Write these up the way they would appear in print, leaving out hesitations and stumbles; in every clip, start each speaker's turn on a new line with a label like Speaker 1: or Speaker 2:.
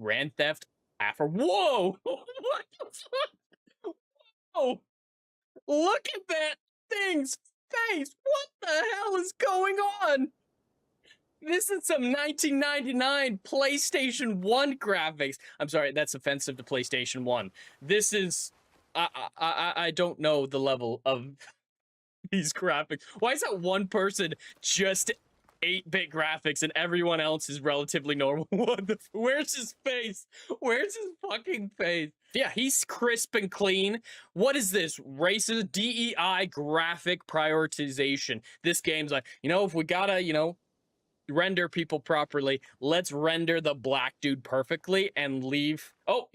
Speaker 1: Grand Theft After. Whoa! What the fuck? Oh, look at that thing's face! What the hell is going on? This is some 1999 PlayStation 1 graphics. I'm sorry, that's offensive to PlayStation 1. This is I don't know the level of these graphics. Why is that one person just 8-bit graphics and everyone else is relatively normal? Where's his face? Where's his fucking face? Yeah, he's crisp and clean. What is this? Racist DEI graphic prioritization. This game's like, if we gotta, render people properly, let's render the black dude perfectly and leave. Oh,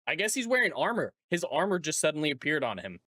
Speaker 1: I guess he's wearing armor. His armor just suddenly appeared on him.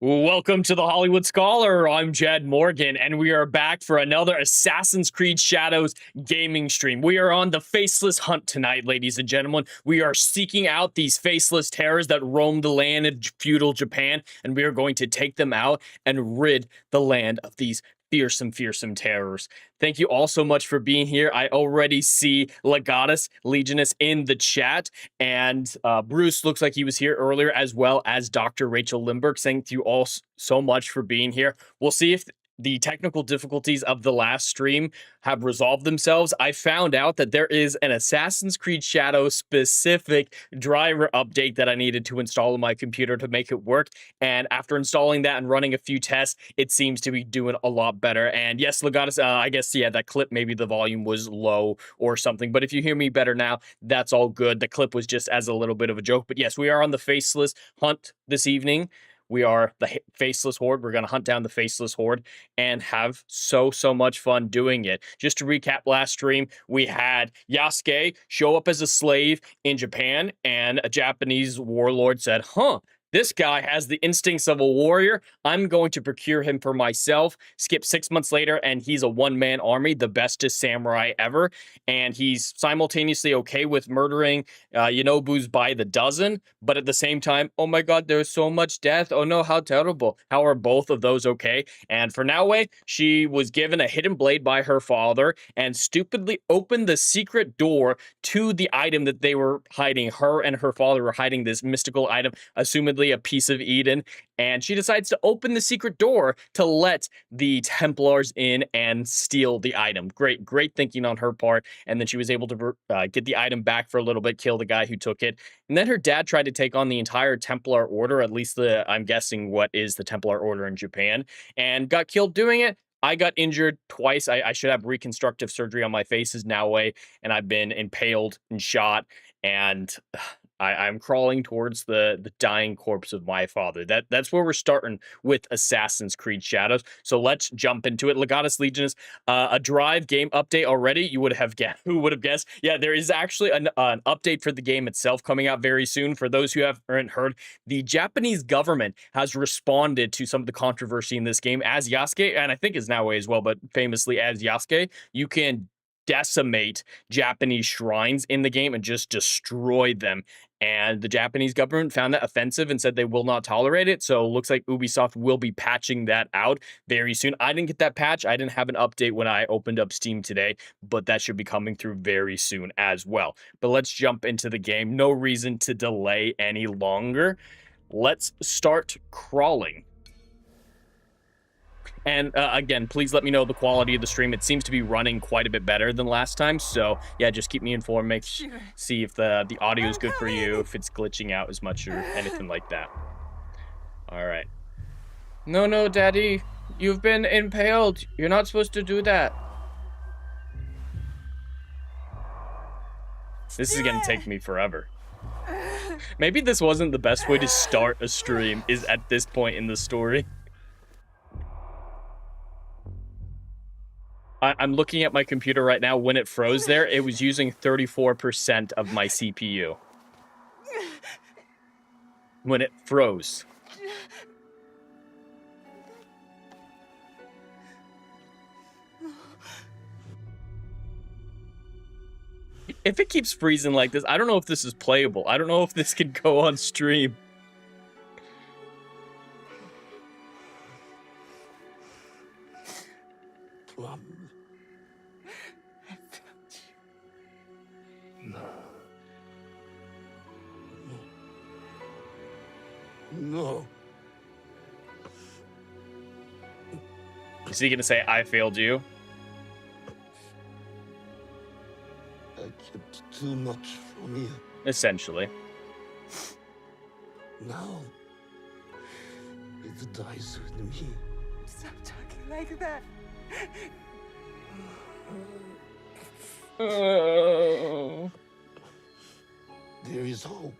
Speaker 1: Welcome to the Hollywood Scholar. I'm Jed Morgan, and we are back for another Assassin's Creed Shadows gaming stream. We are on the faceless hunt tonight, ladies and gentlemen. We are seeking out these faceless terrors that roam the land of feudal Japan, and we are going to take them out and rid the land of these fearsome terrors. Thank you all so much for being here. I already see Legatus Legionus in the chat, and Bruce looks like he was here earlier, as well as Dr. Rachel Limburg. Thank you all so much for being here. We'll see if the technical difficulties of the last stream have resolved themselves. I found out that there is an Assassin's Creed Shadow specific driver update that I needed to install on my computer to make it work. And after installing that and running a few tests, it seems to be doing a lot better. And yes, Legatus, I guess, yeah, that clip, maybe the volume was low or something. But if you hear me better now, that's all good. The clip was just as a little bit of a joke. But yes, we are on the Faceless hunt this evening. We are the Faceless Horde. We're going to hunt down the Faceless Horde and have so much fun doing it. Just to recap last stream, we had Yasuke show up as a slave in Japan, and a Japanese warlord said, this guy has the instincts of a warrior. I'm going to procure him for myself. Skip 6 months later, and he's a one-man army, the bestest samurai ever. And he's simultaneously okay with murdering Yonobus by the dozen, but at the same time, oh my god, there's so much death. Oh no, how terrible. How are both of those okay? And for Naoe, she was given a hidden blade by her father and stupidly opened the secret door to the item that they were hiding. Her and her father were hiding this mystical item, assumedly a piece of Eden, and she decides to open the secret door to let the Templars in and steal the item. Great thinking on her part. And then she was able to get the item back for a little bit, kill the guy who took it. And then her dad tried to take on the entire Templar Order, at least I'm guessing what is the Templar Order in Japan, and got killed doing it. I got injured twice. I should have reconstructive surgery on my face is now away, and I've been impaled and shot, and I'm crawling towards the dying corpse of my father. That's where we're starting with Assassin's Creed Shadows. So let's jump into it. Legatus Legionus, a Drive game update already. You would have guessed. Who would have guessed? Yeah, there is actually an update for the game itself coming out very soon. For those who haven't heard, the Japanese government has responded to some of the controversy in this game. As Yasuke, and I think is Naoe as well, but famously as Yasuke, you can decimate Japanese shrines in the game and just destroy them. And the Japanese government found that offensive and said they will not tolerate it. So it looks like Ubisoft will be patching that out very soon. I didn't get that patch. I didn't have an update when I opened up Steam today, but that should be coming through very soon as well. But let's jump into the game. No reason to delay any longer. Let's start crawling. And again, please let me know the quality of the stream. It seems to be running quite a bit better than last time. So yeah, just keep me informed. See if the audio is good for you, if it's glitching out as much or anything like that. All right. No, Daddy. You've been impaled. You're not supposed to do that. This is going to take me forever. Maybe this wasn't the best way to start a stream, is at this point in the story. I'm looking at my computer right now. When it froze there, it was using 34% of my CPU. When it froze. If it keeps freezing like this, I don't know if this is playable. I don't know if this can go on stream.
Speaker 2: No.
Speaker 1: Is he gonna say, I failed you?
Speaker 2: I kept too much from you.
Speaker 1: Essentially.
Speaker 2: Now, it dies with me.
Speaker 3: Stop talking like that.
Speaker 1: Oh.
Speaker 2: There is hope.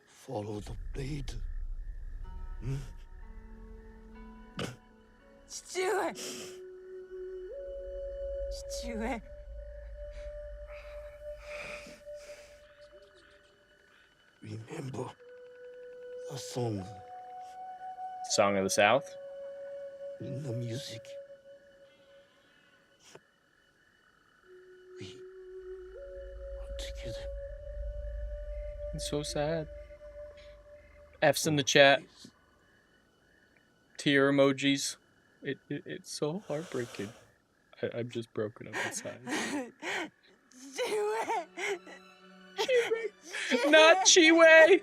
Speaker 2: Follow the blade.
Speaker 3: Just do it. Just do it.
Speaker 2: Remember the song
Speaker 1: Song of the South.
Speaker 2: in the music. We are together.
Speaker 1: It's so sad. F's in the chat.
Speaker 2: Always.
Speaker 1: Tear emojis. It's so heartbreaking. I'm just broken up inside.
Speaker 3: Do it.
Speaker 1: Not Chiwe!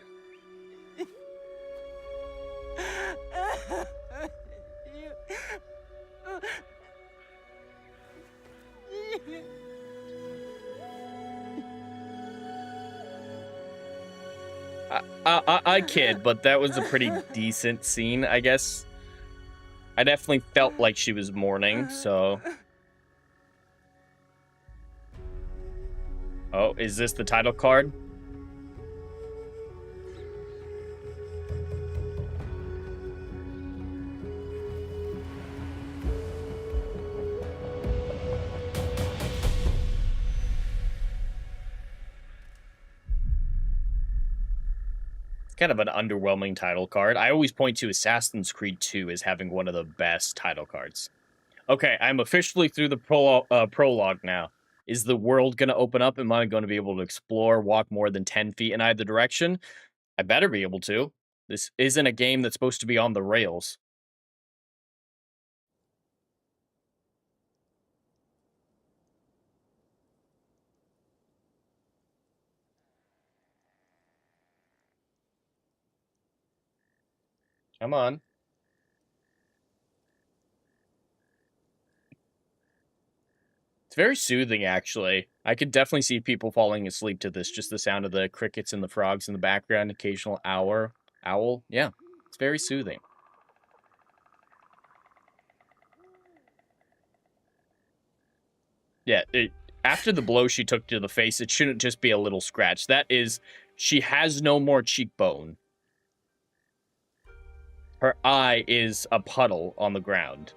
Speaker 1: I kid, but that was a pretty decent scene, I guess. I definitely felt like she was mourning, so... Oh, is this the title card? Kind of an underwhelming title card. I always point to Assassin's Creed 2 as having one of the best title cards. Okay, I'm officially through the prologue now. Is the world going to open up? Am I going to be able to explore, walk more than 10 feet in either direction? I better be able to. This isn't a game that's supposed to be on the rails. Come on. It's very soothing, actually. I could definitely see people falling asleep to this. Just the sound of the crickets and the frogs in the background, occasional owl. Yeah, it's very soothing. Yeah, after the blow she took to the face, it shouldn't just be a little scratch. That is, she has no more cheekbone. Her eye is a puddle on the ground.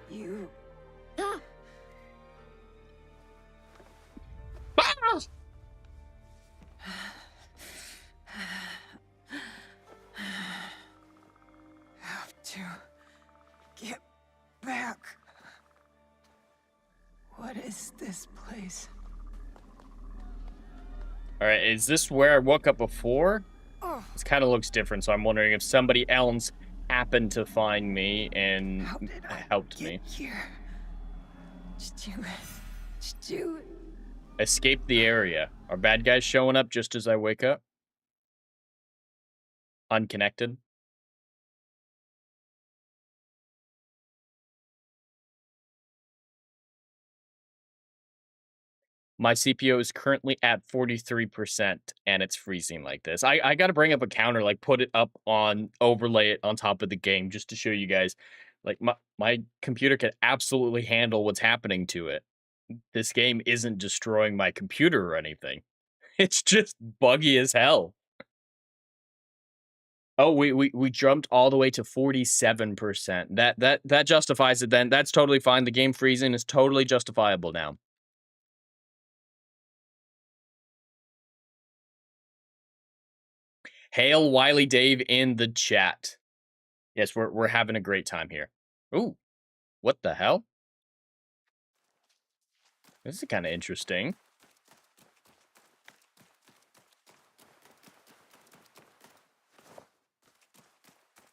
Speaker 3: You.
Speaker 1: Ah!
Speaker 3: Have to get back. What is this place?
Speaker 1: All right, is this where I woke up before?
Speaker 3: Oh,
Speaker 1: This kind of looks different, so I'm wondering if somebody else happened to find me and
Speaker 3: how did I
Speaker 1: helped
Speaker 3: get
Speaker 1: me.
Speaker 3: here? Just do it. Just do it.
Speaker 1: Escape the area. Are bad guys showing up just as I wake up? Unconnected. My CPU is currently at 43%, and it's freezing like this. I got to bring up a counter, like put it up on, overlay it on top of the game just to show you guys. Like, my computer can absolutely handle what's happening to it. This game isn't destroying my computer or anything. It's just buggy as hell. Oh, we jumped all the way to 47%. That justifies it then. That's totally fine. The game freezing is totally justifiable now. Hail Wiley Dave in the chat. Yes, we're having a great time here. Ooh, what the hell? This is kind of interesting.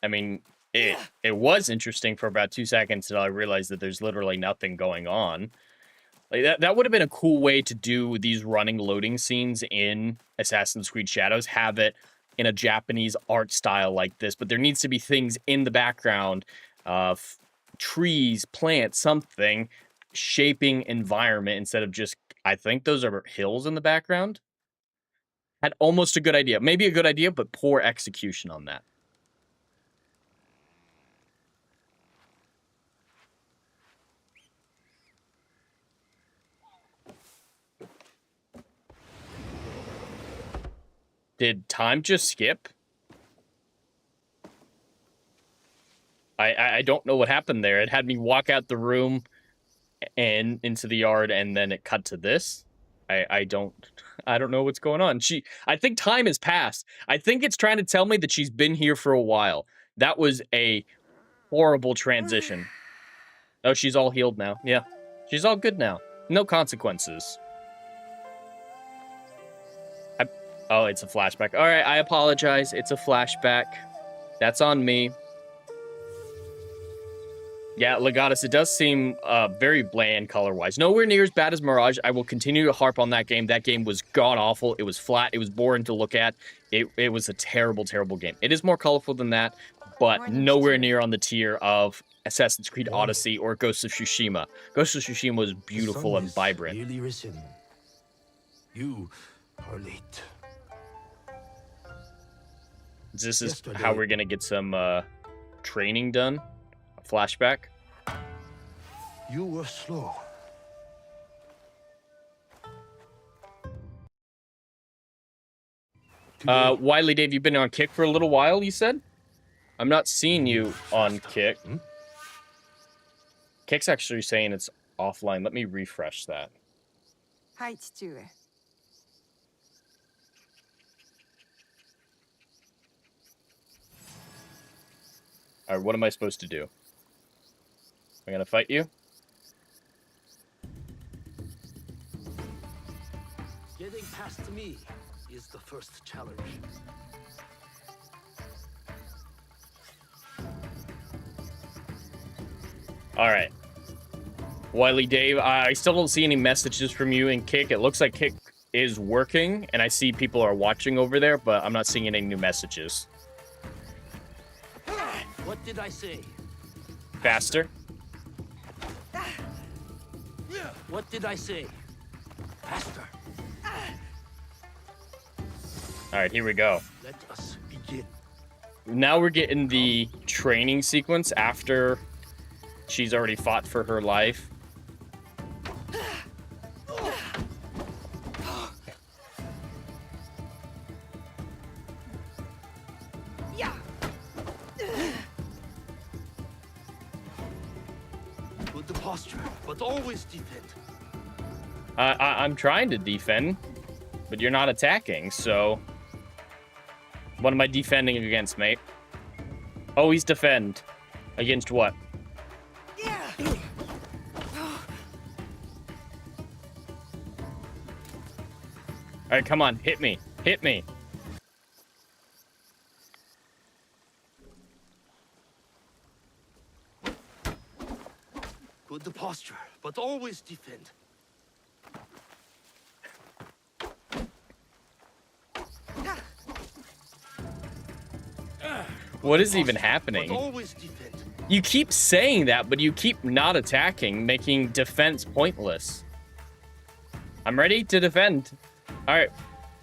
Speaker 1: I mean, it was interesting for about 2 seconds until I realized that there's literally nothing going on. Like that would have been a cool way to do these running loading scenes in Assassin's Creed Shadows. Have it in a Japanese art style like this, but there needs to be things in the background of trees, plants, something shaping environment instead of just, I think those are hills in the background. Had almost a good idea. Maybe a good idea, but poor execution on that. Did time just skip? I don't know what happened there. It had me walk out the room and into the yard, and then it cut to this. I don't know what's going on. I think time has passed. I think it's trying to tell me that she's been here for a while. That was a horrible transition. Oh, she's all healed now. Yeah, she's all good now. No consequences. Oh, it's a flashback. All right, I apologize. It's a flashback. That's on me. Yeah, Legatus, it does seem very bland color-wise. Nowhere near as bad as Mirage. I will continue to harp on that game. That game was god-awful. It was flat. It was boring to look at. It was a terrible, terrible game. It is more colorful than that, but nowhere near on the tier of Assassin's Creed Odyssey or Ghost of Tsushima. Ghost of Tsushima was beautiful and vibrant.
Speaker 2: Really risen. You are late.
Speaker 1: This is how we're going to get some training done. Flashback.
Speaker 2: You were slow.
Speaker 1: Wiley Dave, you've been on Kick for a little while, you said? I'm not seeing you on Kick. Kick's actually saying it's offline. Let me refresh that.
Speaker 3: Hi, 父上.
Speaker 1: Alright, what am I supposed to do? Am I gonna fight you?
Speaker 2: Getting past me is the first challenge.
Speaker 1: Alright. Wiley Dave, I still don't see any messages from you in Kick. It looks like Kick is working, and I see people are watching over there, but I'm not seeing any new messages.
Speaker 2: What did I say?
Speaker 1: Faster?
Speaker 2: What did I say? Faster.
Speaker 1: Alright, here we go.
Speaker 2: Let us begin.
Speaker 1: Now we're getting the training sequence after she's already fought for her life.
Speaker 2: Good the posture, but always defend.
Speaker 1: I'm trying to defend, but you're not attacking, so... What am I defending against, mate? Oh, he's defend. Against what? Alright, come on, hit me. Hit me.
Speaker 2: Good the posture, but always defend.
Speaker 1: What is even happening?
Speaker 2: But always defend.
Speaker 1: You keep saying that, but you keep not attacking, making defense pointless. I'm ready to defend. Alright.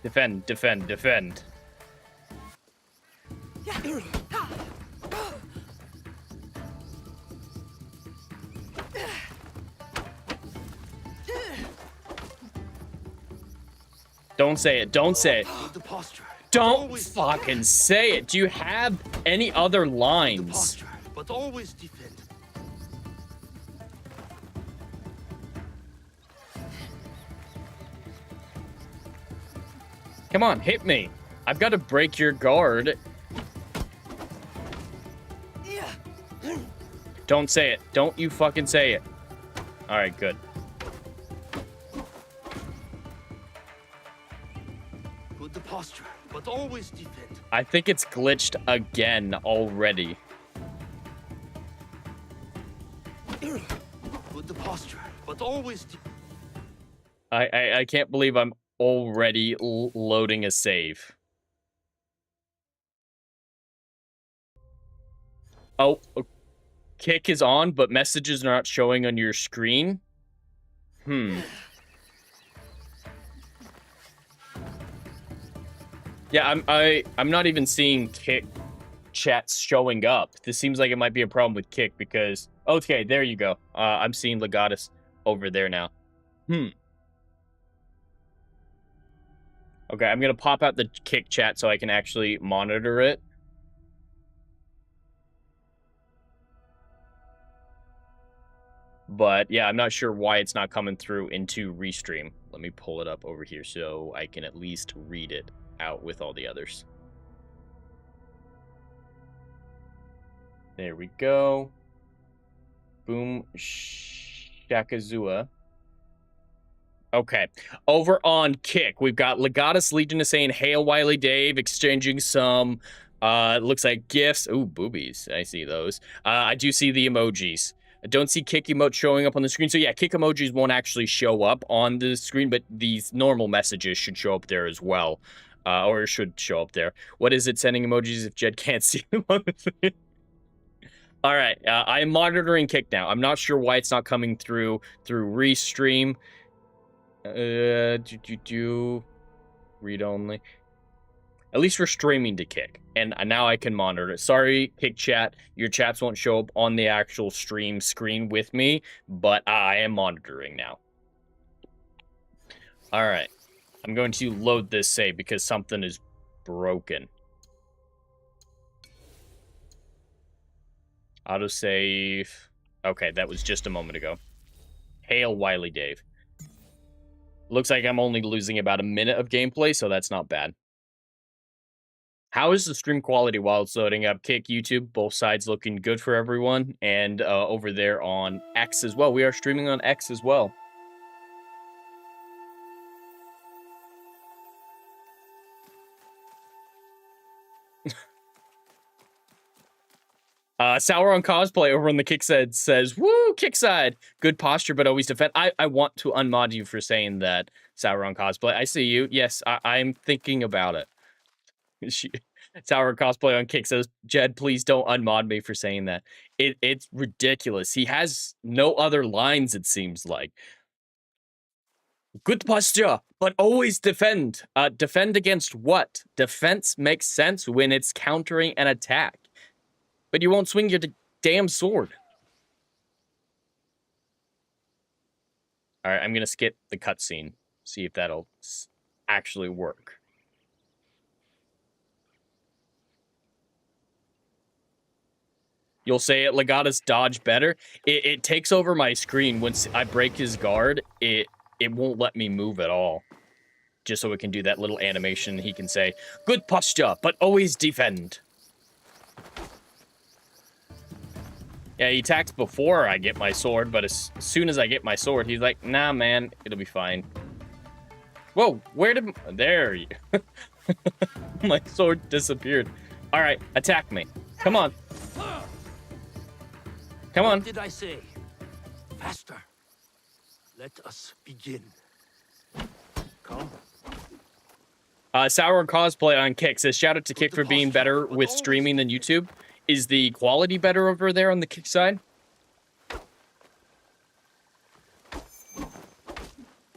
Speaker 1: Defend, defend, defend. Don't say it. Don't say it.
Speaker 2: Good the posture.
Speaker 1: Don't fucking say it. Do you have any other
Speaker 2: The
Speaker 1: lines?
Speaker 2: posture, but always defend.
Speaker 1: Come on, hit me. I've got to break your guard. Don't say it. Don't you fucking say it. Alright, good.
Speaker 2: Good the posture, but always defend.
Speaker 1: I think it's glitched again already.
Speaker 2: but always.
Speaker 1: I can't believe I'm already loading a save. Oh, kick is on, but messages are not showing on your screen. Yeah, I'm not even seeing kick chats showing up. This seems like it might be a problem with kick because okay, there you go. I'm seeing Legatus over there now. Okay, I'm gonna pop out the kick chat so I can actually monitor it. But yeah, I'm not sure why it's not coming through into Restream. Let me pull it up over here so I can at least read it out with all the others. There we go. Boom Shakazua. Okay. Over on Kick, we've got Legatus Legion is saying, "Hail Wiley Dave," exchanging some looks like gifts. Ooh, boobies. I see those. I do see the emojis. I don't see kick emotes showing up on the screen. So yeah, kick emojis won't actually show up on the screen, but these normal messages should show up there as well. Or should show up there. What is it sending emojis if Jed can't see them on the screen? All right, I'm monitoring kick now. I'm not sure why it's not coming through Restream. Read only. At least we're streaming to kick, and now I can monitor it. Sorry, kick chat. Your chats won't show up on the actual stream screen with me, but I am monitoring now. All right, I'm going to load this save because something is broken. Autosave. Okay, that was just a moment ago. Hail Wiley Dave. Looks like I'm only losing about a minute of gameplay, so that's not bad. How is the stream quality while it's loading up? Kick, YouTube, both sides looking good for everyone. And over there on X as well. We are streaming on X as well. Sauron Cosplay over on the kick side says, "Woo, kick side. Good posture, but always defend." I want to unmod you for saying that, Sauron Cosplay. I see you. Yes, I'm thinking about it. Sauron Cosplay on kick says, "Jed, please don't unmod me for saying that." It's ridiculous. He has no other lines, it seems like. Good posture, but always defend. Defend against what? Defense makes sense when it's countering an attack. But you won't swing your damn sword. All right, I'm going to skip the cutscene. See if that'll actually work. You'll say it, Legatus dodge better. It takes over my screen. Once I break his guard, it won't let me move at all. Just so it can do that little animation. He can say, "Good posture, but always defend." Yeah, he attacks before I get my sword, but as soon as I get my sword, he's like, "Nah, man, it'll be fine." Whoa, where did... There you... My sword disappeared. All right, attack me. Come on. Come on.
Speaker 2: What did I say? Faster. Let us begin. Come.
Speaker 1: Sour Cosplay on Kick says, "Shout out to Kick for being better with streaming than YouTube." Is the quality better over there on the Kick side?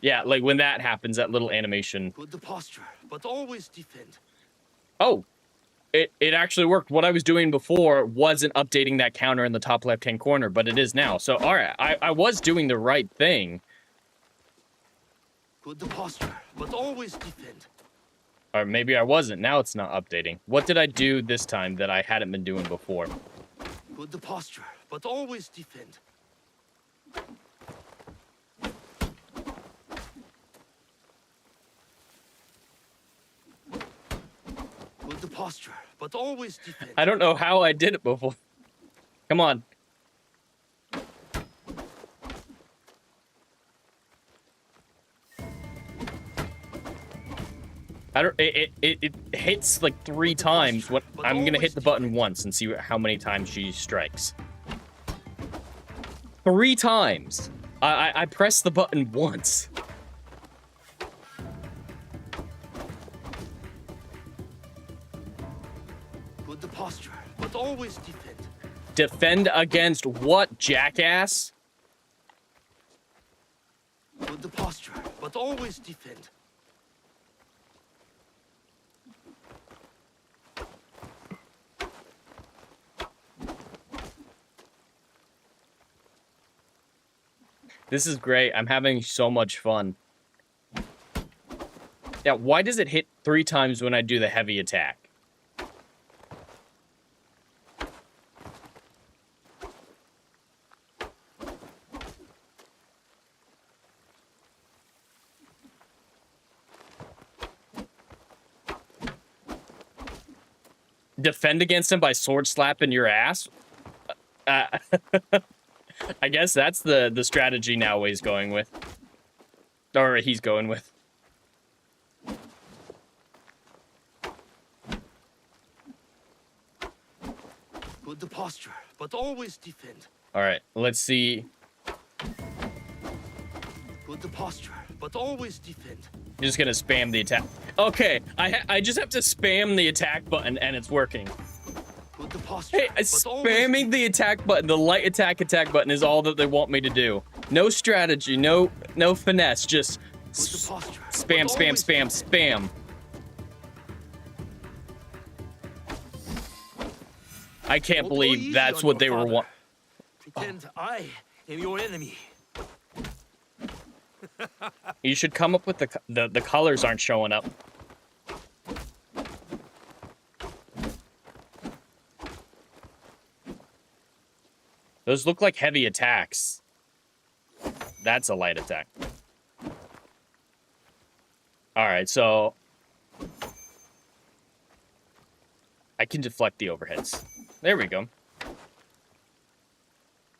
Speaker 1: Yeah, like when that happens, that little animation.
Speaker 2: Good posture, but always defend.
Speaker 1: Oh, it actually worked. What I was doing before wasn't updating that counter in the top left-hand corner, but it is now. So, all right, I was doing the right thing.
Speaker 2: Good posture, but always defend.
Speaker 1: Or maybe I wasn't. Now it's not updating. What did I do this time that I hadn't been doing before?
Speaker 2: Good posture, but always defend. Good posture, but always defend.
Speaker 1: I don't know how I did it before. Come on. It hits like 3 times. What I'm gonna hit the button once and see how many times she strikes. 3 times. I pressed the button once.
Speaker 2: Good the posture, but always defend.
Speaker 1: Defend against what, jackass?
Speaker 2: Good the posture, but always defend.
Speaker 1: This is great. I'm having so much fun. Yeah, why does it hit 3 times when I do the heavy attack? Defend against him by sword slapping your ass? I guess that's the strategy now he's going with. Or he's going with.
Speaker 2: Good the posture, but always defend.
Speaker 1: Alright, let's see.
Speaker 2: Good the posture, but always defend.
Speaker 1: I'm just gonna spam the attack. Okay, I just have to spam the attack button and it's working.
Speaker 2: Good the posture,
Speaker 1: Hey,
Speaker 2: but always
Speaker 1: spamming the attack button, the light attack button is all that they want me to do. No strategy, no finesse, just
Speaker 2: Good the posture,
Speaker 1: spam,
Speaker 2: but
Speaker 1: spam,
Speaker 2: always
Speaker 1: spam,
Speaker 2: defend.
Speaker 1: spam. I can't
Speaker 2: Don't go
Speaker 1: believe
Speaker 2: easy
Speaker 1: that's
Speaker 2: on
Speaker 1: what
Speaker 2: your
Speaker 1: they were
Speaker 2: father.
Speaker 1: want.
Speaker 2: Pretend I am your enemy.
Speaker 1: You should come up with the colors aren't showing up. Those look like heavy attacks. That's a light attack. All right, so I can deflect the overheads. There we go.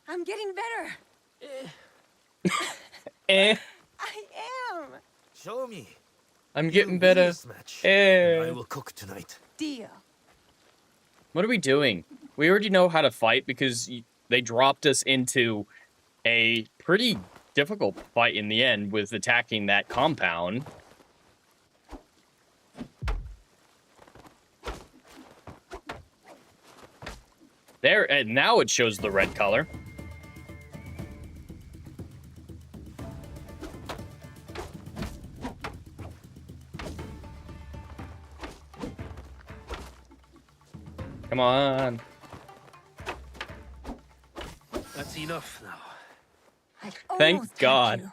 Speaker 3: I'm getting better.
Speaker 1: Eh,
Speaker 3: I am.
Speaker 2: Show me.
Speaker 1: I'm getting better.
Speaker 2: I
Speaker 1: Eh.
Speaker 2: will cook tonight.
Speaker 3: Deal.
Speaker 1: What are we doing? We already know how to fight because they dropped us into a pretty difficult fight in the end with attacking that compound. There, and now it shows the red color. Come on.
Speaker 2: That's enough now.
Speaker 3: I
Speaker 1: Thank
Speaker 3: almost had
Speaker 1: God.
Speaker 3: you.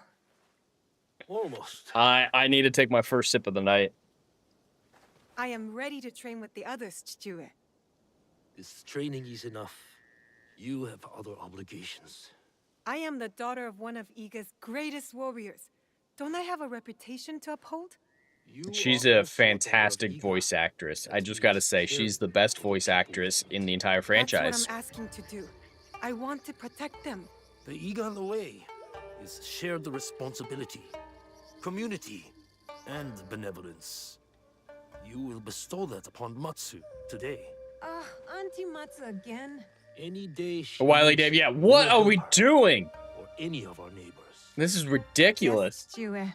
Speaker 2: Almost.
Speaker 1: I need to take my first sip of the night.
Speaker 3: I am ready to train with the others, Chichue.
Speaker 2: This training is enough. You have other obligations.
Speaker 3: I am the daughter of one of Iga's greatest warriors. Don't I have a reputation to uphold?
Speaker 2: You
Speaker 1: She's
Speaker 2: are
Speaker 1: a
Speaker 2: also
Speaker 1: fantastic
Speaker 2: daughter of
Speaker 1: voice
Speaker 2: Iga.
Speaker 1: actress. I
Speaker 2: That
Speaker 1: just
Speaker 2: means
Speaker 1: gotta say,
Speaker 2: sharing
Speaker 1: she's the best
Speaker 2: between
Speaker 1: voice
Speaker 2: people
Speaker 1: actress in the entire
Speaker 3: That's
Speaker 1: franchise.
Speaker 3: what I'm asking to do. I want to protect them.
Speaker 2: The Iga way is shared responsibility, community, and benevolence. You will bestow that upon Matsu today.
Speaker 3: Auntie Matsu again.
Speaker 2: Any day she
Speaker 1: Wily
Speaker 2: needs
Speaker 1: Dave,
Speaker 2: you,
Speaker 1: yeah,
Speaker 2: you
Speaker 1: what
Speaker 2: will
Speaker 1: are we
Speaker 2: help her,
Speaker 1: doing?
Speaker 2: or any of our neighbors.
Speaker 1: This is ridiculous.
Speaker 3: Yes, Chichue.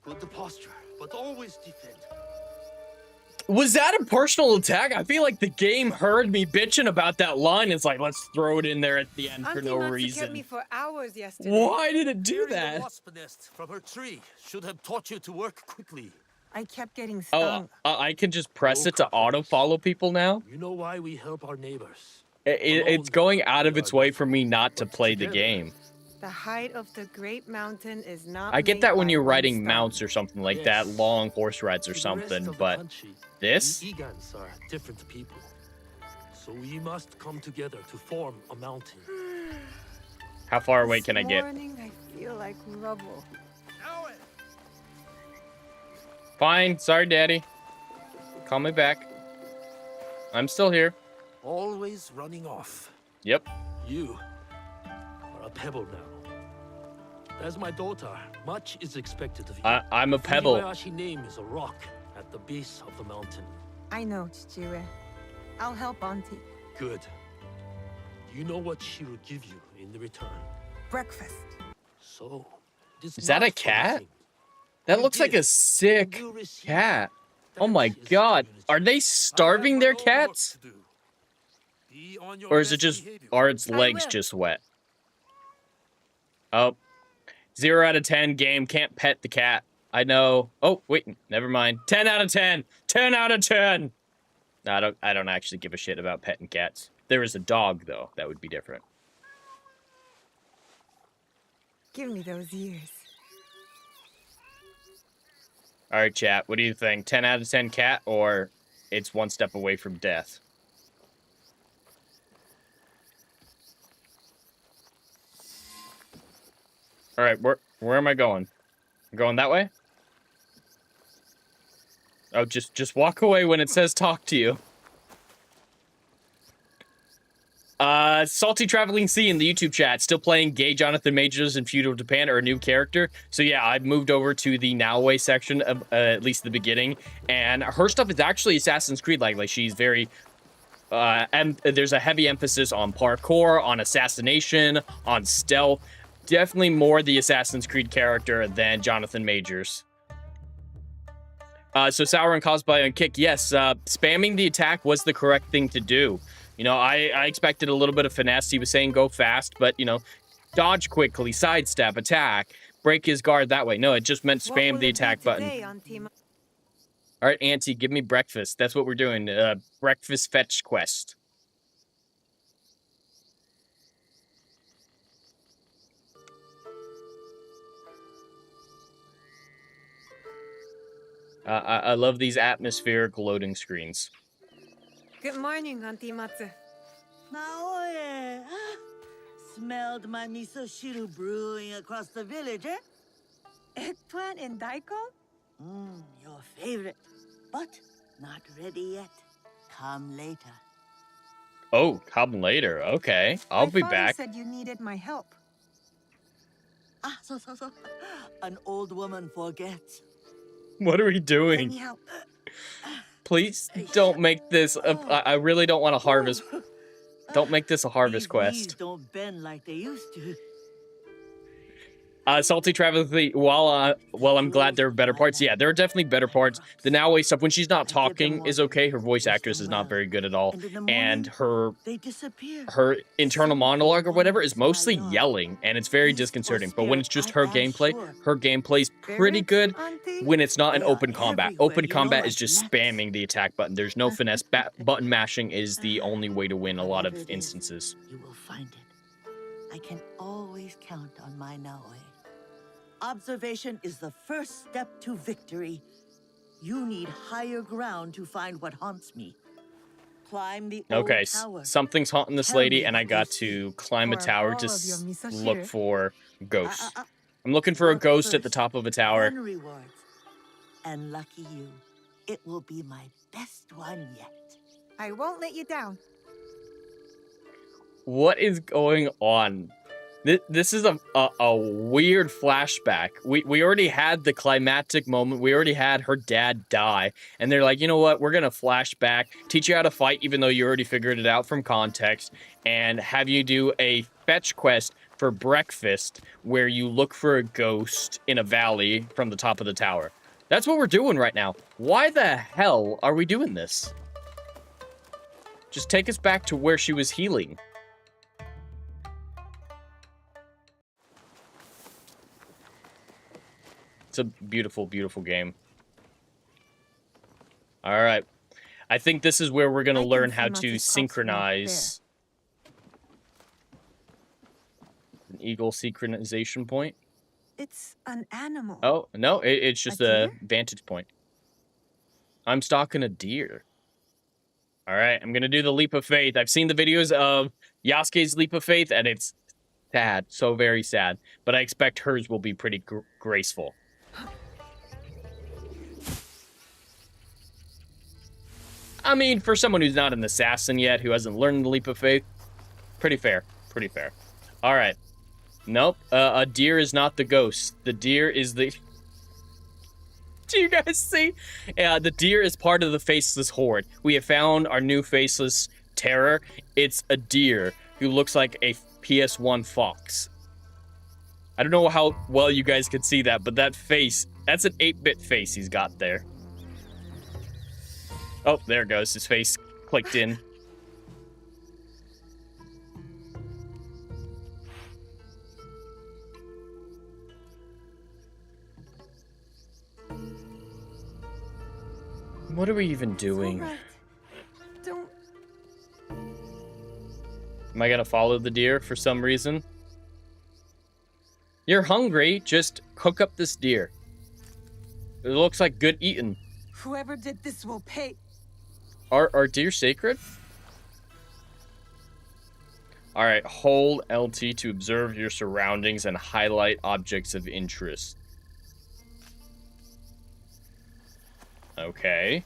Speaker 2: Good the posture, but always defend.
Speaker 1: Was that a personal attack? I feel like the game heard me bitching about that line. It's like, let's throw it in there at the end for
Speaker 3: Auntie
Speaker 1: no
Speaker 3: Matsu kept me
Speaker 1: reason.
Speaker 3: for hours yesterday.
Speaker 1: Why did it do
Speaker 2: Clearing the
Speaker 1: that?
Speaker 2: wasp nest from her tree should have taught you to work quickly.
Speaker 3: I kept getting
Speaker 1: Oh,
Speaker 3: stung.
Speaker 1: I can just press
Speaker 2: No
Speaker 1: it to
Speaker 2: confidence.
Speaker 1: auto-follow people now?
Speaker 2: You know why we help our neighbors.
Speaker 1: It's
Speaker 2: Alone,
Speaker 1: going out of
Speaker 2: we
Speaker 1: its
Speaker 2: are
Speaker 1: way
Speaker 2: nothing,
Speaker 1: for me not to
Speaker 2: but
Speaker 1: play the
Speaker 2: together,
Speaker 1: game.
Speaker 3: The height of the great mountain is not
Speaker 1: I get
Speaker 3: made
Speaker 1: that when
Speaker 3: by
Speaker 1: you're
Speaker 3: one
Speaker 1: riding
Speaker 3: stone.
Speaker 1: mounts or something like that,
Speaker 2: Yes.
Speaker 1: long horse rides or
Speaker 2: To the rest
Speaker 1: something,
Speaker 2: of the
Speaker 1: but
Speaker 2: country,
Speaker 1: this?
Speaker 2: the Igans are different people. So we must come together to form a mountain.
Speaker 1: How far away
Speaker 3: This
Speaker 1: can I get?
Speaker 3: morning, I feel like rubble.
Speaker 1: Fine, sorry, Daddy. Call me back. I'm still here.
Speaker 2: Always running off.
Speaker 1: Yep.
Speaker 2: You are a pebble now. As my daughter, much is expected of you.
Speaker 1: I'm a pebble.
Speaker 2: Fujibayashi name is a rock at the base of the mountain.
Speaker 3: I know, Chichue. I'll help Auntie.
Speaker 2: Good. You know what she will give you in the return.
Speaker 3: Breakfast.
Speaker 2: So, it is
Speaker 1: Is that
Speaker 2: not
Speaker 1: a cat?
Speaker 2: nothing.
Speaker 1: That
Speaker 2: You
Speaker 1: looks like a
Speaker 2: give,
Speaker 1: sick
Speaker 2: you receive.
Speaker 1: cat. Oh
Speaker 2: That
Speaker 1: my
Speaker 2: is
Speaker 1: god.
Speaker 2: community.
Speaker 1: Are they
Speaker 2: I have
Speaker 1: starving
Speaker 2: my
Speaker 1: their
Speaker 2: own work
Speaker 1: cats?
Speaker 2: to do. Be on your
Speaker 1: Or is it
Speaker 2: best
Speaker 1: just,
Speaker 2: behavior.
Speaker 1: are its
Speaker 3: I
Speaker 1: legs
Speaker 3: will.
Speaker 1: just wet? Oh, 0 out of 10 game, can't pet the cat. I know. Oh, wait, never mind. 10 out of 10. 10 out of 10. No, I don't actually give a shit about petting cats. If there was a dog, though, that would be different.
Speaker 3: Give me those ears.
Speaker 1: All right, chat, what do you think? 10 out of 10 cat, or it's one step away from death? All right, where am I going? I'm going that way? Oh, just walk away when it says talk to you. Salty Traveling Sea in the YouTube chat, still playing Gay Jonathan Majors in Feudal Japan, or a new character. So yeah, I've moved over to the Noway section of at least the beginning, and her stuff is actually Assassin's Creed like she's very and there's a heavy emphasis on parkour, on assassination, on stealth. Definitely more the Assassin's Creed character than Jonathan Majors. So Sauron cosplay on Kick, yes, spamming the attack was the correct thing to do. You know, I expected a little bit of finesse. He was saying go fast, but, you know, dodge quickly, sidestep, attack, break his guard that way. No, it just meant
Speaker 3: What
Speaker 1: spam
Speaker 3: will
Speaker 1: the
Speaker 3: it be
Speaker 1: attack button.
Speaker 3: today on Team?
Speaker 1: All right, Auntie, give me breakfast. That's what we're doing. Breakfast fetch quest. I love these atmospheric loading screens.
Speaker 3: Good morning, Auntie Matsu.
Speaker 4: Naoe, smelled my miso shiru brewing across the village, eh?
Speaker 3: Eggplant and daikon?
Speaker 4: Your favorite, but not ready yet. Come later.
Speaker 1: Oh, come later. Okay, I'll be
Speaker 3: My father
Speaker 1: back.
Speaker 3: said you needed my help.
Speaker 4: So. An old woman forgets.
Speaker 1: What are we
Speaker 3: Let
Speaker 1: doing?
Speaker 3: me help.
Speaker 1: Please don't make this. I really don't want to harvest. Don't make this a harvest
Speaker 4: These knees
Speaker 1: quest.
Speaker 4: don't bend like they used to.
Speaker 1: Salty Traveler, while I'm glad there are better parts, yeah, there are definitely better parts. The Noway stuff, when she's not talking, is okay. Her voice actress is not very good at all. And
Speaker 4: They disappear.
Speaker 1: her internal monologue or whatever is mostly yelling, and it's very disconcerting. But when it's just her gameplay's pretty good when it's not an open combat. Open combat is just spamming the attack button. There's no finesse. Button mashing is the only way to win a lot of instances.
Speaker 4: You will find it. I can always count on my Naoe. Observation is the first step to victory. You need higher ground to find what haunts me. Climb the old
Speaker 1: Okay,
Speaker 4: tower.
Speaker 1: something's haunting this
Speaker 4: Tell
Speaker 1: lady,
Speaker 4: me
Speaker 1: and I
Speaker 4: what
Speaker 1: got
Speaker 4: you
Speaker 1: to climb a
Speaker 3: For
Speaker 1: tower
Speaker 3: all
Speaker 1: to
Speaker 3: of your miso
Speaker 1: look
Speaker 3: shiru.
Speaker 1: for ghosts. I'm looking for a
Speaker 4: Work
Speaker 1: ghost at the
Speaker 4: first,
Speaker 1: top of a tower.
Speaker 4: then rewards. And lucky you, it will be my best one yet.
Speaker 3: I won't let you down.
Speaker 1: What is going on? This is a weird flashback. We already had the climactic moment. We already had her dad die. And they're like, you know what? We're going to flash back, teach you how to fight, even though you already figured it out from context, and have you do a fetch quest for breakfast where you look for a ghost in a valley from the top of the tower. That's what we're doing right now. Why the hell are we doing this? Just take us back to where she was healing. It's a beautiful, beautiful game. All right. I think this is where we're going to
Speaker 3: I can
Speaker 1: learn
Speaker 3: see
Speaker 1: how
Speaker 3: Matsu's
Speaker 1: to
Speaker 3: corpse
Speaker 1: synchronize an eagle synchronization point.
Speaker 3: It's an animal.
Speaker 1: Oh, no, it's just
Speaker 3: A
Speaker 1: a
Speaker 3: deer?
Speaker 1: vantage point. I'm stalking a deer. All right, I'm going to do the leap of faith. I've seen the videos of Yasuke's leap of faith, and it's sad, so very sad. But I expect hers will be pretty graceful. I mean, for someone who's not an assassin yet, who hasn't learned the leap of faith, pretty fair, pretty fair. All right. Nope, a deer is not the ghost. The deer is the... Do you guys see? The deer is part of the Faceless Horde. We have found our new Faceless Terror. It's a deer who looks like a PS1 Fox. I don't know how well you guys could see that, but that face, that's an 8-bit face he's got there. Oh, there it goes. His face clicked in. What are we even doing?
Speaker 3: Right. Don't.
Speaker 1: Am I gonna follow the deer for some reason? You're hungry, just cook up this deer. It looks like good eating.
Speaker 3: Whoever did this will pay.
Speaker 1: Are deer sacred? Alright, hold LT to observe your surroundings and highlight objects of interest. Okay.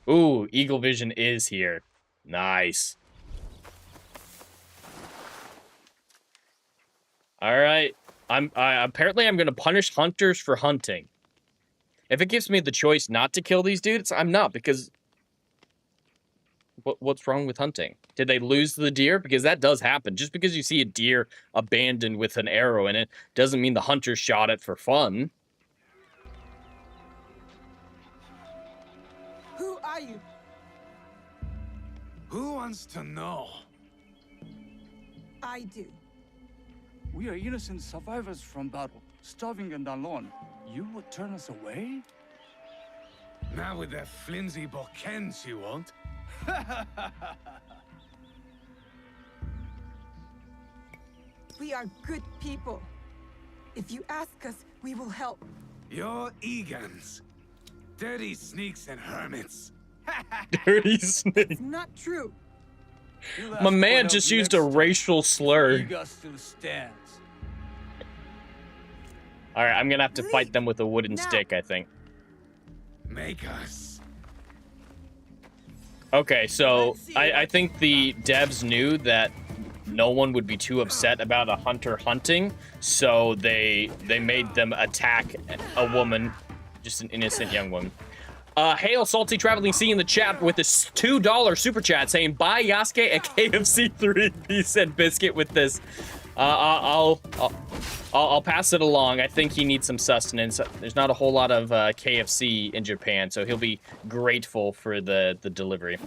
Speaker 1: Ooh, Eagle Vision is here. Nice. Alright. Apparently I'm gonna punish hunters for hunting. If it gives me the choice not to kill these dudes, I'm not, because what's wrong with hunting? Did they lose the deer? Because that does happen. Just because you see a deer abandoned with an arrow in it doesn't mean the hunter shot it for fun.
Speaker 3: Who are you?
Speaker 5: Who wants to know?
Speaker 3: I do.
Speaker 6: We are innocent survivors from battle, starving and alone. You would turn us away?
Speaker 5: Not with that flimsy bokens, you won't.
Speaker 3: We are good people. If you ask us, we will help.
Speaker 5: You're Egans. Dirty sneaks and hermits.
Speaker 1: Dirty snake.
Speaker 3: It's not true.
Speaker 6: You'll
Speaker 1: My
Speaker 6: ask for
Speaker 1: man
Speaker 6: help
Speaker 1: just used
Speaker 6: next
Speaker 1: a
Speaker 6: time.
Speaker 1: racial slur.
Speaker 6: Iga still stands.
Speaker 1: Alright, I'm gonna have to fight them with a wooden
Speaker 3: Now.
Speaker 1: stick, I think.
Speaker 5: Make us.
Speaker 1: Okay, so I think the devs knew that no one would be too upset about a hunter hunting, so they made them attack a woman, just an innocent young woman. Hail Salty Traveling C in the chat with this $2 super chat saying, buy Yasuke a KFC 3-piece and biscuit with this. I'll pass it along. I think he needs some sustenance. There's not a whole lot of KFC in Japan, so he'll be grateful for the delivery.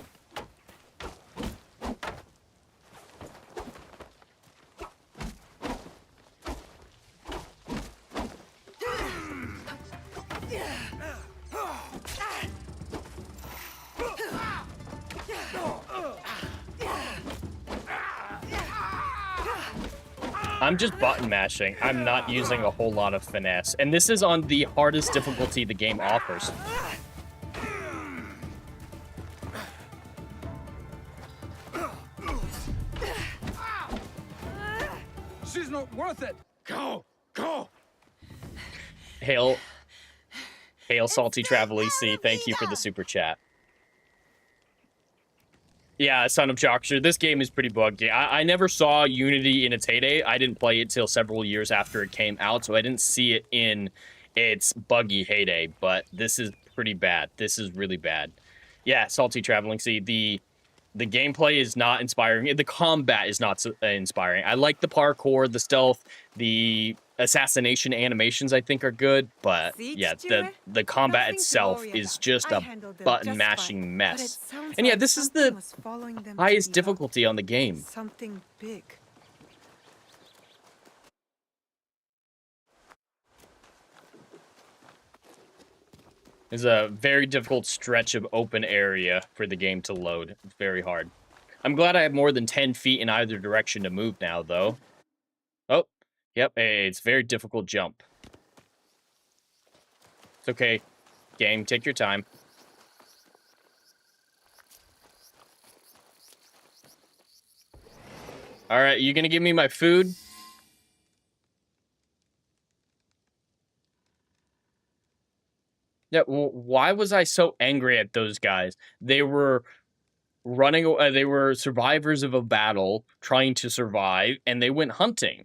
Speaker 1: I'm just button mashing. I'm not using a whole lot of finesse. And this is on the hardest difficulty the game offers.
Speaker 6: She's not worth it.
Speaker 5: Go! Go!
Speaker 1: Hail Salty Travel EC, thank you for the super chat. Yeah, Son of Jockster, this game is pretty buggy. I never saw Unity in its heyday. I didn't play it till several years after it came out, so I didn't see it in its buggy heyday, but this is pretty bad. This is really bad. Yeah, Salty Traveling Sea, the gameplay is not inspiring. The combat is not inspiring. I like the parkour, the stealth, the assassination animations I think are good, but
Speaker 3: See,
Speaker 1: yeah,
Speaker 3: Stuart?
Speaker 1: the combat
Speaker 3: Nothing to
Speaker 1: itself
Speaker 3: worry
Speaker 1: is
Speaker 3: about.
Speaker 1: just
Speaker 3: I
Speaker 1: a
Speaker 3: handled them
Speaker 1: button
Speaker 3: just
Speaker 1: mashing
Speaker 3: fine,
Speaker 1: mess.
Speaker 3: but it sounds
Speaker 1: And yeah,
Speaker 3: like
Speaker 1: this is
Speaker 3: something
Speaker 1: the
Speaker 3: was following them to
Speaker 1: highest
Speaker 3: the yard.
Speaker 1: difficulty on the game.
Speaker 3: Something big.
Speaker 1: It's a very difficult stretch of open area for the game to load. It's very hard. I'm glad I have more than 10 feet in either direction to move now, though. Oh, yep, hey, it's a very difficult jump. It's okay. Game, take your time. Alright, you gonna give me my food? Yeah, why was I so angry at those guys? They were running, they were survivors of a battle, trying to survive, and they went hunting.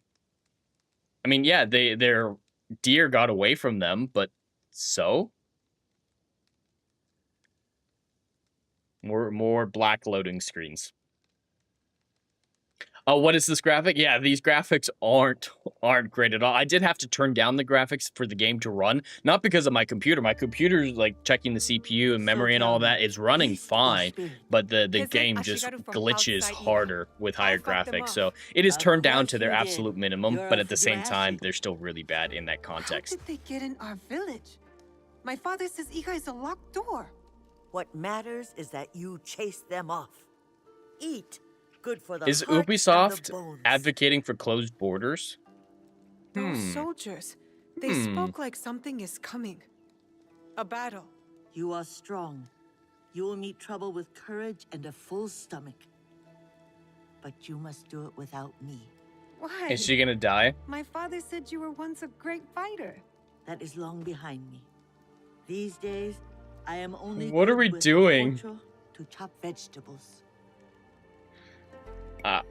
Speaker 1: I mean, yeah, their deer got away from them, but so? More black loading screens. Oh, what is this graphic? Yeah, these graphics aren't great at all. I did have to turn down the graphics for the game to run, not because of my computer. My computer's like checking the CPU and memory and all that is running fine, but the game just glitches harder with higher graphics. So it is turned down to their absolute minimum, but at the same time, they're still really bad in that context.
Speaker 3: How did they get in our village? My father says Iga is a locked door.
Speaker 4: What matters is that you chase them off. Eat. Good for the
Speaker 1: Is
Speaker 4: heart and the
Speaker 1: Ubisoft
Speaker 4: bones.
Speaker 1: advocating for closed borders?
Speaker 3: Those soldiers, they spoke like something is coming. A battle.
Speaker 4: You are strong. You will meet trouble with courage and a full stomach. But you must do it without me.
Speaker 3: Why?
Speaker 1: Is she gonna die?
Speaker 3: My father said you were once a great fighter.
Speaker 4: That is long behind me. These days, I am only
Speaker 1: What are
Speaker 4: good
Speaker 1: we
Speaker 4: with
Speaker 1: doing?
Speaker 4: pocho to chop vegetables.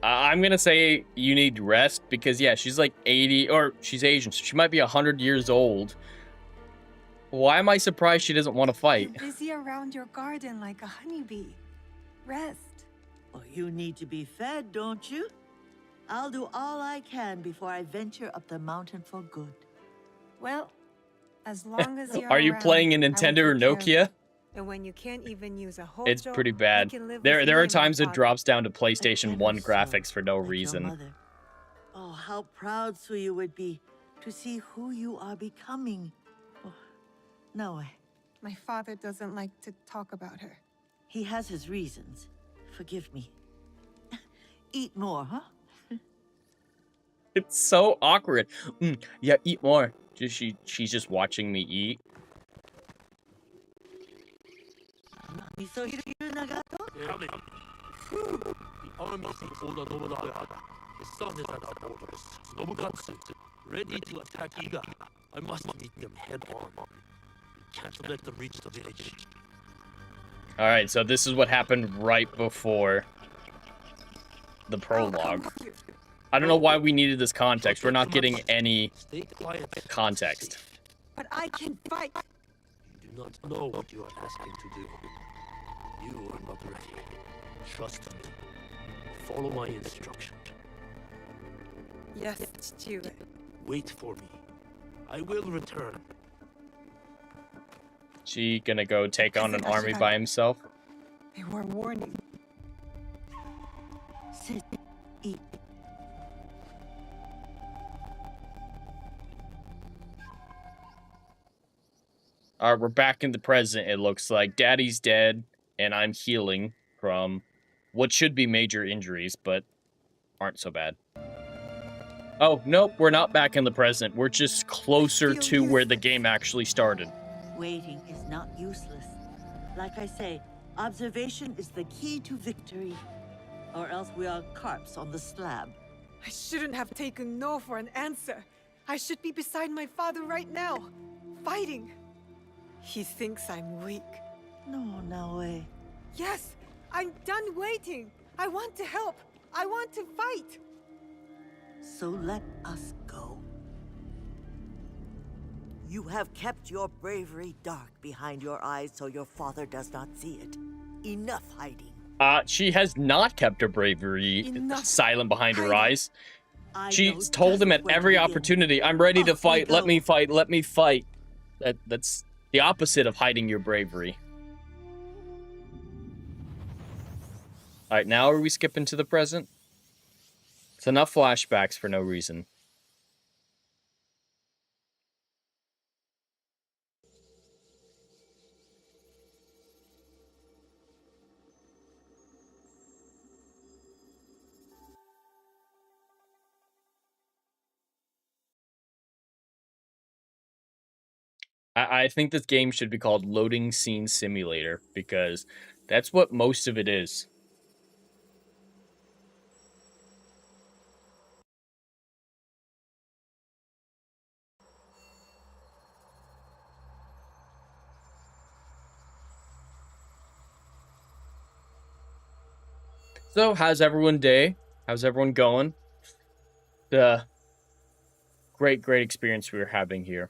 Speaker 1: I'm gonna say you need rest because yeah, she's like 80 or she's Asian, so she might be 100 years old. Why am I surprised she doesn't want to fight?
Speaker 3: You're busy around your garden like a honeybee. Rest.
Speaker 4: Oh, you need to be fed, don't you? I'll do all I can before I venture up the mountain for good.
Speaker 3: Well, as long as you're
Speaker 1: Are you
Speaker 3: around,
Speaker 1: playing a
Speaker 3: I will
Speaker 1: Nintendo or
Speaker 3: take care of you.
Speaker 1: Nokia?
Speaker 3: And when you can't even use a
Speaker 1: It's
Speaker 3: hojo,
Speaker 1: pretty
Speaker 3: you
Speaker 1: bad.
Speaker 3: can live with
Speaker 1: There
Speaker 3: me
Speaker 1: are
Speaker 3: and my
Speaker 1: times it
Speaker 3: father.
Speaker 1: drops down to
Speaker 4: I
Speaker 1: PlayStation
Speaker 4: cannot
Speaker 1: 1
Speaker 4: serve
Speaker 1: graphics for no
Speaker 4: like your
Speaker 1: reason.
Speaker 4: mother. Oh, how proud Suyu would be to see who you are becoming. Oh, no,
Speaker 3: My father doesn't like to talk about her.
Speaker 4: he has his reasons. Forgive me. Eat more, huh?
Speaker 1: It's so awkward. Yeah, eat more. She's just watching me eat.
Speaker 4: Miso hiru nagato?
Speaker 2: Coming. The armies of Oda Nobunaga. The sun is at our borders. Nobukatsu, ready to attack Iga. I must meet them head on. We can't let them reach the village.
Speaker 1: All right, so this is what happened right before the prologue. I don't know why we needed this context. We're not getting any
Speaker 2: Stay quiet.
Speaker 1: context.
Speaker 3: But I can fight.
Speaker 2: You do not know what you are asking to do. You are not ready. Trust me. Follow my instruction.
Speaker 3: Yes, Chichiwe.
Speaker 2: Wait for me. I will return.
Speaker 1: She gonna go take on an army by himself?
Speaker 3: They were warning.
Speaker 4: Sit. Eat.
Speaker 1: All right, we're back in the present, it looks like. Daddy's dead, and I'm healing from what should be major injuries, but aren't so bad. Oh, nope, we're not back in the present. We're just closer to where the game actually started.
Speaker 4: Waiting is not useless. Like I say, observation is the key to victory. Or else we are carps on the slab.
Speaker 3: I shouldn't have taken no for an answer. I should be beside my father right now, fighting. He thinks I'm weak.
Speaker 4: No, Naoe.
Speaker 3: Yes, I'm done waiting. I want to help. I want to fight.
Speaker 4: So let us go. You have kept your bravery dark behind your eyes so your father does not see it. Enough hiding.
Speaker 1: She has not kept her bravery
Speaker 3: Enough
Speaker 1: silent behind her
Speaker 3: hiding.
Speaker 1: eyes.
Speaker 4: I know
Speaker 1: She's told him
Speaker 4: just
Speaker 1: at
Speaker 4: when to
Speaker 1: every
Speaker 4: begin.
Speaker 1: opportunity, I'm ready to
Speaker 4: Off we
Speaker 1: fight, let
Speaker 4: go.
Speaker 1: me fight, let me fight. That's the opposite of hiding your bravery. Alright, now are we skipping to the present? It's enough flashbacks for no reason. I think this game should be called Loading Scene Simulator, because that's what most of it is. So, how's everyone day? How's everyone going? The great experience we were having here.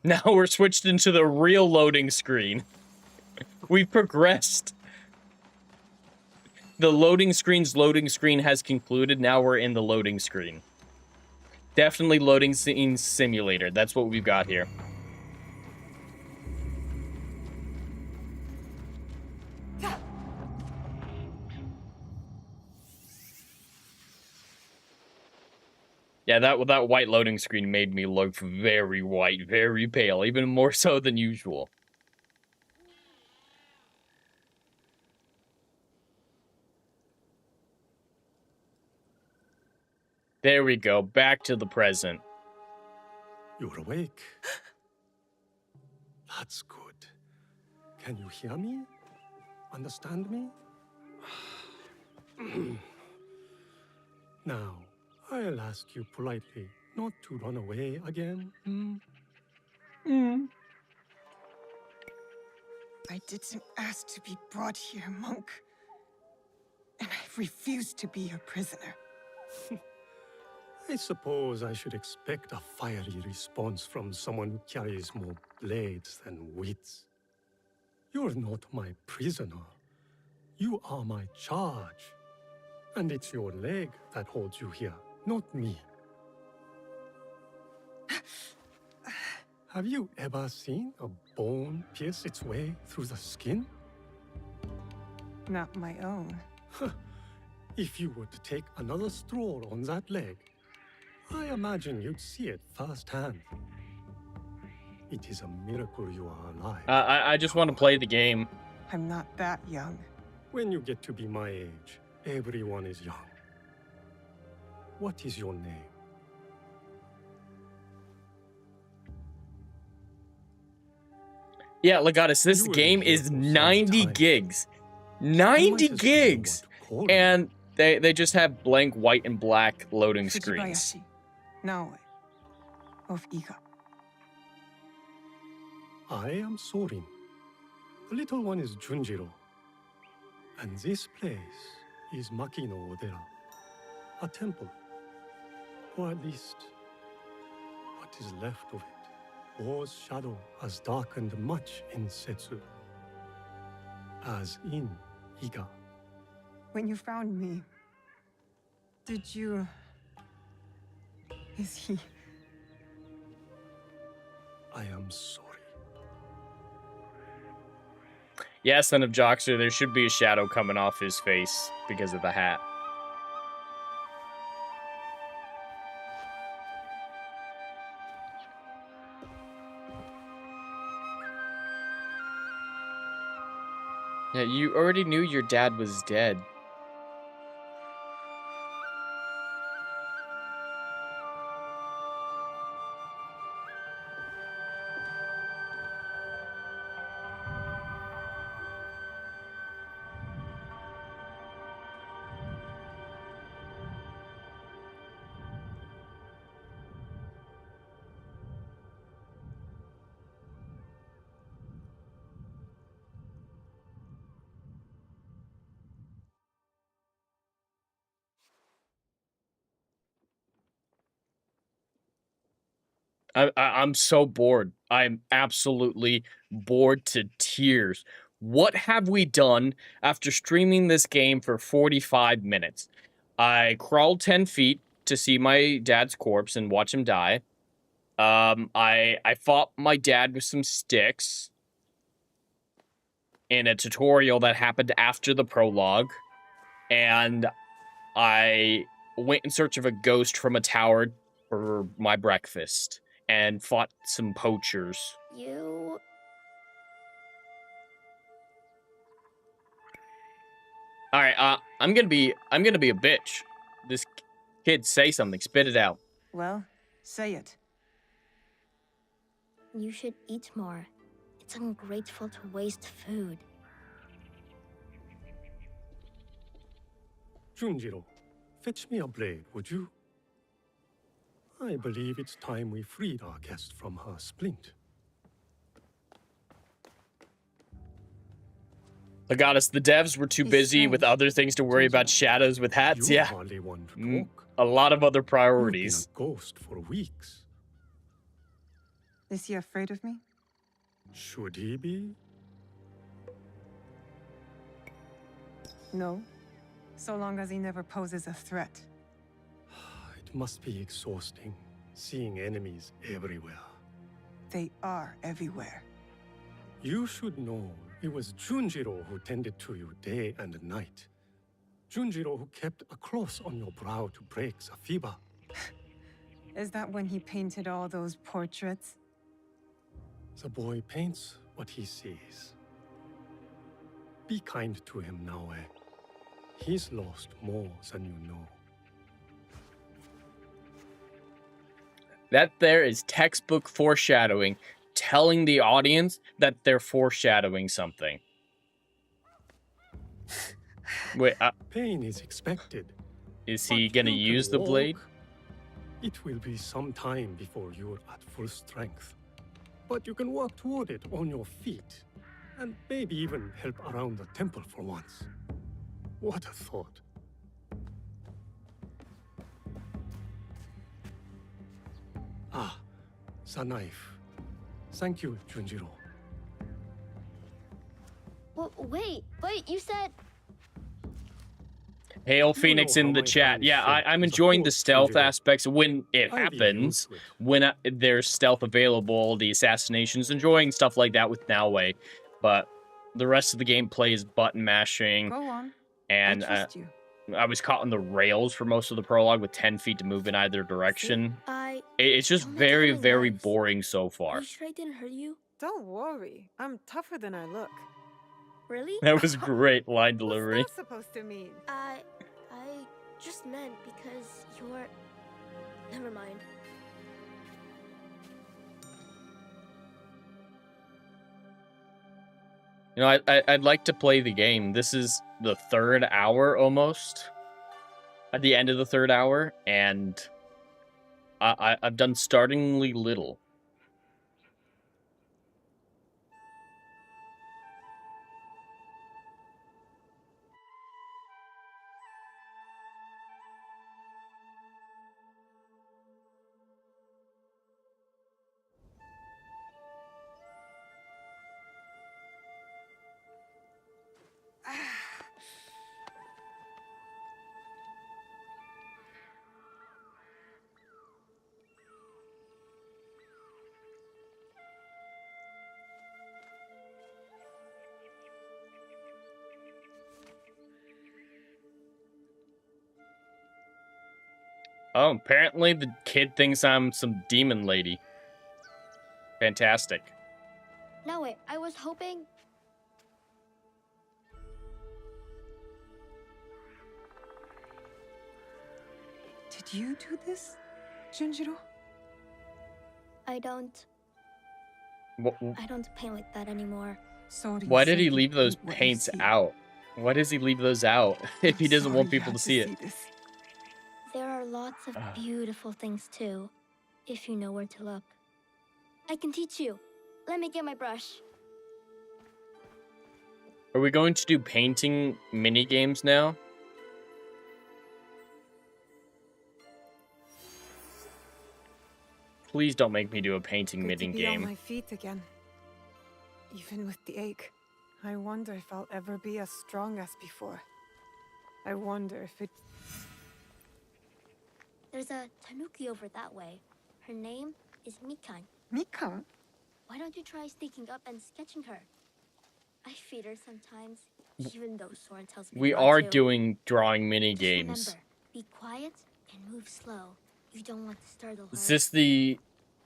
Speaker 1: Now we're switched into the real loading screen. We've progressed. The loading screen has concluded. Now we're in the loading screen. Definitely loading scene simulator. That's what we've got here. Yeah, that white loading screen made me look very white, very pale, even more so than usual. There we go, back to the present.
Speaker 7: You're awake. That's good. Can you hear me? Understand me? Now, I'll ask you politely not to run away again.
Speaker 3: I didn't ask to be brought here, monk. And I refuse to be your prisoner.
Speaker 7: I suppose I should expect a fiery response from someone who carries more blades than wits. You're not my prisoner. You are my charge. And it's your leg that holds you here, not me. Have you ever seen a bone pierce its way through the skin?
Speaker 3: Not my own.
Speaker 7: If you were to take another stroll on that leg, I imagine you'd see it firsthand. It is a miracle you are alive.
Speaker 1: I just want to play the game.
Speaker 3: I'm not that young.
Speaker 7: When you get to be my age, everyone is young. What is your name?
Speaker 1: Yeah, Legatus, this
Speaker 7: You will
Speaker 1: game
Speaker 7: be here
Speaker 1: is
Speaker 7: for some
Speaker 1: 90
Speaker 7: time.
Speaker 1: gigs.
Speaker 7: You
Speaker 1: 90
Speaker 7: might as well know
Speaker 1: gigs!
Speaker 7: what to call me.
Speaker 1: And they just have blank white and black loading screens.
Speaker 3: Fujibayashi, Naoe, of Iga.
Speaker 7: I am Sorin. The little one is Junjiro. And this place is Makino Odera, a temple. Or at least, what is left of it. War's shadow has darkened much in Setsu, as in Iga.
Speaker 3: When you found me, did you... Is he...
Speaker 7: I am sorry.
Speaker 1: Yeah, son of Joxer, there should be a shadow coming off his face because of the hat. Yeah, you already knew your dad was dead. I'm so bored. I'm absolutely bored to tears. What have we done after streaming this game for 45 minutes? I crawled 10 feet to see my dad's corpse and watch him die. I fought my dad with some sticks in a tutorial that happened after the prologue. And I went in search of a ghost from a tower for my breakfast and fought some poachers.
Speaker 8: You...
Speaker 1: All right, I'm gonna be a bitch. This kid, say something, spit it out.
Speaker 3: Well, say it.
Speaker 8: You should eat more. It's ungrateful to waste food.
Speaker 7: Junjiro, fetch me a blade, would you? I believe it's time we freed our guest from her splint.
Speaker 1: Legatus, the devs were too
Speaker 3: He's
Speaker 1: busy with
Speaker 3: strange.
Speaker 1: other things to worry about shadows with hats.
Speaker 7: You
Speaker 1: Yeah,
Speaker 7: hardly want to talk.
Speaker 1: a lot of other
Speaker 7: You've been
Speaker 1: priorities.
Speaker 7: a ghost for weeks.
Speaker 3: Is he afraid of me?
Speaker 7: Should he be?
Speaker 3: No. So long as he never poses a threat.
Speaker 7: It must be exhausting, seeing enemies everywhere.
Speaker 3: They are everywhere.
Speaker 7: You should know it was Junjiro who tended to you day and night. Junjiro who kept a cross on your brow to break the fever.
Speaker 3: Is that when he painted all those portraits?
Speaker 7: The boy paints what he sees. Be kind to him now, eh? He's lost more than you know.
Speaker 1: That there is textbook foreshadowing, telling the audience that they're foreshadowing something. Wait,
Speaker 7: Pain is expected.
Speaker 1: is he
Speaker 7: But
Speaker 1: gonna
Speaker 7: you can
Speaker 1: use the blade?
Speaker 7: walk. It will be some time before you're at full strength. But you can walk toward it on your feet. And maybe even help around the temple for once. What a thought. Ah, the knife. Thank you, Junjiro.
Speaker 8: Wait, you said...
Speaker 1: Hail Phoenix
Speaker 7: know
Speaker 1: in
Speaker 7: how
Speaker 1: the
Speaker 7: my
Speaker 1: chat.
Speaker 7: hand
Speaker 1: Yeah,
Speaker 7: felt
Speaker 1: I'm
Speaker 7: with the
Speaker 1: enjoying the
Speaker 7: force,
Speaker 1: stealth
Speaker 7: Junjiro.
Speaker 1: aspects when it
Speaker 7: I'd be
Speaker 1: happens,
Speaker 7: used to it.
Speaker 1: when there's stealth available, the assassinations, enjoying stuff like that with Naoe. But the rest of the gameplay is button mashing,
Speaker 3: Go on.
Speaker 1: and
Speaker 3: I trust you.
Speaker 1: I was caught on the rails for most of the prologue with 10 feet to move in either direction. It's just
Speaker 8: don't like
Speaker 1: very,
Speaker 8: having
Speaker 1: very
Speaker 8: knives.
Speaker 1: boring so far.
Speaker 8: Are you sure I didn't hurt you?
Speaker 3: Don't worry. I'm tougher than I look.
Speaker 8: Really?
Speaker 1: That was great line delivery.
Speaker 3: What's that supposed to mean?
Speaker 8: I just meant because you're... Never mind.
Speaker 1: You know, I'd like to play the game. This is the third hour almost. At the end of the third hour, and I've done startlingly little. Oh, apparently the kid thinks I'm some demon lady. Fantastic.
Speaker 8: No, wait, I was hoping...
Speaker 3: Did you do this, Junjiro?
Speaker 8: I don't paint like that anymore.
Speaker 3: Sorry.
Speaker 1: Why did he
Speaker 3: Seiken,
Speaker 1: leave those
Speaker 3: what you
Speaker 1: paints
Speaker 3: see.
Speaker 1: out? Why does he leave those out if he
Speaker 3: I'm
Speaker 1: doesn't want
Speaker 3: sorry you
Speaker 1: people
Speaker 3: had
Speaker 1: to see it?
Speaker 3: this.
Speaker 8: There are lots of beautiful things too, if you know where to look. I can teach you. Let me get my brush.
Speaker 1: Are we going to do painting mini games now? Please don't make me do a painting
Speaker 3: Good
Speaker 1: mini
Speaker 3: to be on
Speaker 1: game.
Speaker 3: my feet again. Even with the ache, I wonder if I'll ever be as strong as before. I wonder if it...
Speaker 8: There's a tanuki over that way. Her name is Mikan.
Speaker 3: Mika?
Speaker 8: Why don't you try sneaking up and sketching her? I feed her sometimes, even though Sora tells me
Speaker 1: We
Speaker 8: not
Speaker 1: are
Speaker 8: to.
Speaker 1: doing drawing mini
Speaker 8: Just
Speaker 1: games.
Speaker 8: remember, be quiet and move slow. You don't want to startle her.
Speaker 1: Is this the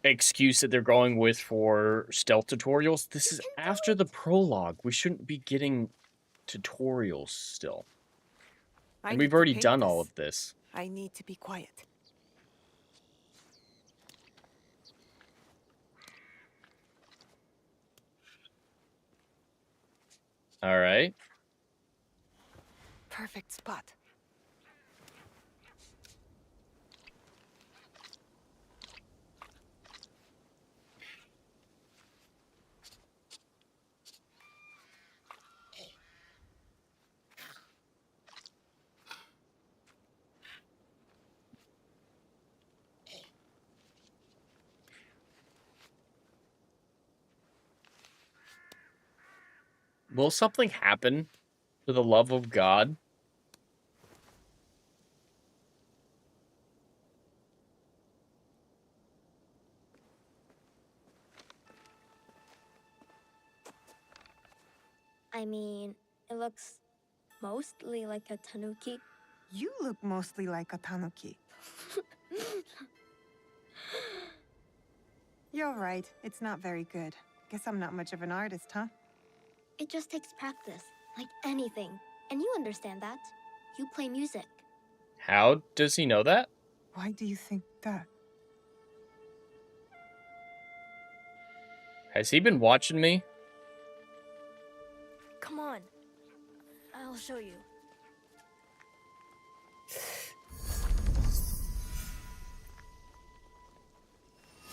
Speaker 1: excuse that they're going with for stealth tutorials? This is after the prologue. We shouldn't be getting tutorials still.
Speaker 3: I
Speaker 1: And
Speaker 3: need
Speaker 1: we've
Speaker 3: to
Speaker 1: already
Speaker 3: paint
Speaker 1: done
Speaker 3: this.
Speaker 1: all of this.
Speaker 3: I need to be quiet.
Speaker 1: All right.
Speaker 3: Perfect spot.
Speaker 1: Will something happen for the love of God?
Speaker 8: I mean, it looks mostly like a tanuki.
Speaker 3: You look mostly like a tanuki. You're right. It's not very good. Guess I'm not much of an artist, huh?
Speaker 8: It just takes practice, like anything. And you understand that. You play music.
Speaker 1: How does he know that?
Speaker 3: Why do you think that?
Speaker 1: Has he been watching me?
Speaker 8: Come on. I'll show you.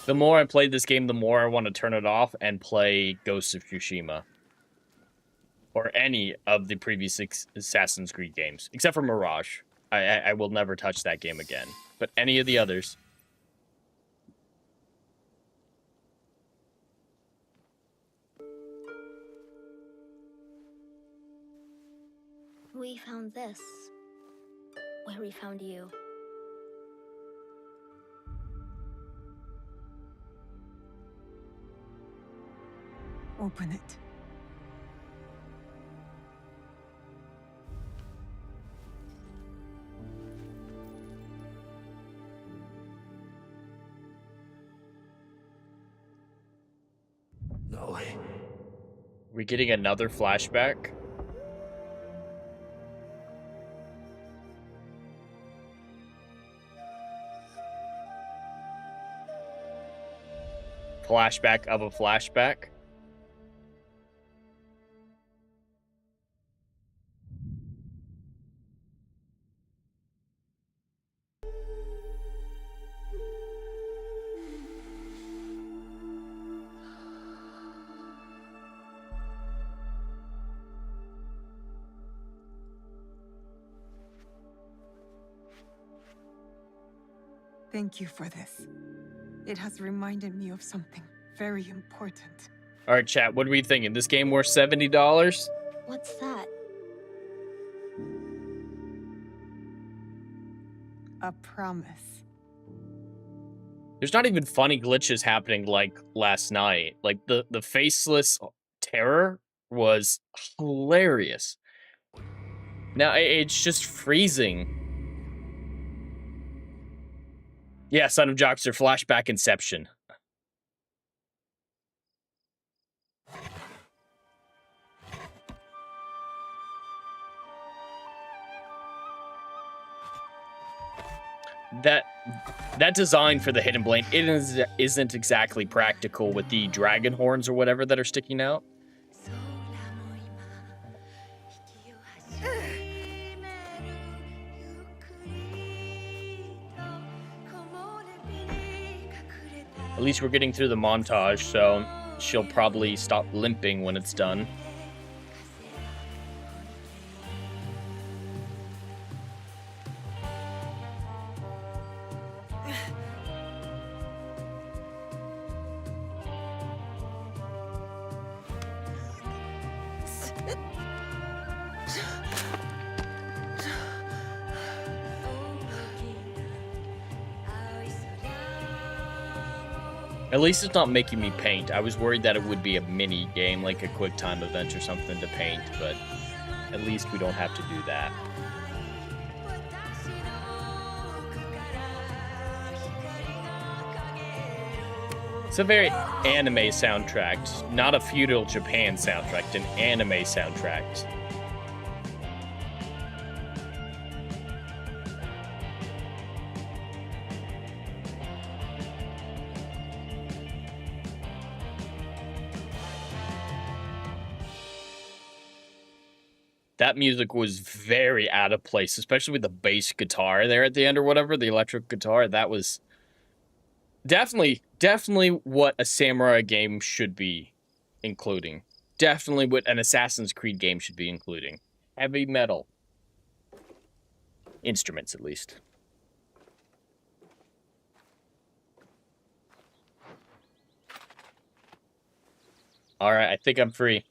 Speaker 1: The more I play this game, the more I want to turn it off and play Ghost of Tsushima. Or any of the previous Assassin's Creed games. Except for Mirage. I will never touch that game again. But any of the others.
Speaker 8: We found this. Where we found you.
Speaker 3: Open it.
Speaker 2: No way.
Speaker 1: We getting another flashback? Flashback of a flashback?
Speaker 3: Thank you for this. It has reminded me of something very important.
Speaker 1: Alright, chat, what are we thinking? This game worth $70?
Speaker 8: What's that?
Speaker 3: A promise.
Speaker 1: There's not even funny glitches happening like last night. Like, the faceless terror was hilarious. Now, it's just freezing. Yeah, Son of Jockster, flashback Inception. That design for the hidden blade isn't exactly practical with the dragon horns or whatever that are sticking out. At least we're getting through the montage, so she'll probably stop limping when it's done. At least it's not making me paint. I was worried that it would be a mini game, like a quick time event or something to paint, but at least we don't have to do that. It's a very anime soundtrack, not a feudal Japan soundtrack, an anime soundtrack. That music was very out of place, especially with the bass guitar there at the end or whatever, the electric guitar. That was definitely what a samurai game should be including. Definitely what an Assassin's Creed game should be including. Heavy metal. Instruments, at least. Alright, I think I'm free.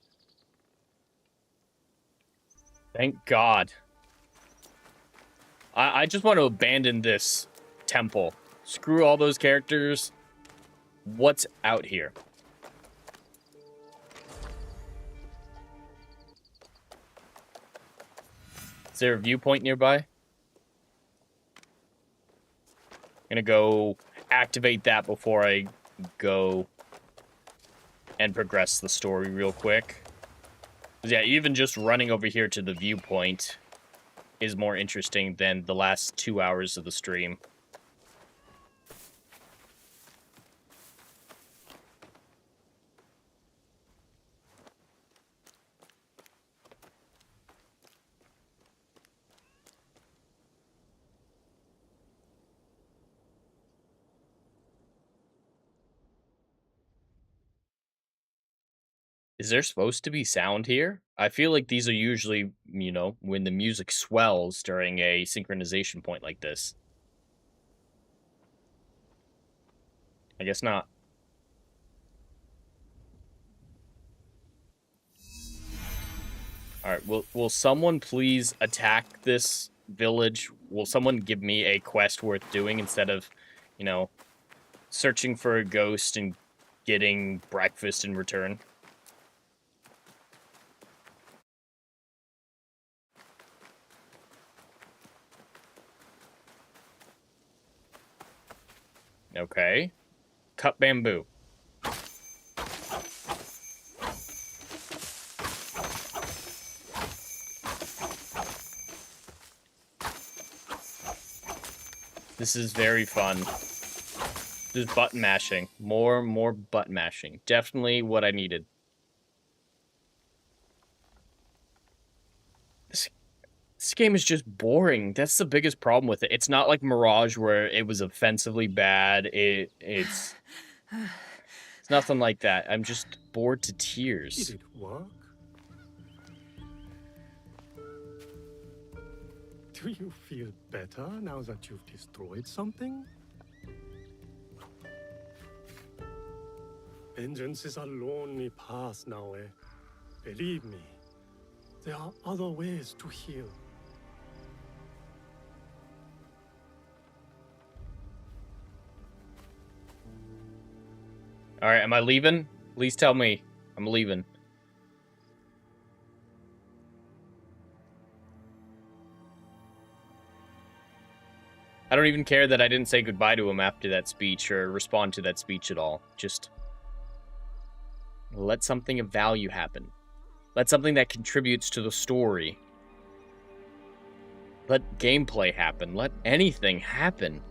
Speaker 1: Thank God. I just want to abandon this temple. Screw all those characters. What's out here? Is there a viewpoint nearby? I'm gonna go activate that before I go and progress the story real quick. 'Cause yeah, even just running over here to the viewpoint is more interesting than the last 2 hours of the stream. Is there supposed to be sound here? I feel like these are usually, you know, when the music swells during a synchronization point like this. I guess not. Alright, will someone please attack this village? Will someone give me a quest worth doing instead of, you know, searching for a ghost and getting breakfast in return? Okay. Cut bamboo. This is very fun. Just button mashing. More button mashing. Definitely what I needed. This game is just boring. That's the biggest problem with it. It's not like Mirage where it was offensively bad. It's nothing like that. I'm just bored to
Speaker 7: Did
Speaker 1: tears.
Speaker 7: it work? Do you feel better now that you've destroyed something? Vengeance is a lonely path now, eh? Believe me, there are other ways to heal.
Speaker 1: Alright, am I leaving? Please tell me I'm leaving. I don't even care that I didn't say goodbye to him after that speech or respond to that speech at all. Just let something of value happen. Let something that contributes to the story. Let gameplay happen. Let anything happen.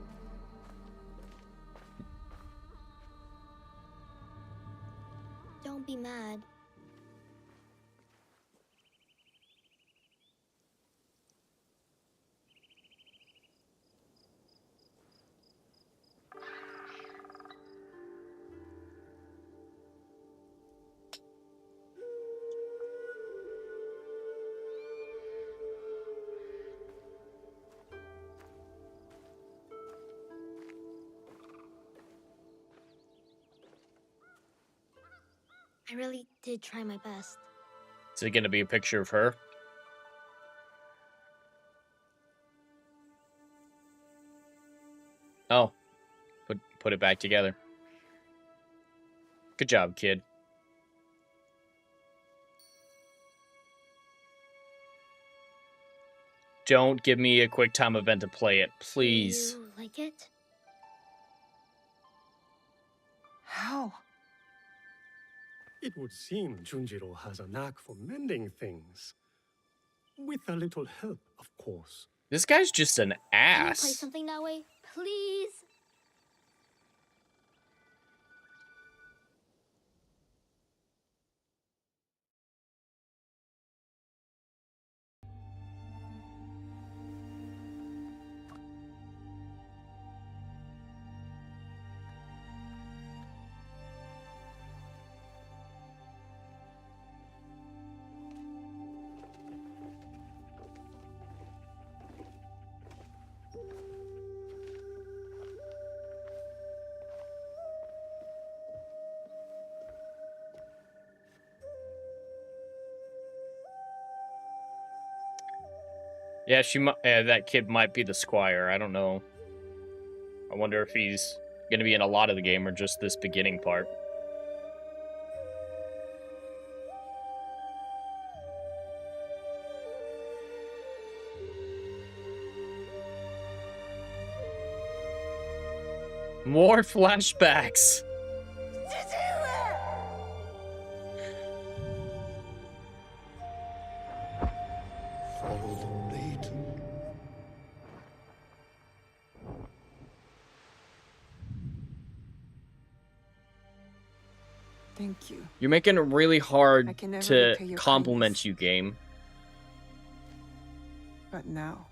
Speaker 8: Don't be mad. I really did try my best.
Speaker 1: Is it going to be a picture of her? Oh. Put it back together. Good job, kid. Don't give me a quick time event to play it, please.
Speaker 8: Do you like it?
Speaker 3: How?
Speaker 7: It would seem Junjiro has a knack for mending things. With a little help, of course.
Speaker 1: This guy's just an
Speaker 8: Can you play
Speaker 1: ass.
Speaker 8: something that way? Please?
Speaker 1: Yeah, that kid might be the squire. I don't know. I wonder if he's going to be in a lot of the game or just this beginning part. More flashbacks.
Speaker 7: Follow the blade.
Speaker 3: Thank you.
Speaker 1: You're making it really
Speaker 3: I
Speaker 1: hard
Speaker 3: can never
Speaker 1: to
Speaker 3: repay your
Speaker 1: compliment
Speaker 3: kindness.
Speaker 1: you, game.
Speaker 3: But now,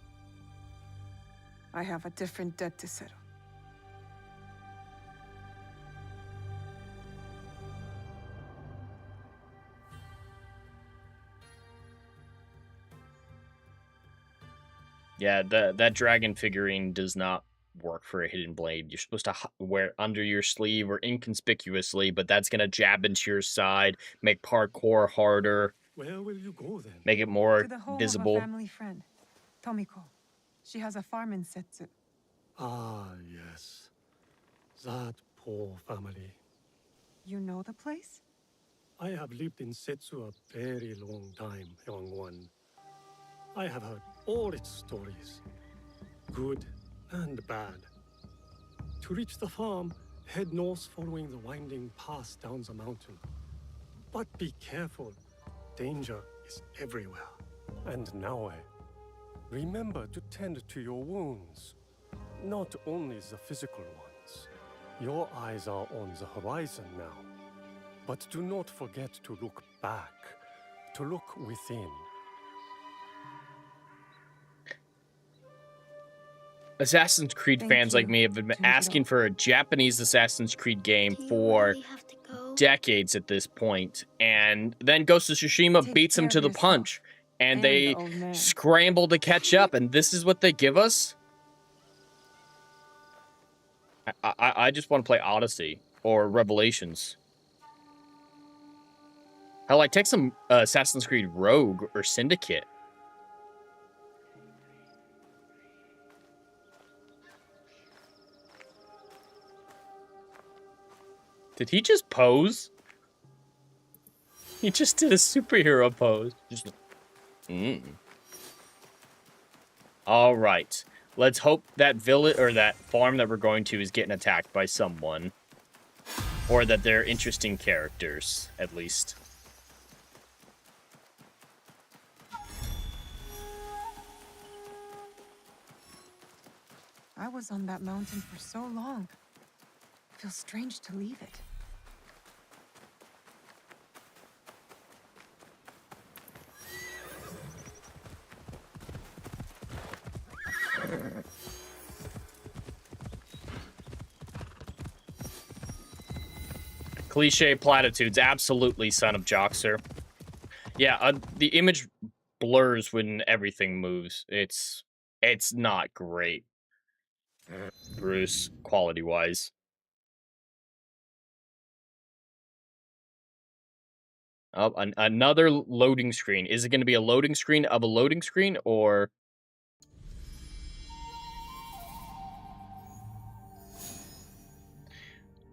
Speaker 3: I have a different debt to settle.
Speaker 1: Yeah, that dragon figurine does not work for a hidden blade. You're supposed to wear it under your sleeve or inconspicuously, but that's gonna jab into your side, make parkour harder,
Speaker 7: Where will you go then?
Speaker 1: make it more
Speaker 3: To the home
Speaker 1: visible.
Speaker 3: of a family friend, Tomiko. She has a farm in Setsu.
Speaker 7: Ah, yes. That poor family.
Speaker 3: You know the place?
Speaker 7: I have lived in Setsu a very long time, Hyungwon. I have heard all its stories, good and bad. To reach the farm, head north following the winding path down the mountain. But be careful, danger is everywhere. And now, remember to tend to your wounds, not only the physical ones. Your eyes are on the horizon now, but do not forget to look back, to look within.
Speaker 1: Assassin's Creed
Speaker 3: Thank
Speaker 1: fans like
Speaker 3: you,
Speaker 1: me have been
Speaker 3: Junjiro.
Speaker 1: asking for a Japanese Assassin's Creed game
Speaker 8: Do you
Speaker 1: for
Speaker 8: really have to go?
Speaker 1: decades at this point, and then Ghost of Tsushima
Speaker 3: Take
Speaker 1: beats them
Speaker 3: care
Speaker 1: to
Speaker 3: of
Speaker 1: the
Speaker 3: yourself
Speaker 1: punch, and
Speaker 3: and
Speaker 1: they
Speaker 3: the old man.
Speaker 1: scramble to catch up, and this is what they give us? I just want to play Odyssey or Revelations. Hell, I take some Assassin's Creed Rogue or Syndicate. Did he just pose? He just did a superhero pose. Just. All right. Let's hope that village or that farm that we're going to is getting attacked by someone, or that they're interesting characters, at least.
Speaker 3: I was on that mountain for so long. Feels strange to leave it.
Speaker 1: Cliche platitudes, absolutely, son of Joxer. Yeah, the image blurs when everything moves. It's not great, Bruce, quality-wise. Oh, another loading screen. Is it going to be a loading screen of a loading screen, or...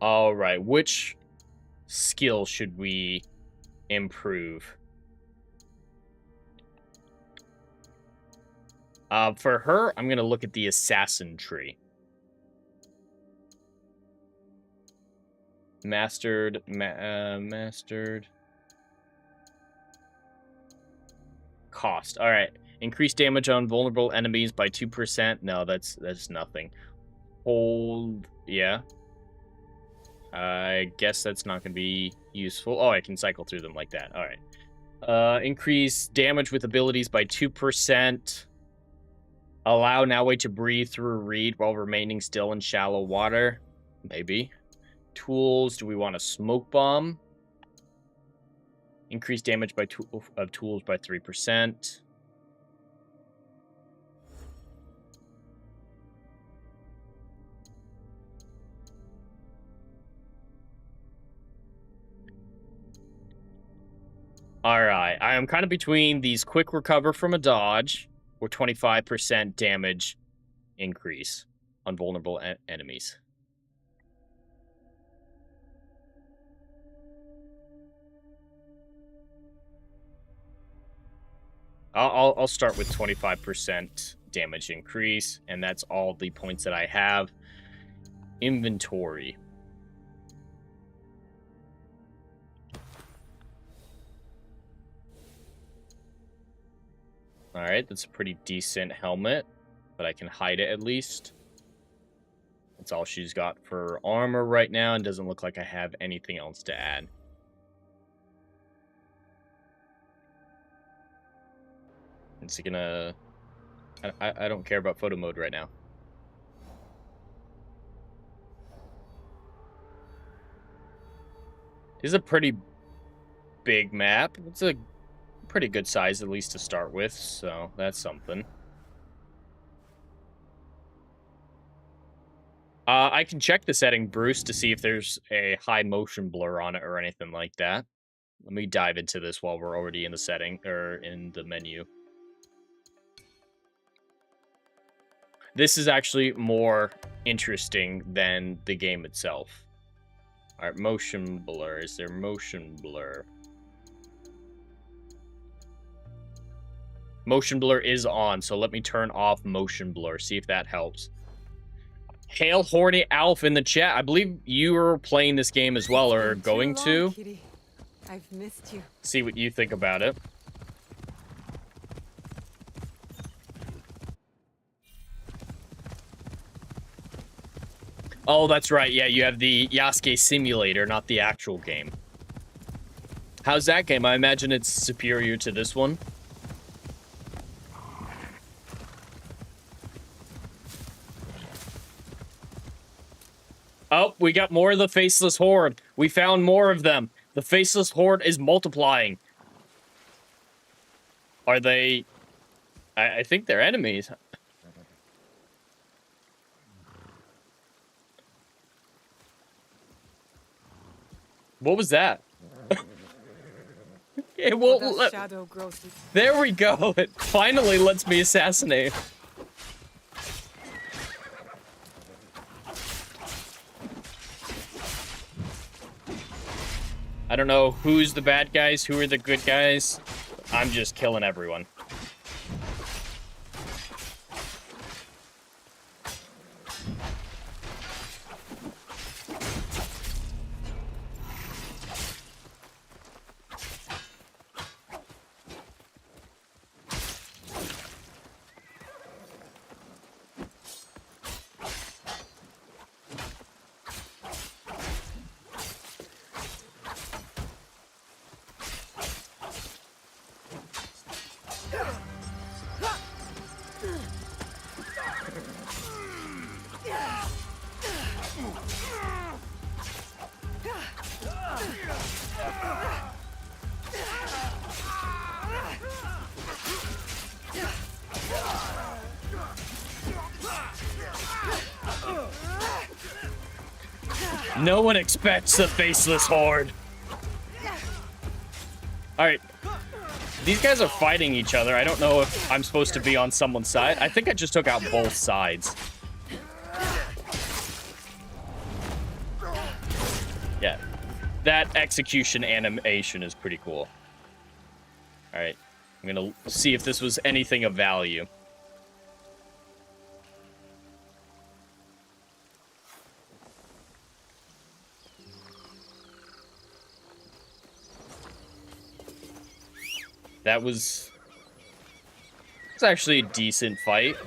Speaker 1: All right, which skill should we improve? For her, I'm going to look at the assassin tree. Mastered. Cost. All right. Increase damage on vulnerable enemies by 2%. No, that's nothing. Hold. Yeah. I guess that's not going to be useful. Oh, I can cycle through them like that. All right. Increase damage with abilities by 2%. Allow Noway to breathe through a reed while remaining still in shallow water. Maybe. Tools. Do we want a smoke bomb? Increase damage by of tools by 3%. Alright, I am kind of between these quick recover from a dodge or 25% damage increase on vulnerable enemies. I'll start with 25% damage increase, and that's all the points that I have. Inventory. Alright, that's a pretty decent helmet, but I can hide it at least. That's all she's got for armor right now, and doesn't look like I have anything else to add. It's gonna... I don't care about photo mode right now. This is a pretty big map. It's a pretty good size, at least to start with, so that's something. I can check the setting, Bruce, to see if there's a high motion blur on it or anything like that. Let me dive into this while we're already in the setting, or in the menu. This is actually more interesting than the game itself. Alright, motion blur. Is there motion blur? Motion blur is on, so let me turn off motion blur, see if that helps. Hail Horny Alf in the chat. I believe you were playing this game as well, or going to.
Speaker 3: Kitty. I've missed you.
Speaker 1: See what you think about it. Oh, that's right. Yeah, you have the Yasuke simulator, not the actual game. How's that game? I imagine it's superior to this one. Oh, we got more of the Faceless Horde. We found more of them. The Faceless Horde is multiplying. Are they... I think they're enemies. What was that? It won't let...
Speaker 3: Shadow grows.
Speaker 1: There we go. It finally lets me assassinate. I don't know who's the bad guys, who are the good guys. I'm just killing everyone. No one expects the Faceless Horde. Alright. These guys are fighting each other. I don't know if I'm supposed to be on someone's side. I think I just took out both sides. Yeah. That execution animation is pretty cool. Alright. I'm gonna see if this was anything of value. That was... It's actually a decent fight.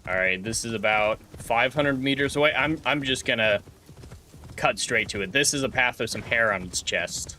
Speaker 1: Alright, this is about 500 meters away. I'm just gonna cut straight to it. This is a path with some hair on its chest.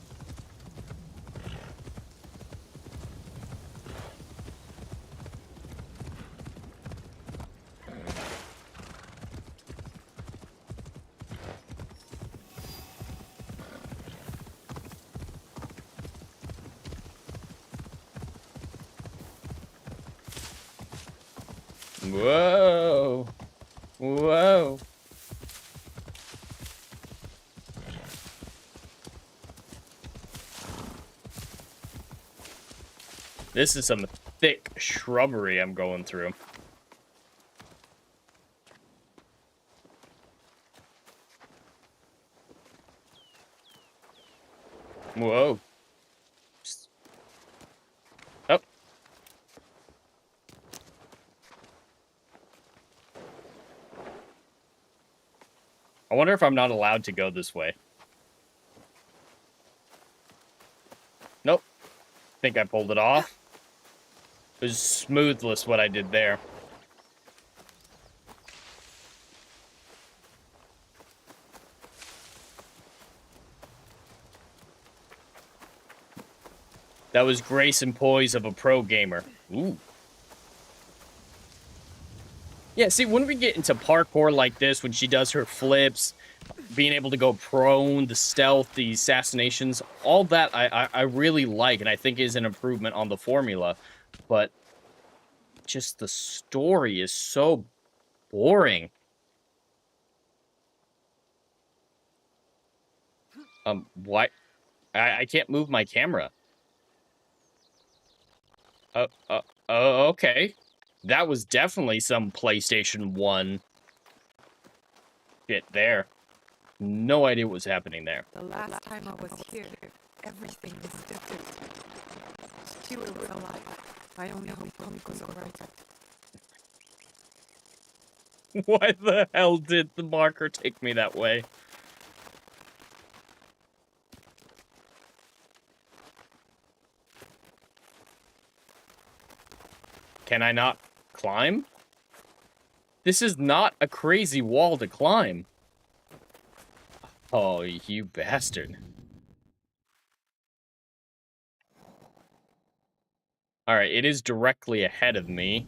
Speaker 1: Whoa. Whoa. This is some thick shrubbery I'm going through. Whoa. Oh. I wonder if I'm not allowed to go this way. Nope. Think I pulled it off. It was smoothless what I did there. That was grace and poise of a pro gamer. Ooh. Yeah, see, when we get into parkour like this, when she does her flips, being able to go prone, the stealth, the assassinations, all that I really like, and I think is an improvement on the formula. But just the story is so boring. Why? I can't move my camera. Okay. That was definitely some PlayStation 1 shit there. No idea what was happening there.
Speaker 3: The last time I was here, everything was different. Stuart was alive. I only hope Tommy goes alright.
Speaker 1: Why the hell did the marker take me that way? Can I not climb? This is not a crazy wall to climb. Oh, you bastard. Alright, it is directly ahead of me.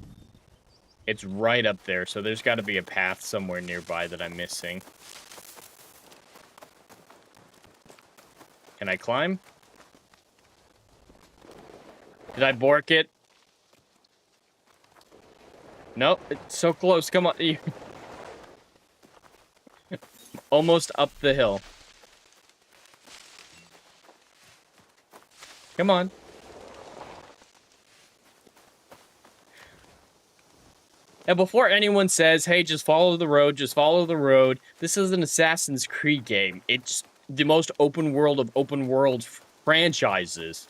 Speaker 1: It's right up there, so there's got to be a path somewhere nearby that I'm missing. Can I climb? Did I bork it? Nope, it's so close. Come on. Almost up the hill. Come on. And before anyone says, hey, just follow the road, this is an Assassin's Creed game. It's the most open world of open world franchises.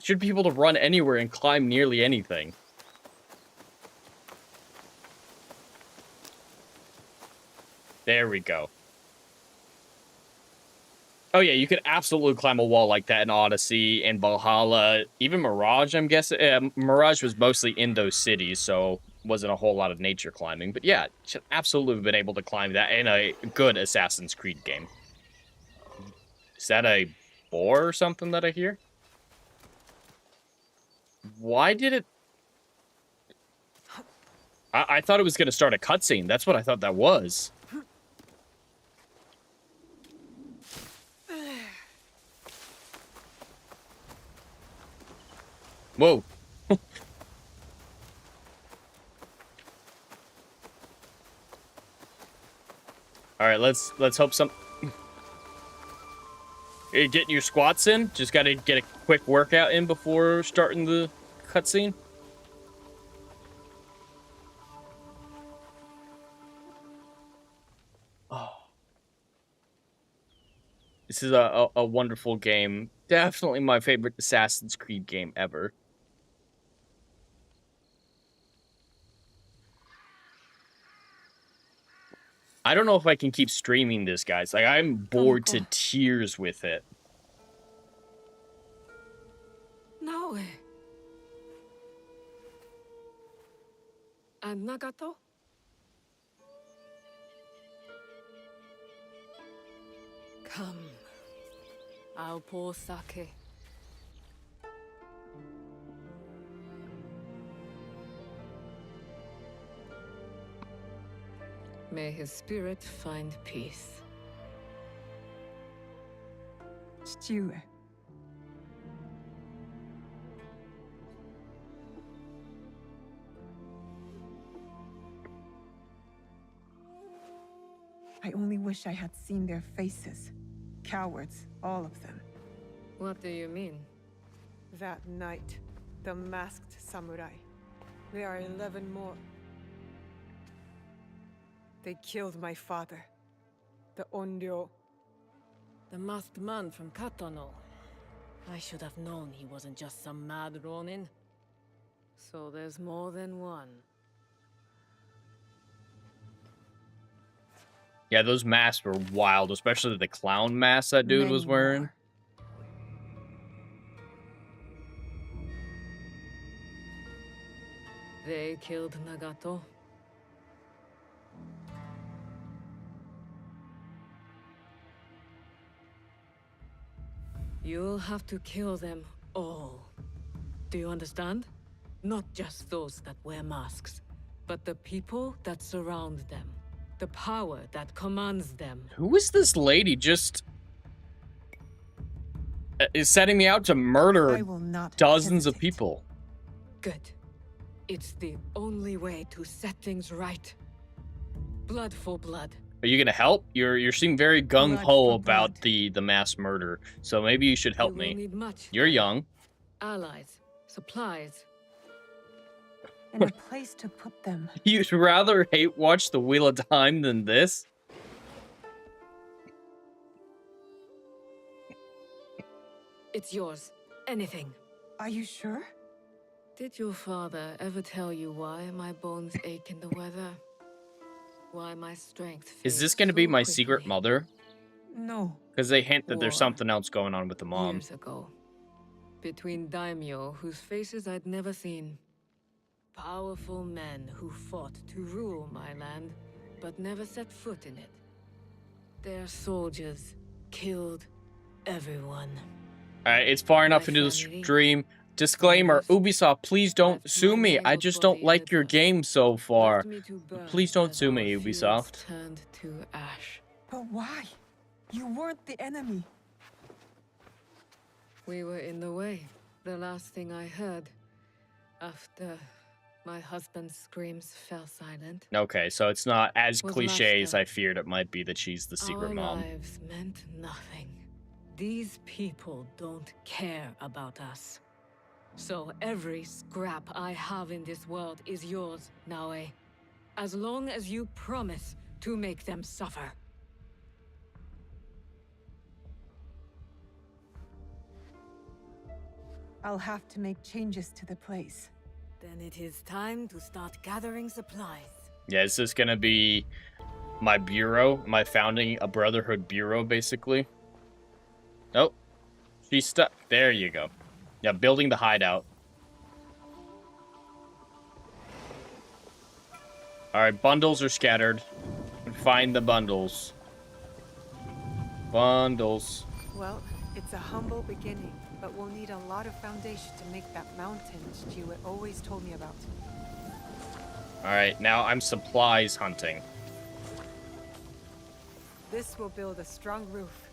Speaker 1: Should be able to run anywhere and climb nearly anything. There we go. Oh yeah, you could absolutely climb a wall like that in Odyssey and Valhalla, even Mirage, I'm guessing. Mirage was mostly in those cities, so wasn't a whole lot of nature climbing. But yeah, should absolutely have been able to climb that in a good Assassin's Creed game. Is that a boar or something that I hear? Why did it... I thought it was going to start a cutscene. That's what I thought that was. Whoa. All right, let's hope some... Are you getting your squats in? Just got to get a quick workout in before starting the cutscene. Oh. This is a wonderful game. Definitely my favorite Assassin's Creed game ever. I don't know if I can keep streaming this, guys. Like, I'm bored to tears with it.
Speaker 3: No. Nagato? Come. I'll pour sake. May his spirit find peace. Stewie. I only wish I had seen their faces. Cowards, all of them.
Speaker 9: What do you mean?
Speaker 3: That night, the masked samurai. There are 11 more. They killed my father, the Onryo.
Speaker 9: The masked man from Katano. I should have known he wasn't just some mad Ronin. So there's more than one.
Speaker 1: Yeah, those masks were wild, especially the clown mask that dude was
Speaker 3: Many
Speaker 1: wearing.
Speaker 3: more.
Speaker 9: They killed Nagato. You'll have to kill them all. Do you understand? Not just those that wear masks, but the people that surround them. The power that commands them.
Speaker 1: Who is this lady just is setting me out to
Speaker 3: I
Speaker 1: murder
Speaker 3: will not
Speaker 1: dozens of
Speaker 3: hesitate.
Speaker 1: people?
Speaker 9: Good. It's the only way to set things right. Blood for blood.
Speaker 1: Are you gonna help? You seem very gung
Speaker 3: Blood
Speaker 1: ho
Speaker 3: for
Speaker 1: about
Speaker 3: blood.
Speaker 1: the mass murder, so maybe you should help
Speaker 9: We will
Speaker 1: me.
Speaker 9: need much.
Speaker 1: You're young.
Speaker 9: Allies, supplies.
Speaker 3: And a place to put them.
Speaker 1: You'd rather hate watch the Wheel of Time than this?
Speaker 9: It's yours. Anything.
Speaker 3: Are you sure?
Speaker 9: Did your father ever tell you why my bones ache in the weather? Why my strength
Speaker 1: Is
Speaker 9: fades
Speaker 1: this gonna be
Speaker 9: so
Speaker 1: my secret
Speaker 9: quickly?
Speaker 1: mother?
Speaker 3: No.
Speaker 1: Because they hint that there's
Speaker 9: War.
Speaker 1: something else going on with the mom.
Speaker 9: Years ago. Between daimyo whose faces I'd never seen. Powerful men who fought to rule my land, but never set foot in it. Their soldiers killed everyone.
Speaker 1: Alright, it's far enough
Speaker 9: My
Speaker 1: into the
Speaker 9: family,
Speaker 1: stream. Disclaimer, Ubisoft, please don't
Speaker 9: left
Speaker 1: sue
Speaker 9: my
Speaker 1: me. I
Speaker 9: mangled
Speaker 1: just don't
Speaker 9: body in
Speaker 1: like
Speaker 9: the
Speaker 1: your
Speaker 9: dust.
Speaker 1: game so far.
Speaker 9: Left me to burn
Speaker 1: Please don't
Speaker 9: as
Speaker 1: sue
Speaker 9: our
Speaker 1: me,
Speaker 9: fields
Speaker 1: Ubisoft.
Speaker 9: Turned to ash.
Speaker 3: But why? You weren't the enemy.
Speaker 9: We were in the way. The last thing I heard after my husband's screams fell silent.
Speaker 1: Okay, so it's not as
Speaker 9: Was
Speaker 1: cliche as
Speaker 9: laughter.
Speaker 1: I feared it might be that she's the secret
Speaker 9: Our
Speaker 1: mom.
Speaker 9: lives meant nothing. These people don't care about us. So every scrap I have in this world is yours, Naue. As long as you promise to make them suffer.
Speaker 3: I'll have to make changes to the place.
Speaker 9: Then it is time to start gathering supplies.
Speaker 1: Yeah, is this gonna be my bureau? Am I founding a brotherhood bureau, basically? Nope. She's stuck. There you go. Yeah, building the hideout. Alright, bundles are scattered. Find the bundles. Bundles.
Speaker 3: Well, it's a humble beginning, but we'll need a lot of foundation to make that mountain Stuart always told me about.
Speaker 1: Alright, now I'm supplies hunting.
Speaker 3: This will build a strong roof.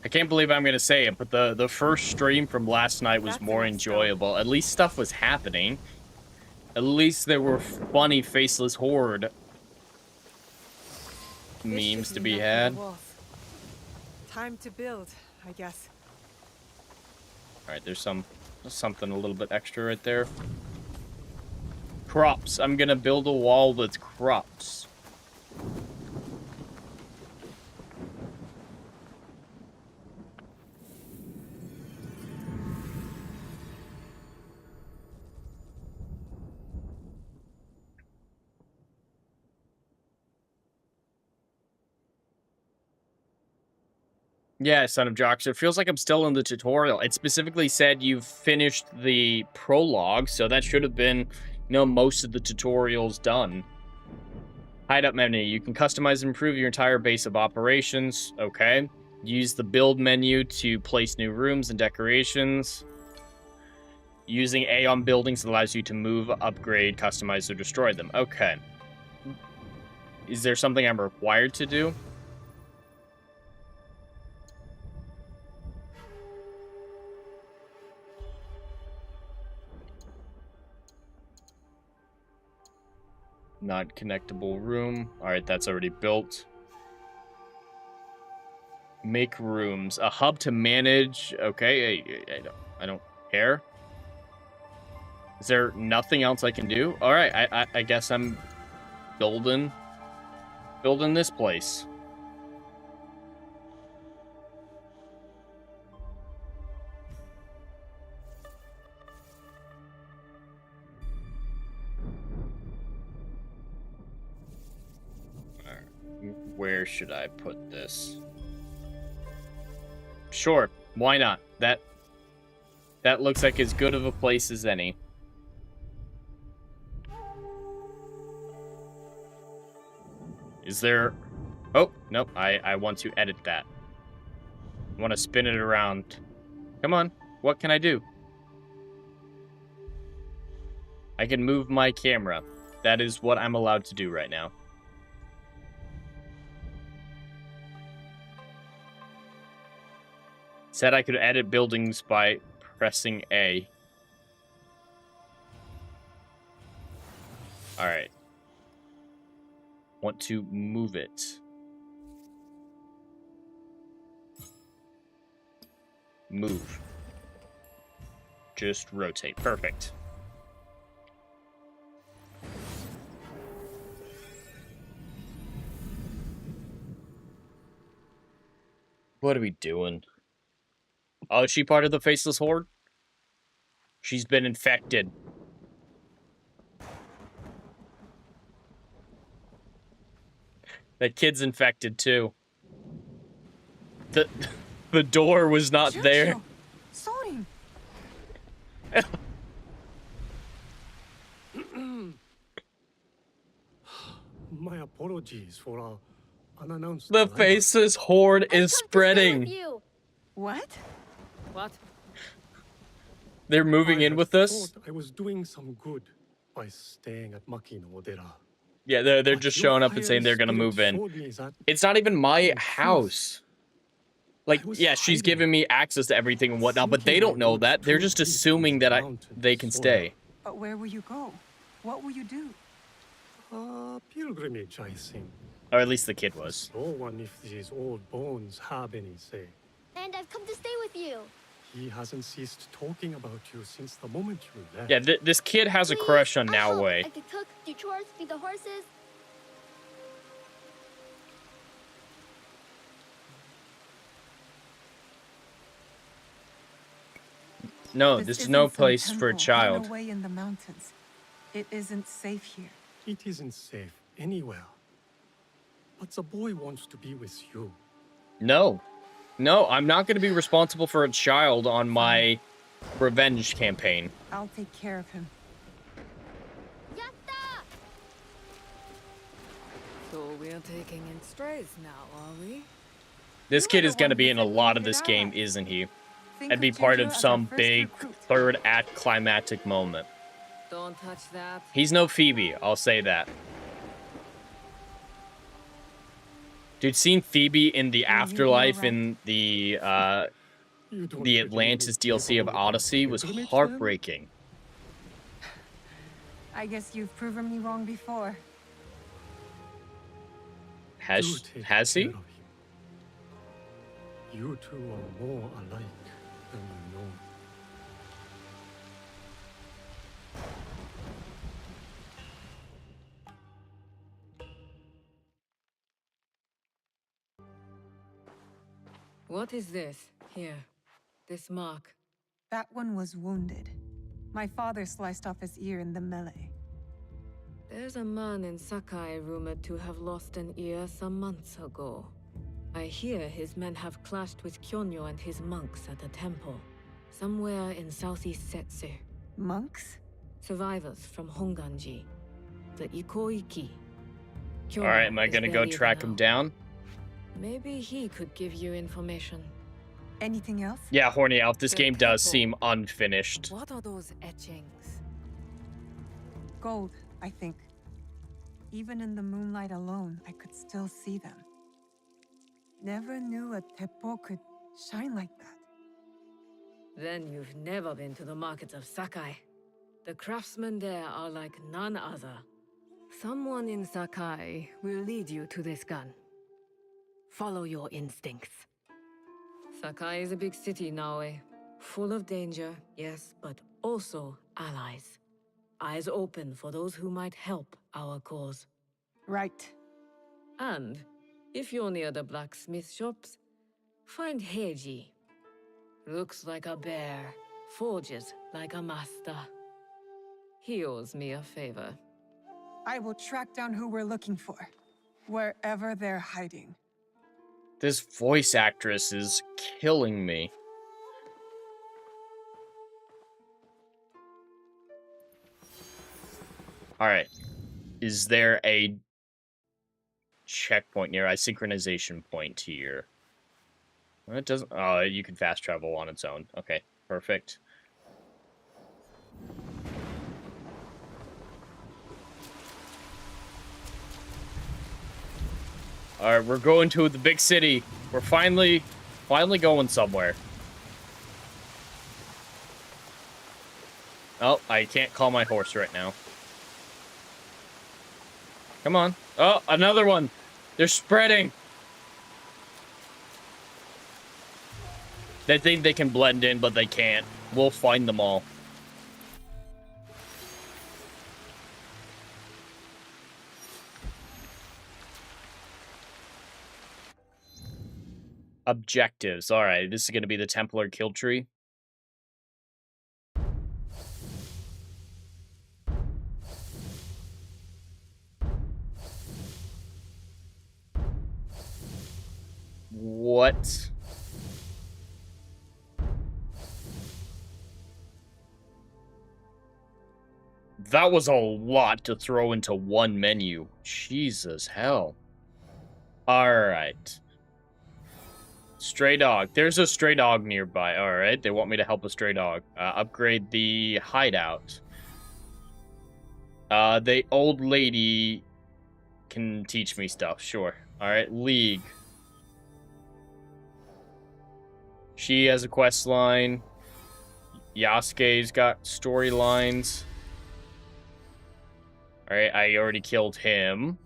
Speaker 1: I can't believe I'm gonna say it, but the first stream from last night was
Speaker 3: That's
Speaker 1: more
Speaker 3: enough stone.
Speaker 1: enjoyable. At least stuff was happening. At least there were funny faceless horde
Speaker 3: This
Speaker 1: memes
Speaker 3: should
Speaker 1: to
Speaker 3: be
Speaker 1: be
Speaker 3: enough for the
Speaker 1: had.
Speaker 3: walls. Time to build, I guess.
Speaker 1: Alright, there's something a little bit extra right there. Crops. I'm gonna build a wall with crops. Yeah, Son of Jocks. It feels like I'm still in the tutorial. It specifically said you've finished the prologue, so that should have been, most of the tutorials done. Hideout menu. You can customize and improve your entire base of operations. Okay. Use the build menu to place new rooms and decorations. Using A on buildings allows you to move, upgrade, customize, or destroy them. Okay. Is there something I'm required to do? Not connectable room. Alright, that's already built. Make rooms. A hub to manage. Okay, I don't care. Is there nothing else I can do? All right, I guess I'm building this place. All right. Where should I put this? Sure, why not? That looks like as good of a place as any. Is there... Oh, nope, I want to edit that. I want to spin it around. Come on, what can I do? I can move my camera. That is what I'm allowed to do right now. Said I could edit buildings by pressing A. Alright. Want to move it. Move. Just rotate. Perfect. What are we doing? Oh, is she part of the Faceless Horde? She's been infected. That kid's infected too. The door was not there.
Speaker 3: Sorin.
Speaker 7: My apologies for unannounced.
Speaker 1: The
Speaker 7: arrival.
Speaker 1: Faceless Horde is
Speaker 8: I've come to stay
Speaker 1: spreading.
Speaker 8: with you.
Speaker 3: What?
Speaker 9: What?
Speaker 1: They're moving
Speaker 7: I
Speaker 1: in
Speaker 7: had
Speaker 1: with us.
Speaker 7: thought I was doing some good by staying at Maki no Odera.
Speaker 1: Yeah, they're
Speaker 7: But
Speaker 1: just
Speaker 7: your
Speaker 1: showing up and saying
Speaker 7: fiery
Speaker 1: they're gonna
Speaker 7: spirit
Speaker 1: move in.
Speaker 7: showed me that
Speaker 1: It's not even my
Speaker 7: in truth,
Speaker 1: house. Like,
Speaker 7: I was
Speaker 1: yeah, she's
Speaker 7: hiding.
Speaker 1: giving me access to everything and whatnot, but they
Speaker 7: Thinking
Speaker 1: don't
Speaker 7: I
Speaker 1: know
Speaker 7: would
Speaker 1: that. They're
Speaker 7: too
Speaker 1: just
Speaker 7: deep
Speaker 1: assuming
Speaker 7: into
Speaker 1: that
Speaker 7: the mountains,
Speaker 1: they can
Speaker 7: Sora.
Speaker 1: stay.
Speaker 3: But where will you go? What will you do?
Speaker 7: Pilgrimage, I think.
Speaker 1: Or at least the kid was.
Speaker 7: No one if these old bones have any say.
Speaker 8: And I've come to stay with you.
Speaker 7: He hasn't ceased talking about you since the moment you left.
Speaker 1: Yeah, this kid has a
Speaker 8: Please,
Speaker 1: crush on
Speaker 8: I'll help.
Speaker 1: Naowei.
Speaker 8: I could cook, do chores, feed the horses.
Speaker 1: No, this is no
Speaker 3: isn't some
Speaker 1: place for a
Speaker 3: temple
Speaker 1: child.
Speaker 3: hidden away in the mountains. It isn't safe here.
Speaker 7: It isn't safe anywhere. But the boy wants to be with you.
Speaker 1: No. No, I'm not going to be responsible for a child on my revenge campaign.
Speaker 3: I'll take care of him.
Speaker 8: Yatta!
Speaker 9: So we're taking in strays now, are we?
Speaker 1: This
Speaker 3: You
Speaker 1: kid
Speaker 3: are
Speaker 1: is
Speaker 3: the
Speaker 1: going to
Speaker 3: one
Speaker 1: be
Speaker 3: who
Speaker 1: in a
Speaker 3: said we
Speaker 1: lot of
Speaker 3: needed
Speaker 1: this game,
Speaker 3: allies.
Speaker 1: isn't he?
Speaker 3: Think
Speaker 1: And be
Speaker 3: of
Speaker 1: part
Speaker 3: Ginger
Speaker 1: of
Speaker 3: as our
Speaker 1: some
Speaker 3: first
Speaker 1: big
Speaker 3: recruit.
Speaker 1: third act climactic moment.
Speaker 9: Don't touch that.
Speaker 1: He's no Phoebe, I'll say that. Dude, seeing Phoebe in the afterlife
Speaker 3: alright?
Speaker 1: in the
Speaker 7: You don't really
Speaker 1: Atlantis
Speaker 7: think
Speaker 1: DLC of
Speaker 7: about
Speaker 1: Odyssey was
Speaker 7: pilgrimage, then?
Speaker 1: heartbreaking.
Speaker 3: I guess you've proven me wrong before.
Speaker 7: Do
Speaker 1: Has
Speaker 7: take
Speaker 1: has he?
Speaker 7: care of him. You two are more alike than you know.
Speaker 9: What is this? Here. This mark.
Speaker 3: That one was wounded. My father sliced off his ear in the melee.
Speaker 9: There's a man in Sakai rumored to have lost an ear some months ago. I hear his men have clashed with Kyonyo and his monks at a temple, somewhere in southeast Setsu.
Speaker 3: Monks?
Speaker 9: Survivors from Honganji, the Ikoiki.
Speaker 1: All right, am I
Speaker 9: Kyonyo
Speaker 1: going to
Speaker 9: is
Speaker 1: go
Speaker 9: their
Speaker 1: track
Speaker 9: leader
Speaker 1: him
Speaker 9: now.
Speaker 1: down?
Speaker 9: Maybe he could give you information.
Speaker 3: Anything else?
Speaker 1: Yeah, Horny Elf, this
Speaker 9: The
Speaker 1: game does
Speaker 9: purple.
Speaker 1: seem unfinished.
Speaker 9: What are those etchings?
Speaker 3: Gold, I think. Even in the moonlight alone, I could still see them. Never knew a teppo could shine like that.
Speaker 9: Then you've never been to the markets of Sakai. The craftsmen there are like none other. Someone in Sakai will lead you to this gun. Follow your instincts. Sakai is a big city, Naue. Full of danger, yes, but also allies. Eyes open for those who might help our cause.
Speaker 3: Right.
Speaker 9: And, if you're near the blacksmith shops, find Heiji. Looks like a bear, forges like a master. He owes me a favor.
Speaker 3: I will track down who we're looking for, wherever they're hiding.
Speaker 1: This voice actress is killing me. Alright. Is there a checkpoint near a synchronization point here? Well, it doesn't... Oh, you can fast travel on its own. Okay, perfect. Alright, we're going to the big city. We're finally going somewhere. Oh, I can't call my horse right now. Come on. Oh, another one. They're spreading. They think they can blend in, but they can't. We'll find them all. Objectives. All right, this is going to be the Templar kill tree. What? That was a lot to throw into one menu. Jesus hell. Alright. Stray dog. There's a stray dog nearby. Alright, they want me to help a stray dog. Upgrade the hideout. The old lady can teach me stuff. Sure. Alright, League. She has a quest line. Yasuke's got storylines. Alright, I already killed him.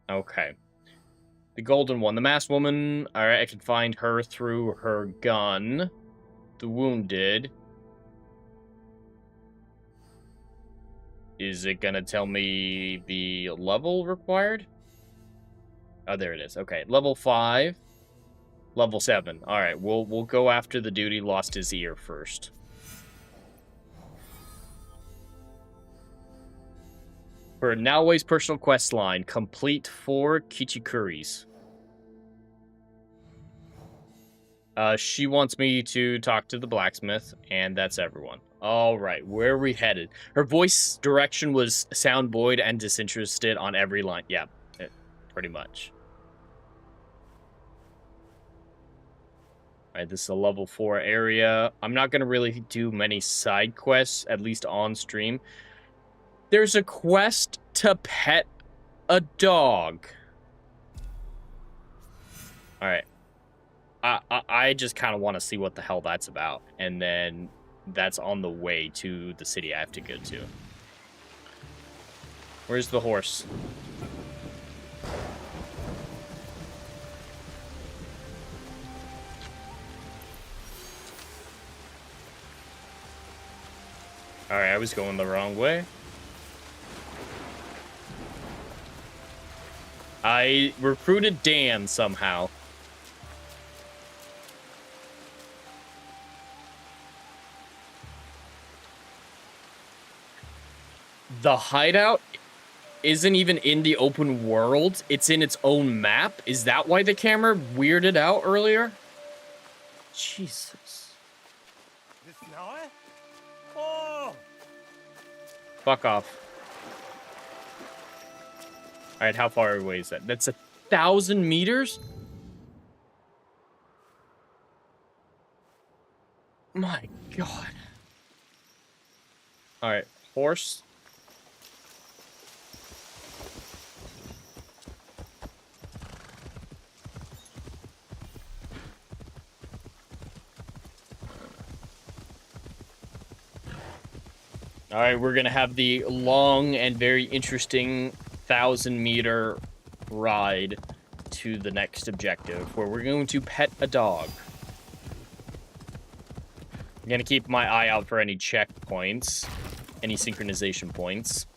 Speaker 1: Okay. The golden one. The masked woman. Alright, I can find her through her gun. The wounded. Is it gonna tell me the level required? Oh, there it is. Okay, level 5. Level 7. Alright, we'll go after the dude who lost his ear first. For Naoe's personal quest line, complete 4 Kichikuris. She wants me to talk to the blacksmith, and that's everyone. Alright, where are we headed? Her voice direction was sound void and disinterested on every line. Yeah, pretty much. Alright, this is a level 4 area. I'm not going to really do many side quests, at least on stream. There's a quest to pet a dog. Alright. I just kind of want to see what the hell that's about. And then that's on the way to the city I have to go to. Where's the horse? Alright, I was going the wrong way. I recruited Dan somehow. The hideout isn't even in the open world. It's in its own map. Is that why the camera weirded out earlier? Jesus.
Speaker 2: This now, eh? Oh!
Speaker 1: Fuck off. Alright, how far away is that? That's 1,000 meters? My God. Alright, horse. Alright, we're gonna have the long and very interesting 1,000-meter ride to the next objective, where we're going to pet a dog. I'm gonna keep my eye out for any checkpoints, any synchronization points.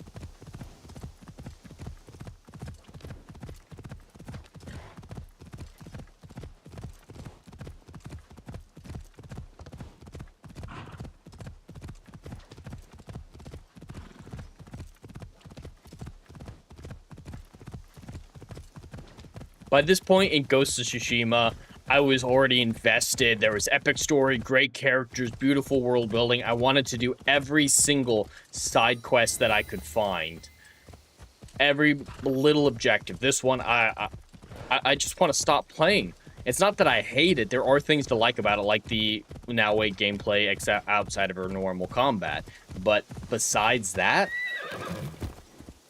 Speaker 1: By this point in Ghost of Tsushima, I was already invested. There was epic story, great characters, beautiful world building. I wanted to do every single side quest that I could find. Every little objective. This one, I just want to stop playing. It's not that I hate it. There are things to like about it, like the now wait gameplay except outside of our normal combat. But besides that,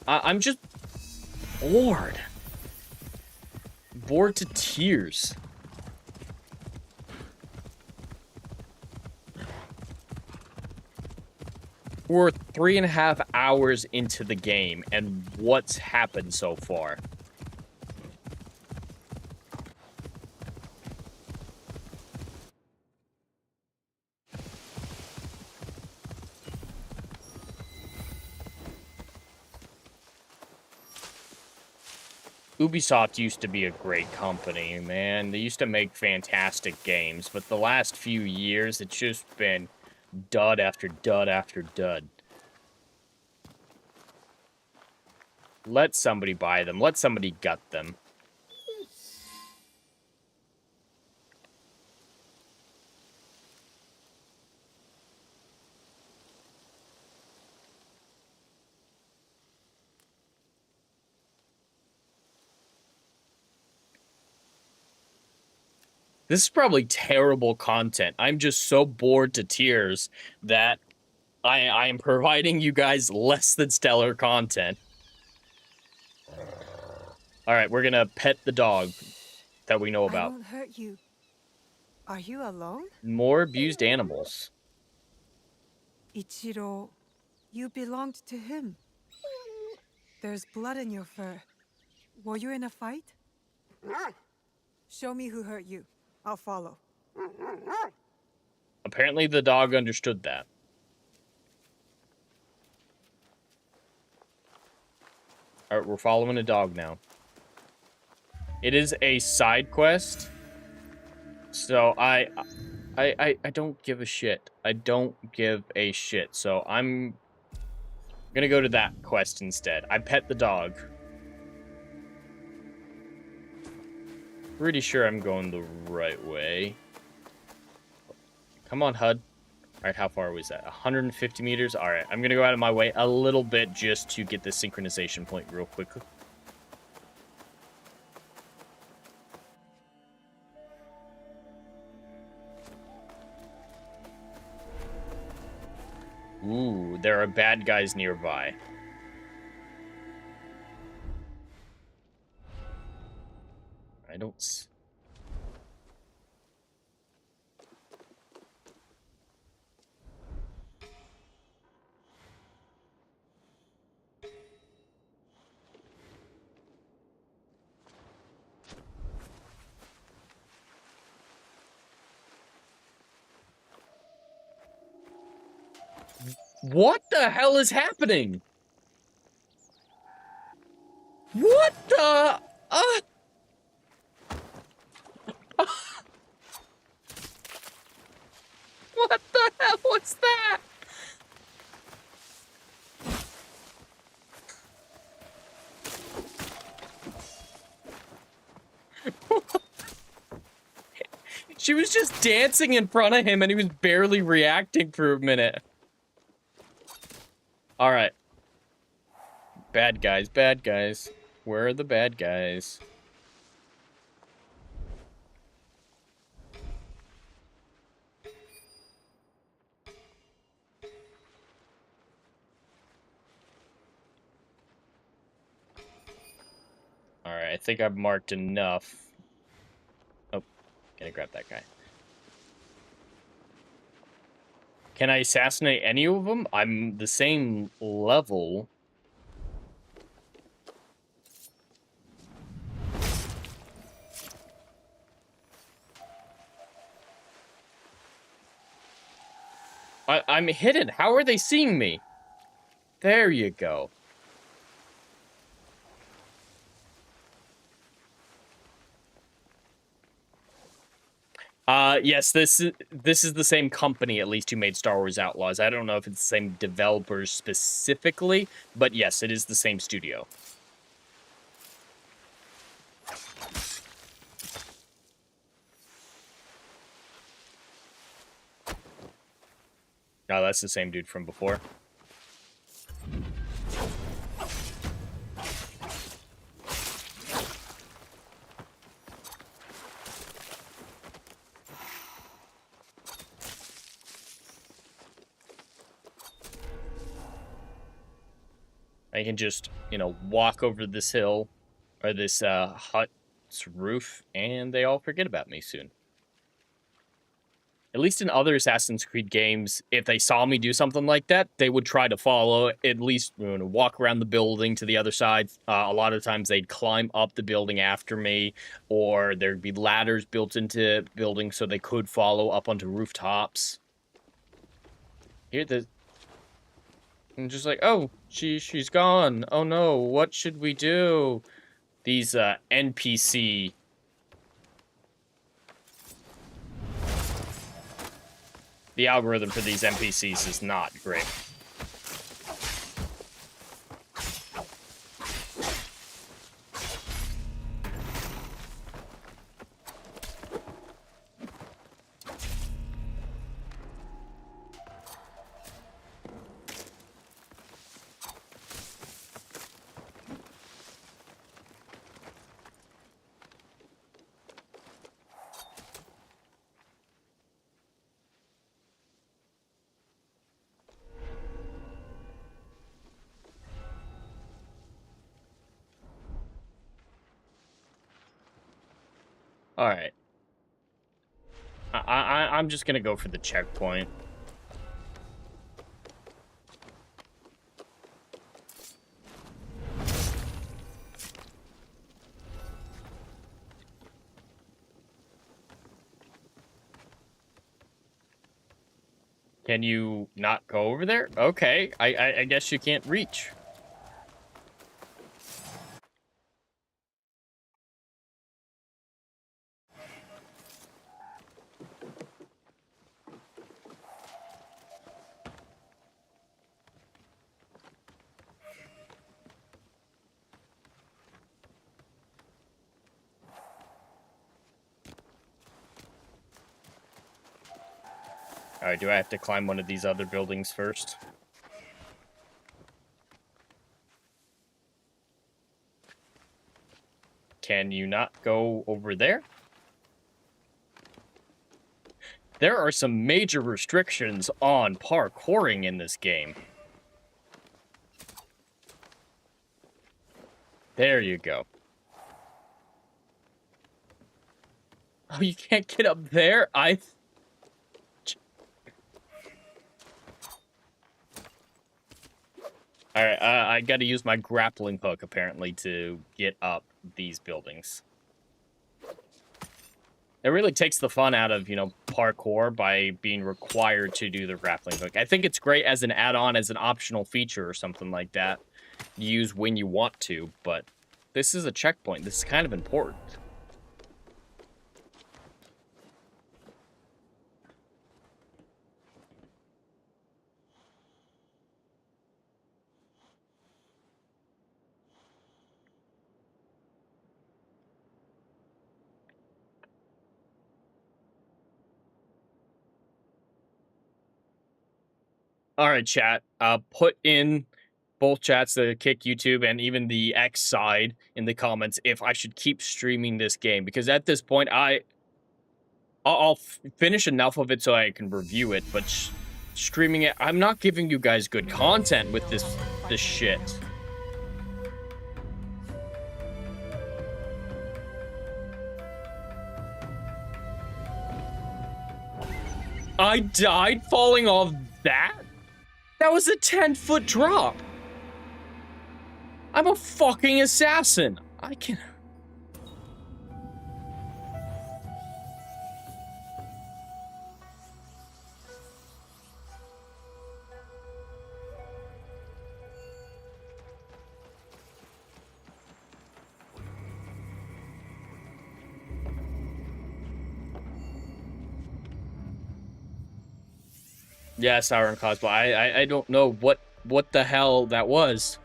Speaker 1: I'm just bored. Bored to tears. We're 3.5 hours into the game, and what's happened so far? Ubisoft used to be a great company, man. They used to make fantastic games, but the last few years, it's just been dud after dud after dud. Let somebody buy them. Let somebody gut them. This is probably terrible content. I'm just so bored to tears that I am providing you guys less than stellar content. Alright, we're gonna pet the dog that we know
Speaker 3: I
Speaker 1: about.
Speaker 3: won't hurt you. Are you alone?
Speaker 1: More abused animals.
Speaker 3: Ichiro, you belonged to him. There's blood in your fur. Were you in a fight? Show me who hurt you. I'll follow.
Speaker 1: Apparently the dog understood that. Alright, we're following a dog now. It is a side quest. So I don't give a shit. I don't give a shit. So I'm gonna go to that quest instead. I pet the dog. Pretty sure I'm going the right way. Come on, HUD. Alright, how far was that? 150 meters? Alright, I'm gonna go out of my way a little bit just to get the synchronization point real quickly. Ooh, there are bad guys nearby. I don't What the hell is happening? What the? What the hell was that? She was just dancing in front of him and he was barely reacting for a minute. Alright. Bad guys, bad guys. Where are the bad guys? Alright, I think I've marked enough. Oh, gotta grab that guy. Can I assassinate any of them? I'm the same level. I'm hidden. How are they seeing me? There you go. Yes, this is the same company, at least, who made Star Wars Outlaws. I don't know if it's the same developers specifically, but yes, it is the same studio. No, that's the same dude from before. I can just, you know, walk over this hill or this hut's roof, and they all forget about me soon. At least in other Assassin's Creed games, if they saw me do something like that, they would try to follow, at least, you know, walk around the building to the other side. A lot of times they'd climb up the building after me, or there'd be ladders built into buildings so they could follow up onto rooftops. Here, I'm just like, oh, she's gone. Oh no, what should we do? These NPC. The algorithm for these NPCs is not great. All right. I'm just gonna go for the checkpoint. Can you not go over there? Okay, I guess you can't reach. All right, do I have to climb one of these other buildings first? Can you not go over there? There are some major restrictions on parkouring in this game. There you go. Oh, you can't get up there? Alright, I gotta use my grappling hook, apparently, to get up these buildings. It really takes the fun out of, you know, parkour by being required to do the grappling hook. I think it's great as an add-on, as an optional feature or something like that. Use when you want to, but this is a checkpoint. This is kind of important. All right, chat. Put in both chats, the Kick YouTube and even the X side, in the comments if I should keep streaming this game, because at this point I'll finish enough of it so I can review it, but streaming it, I'm not giving you guys good content with this shit. I died falling off that? That was a 10-foot drop. I'm a fucking assassin. I can... Yeah, Siren Cosmo. I don't know what the hell that was.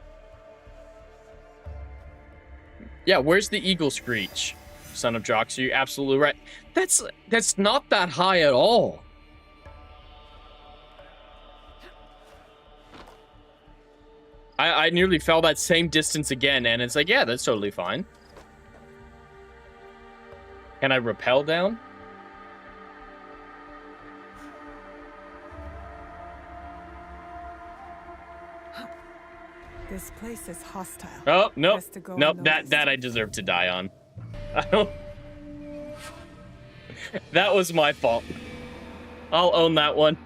Speaker 1: Yeah, where's the eagle screech? Son of Jocks, you're absolutely right. That's not that high at all. I nearly fell that same distance again, and it's like, yeah, that's totally fine. Can I rappel down?
Speaker 3: This place is hostile.
Speaker 1: Oh, nope.
Speaker 3: Best to go
Speaker 1: Nope,
Speaker 3: unnoticed.
Speaker 1: that I deserve to die on. I don't... That was my fault. I'll own that one.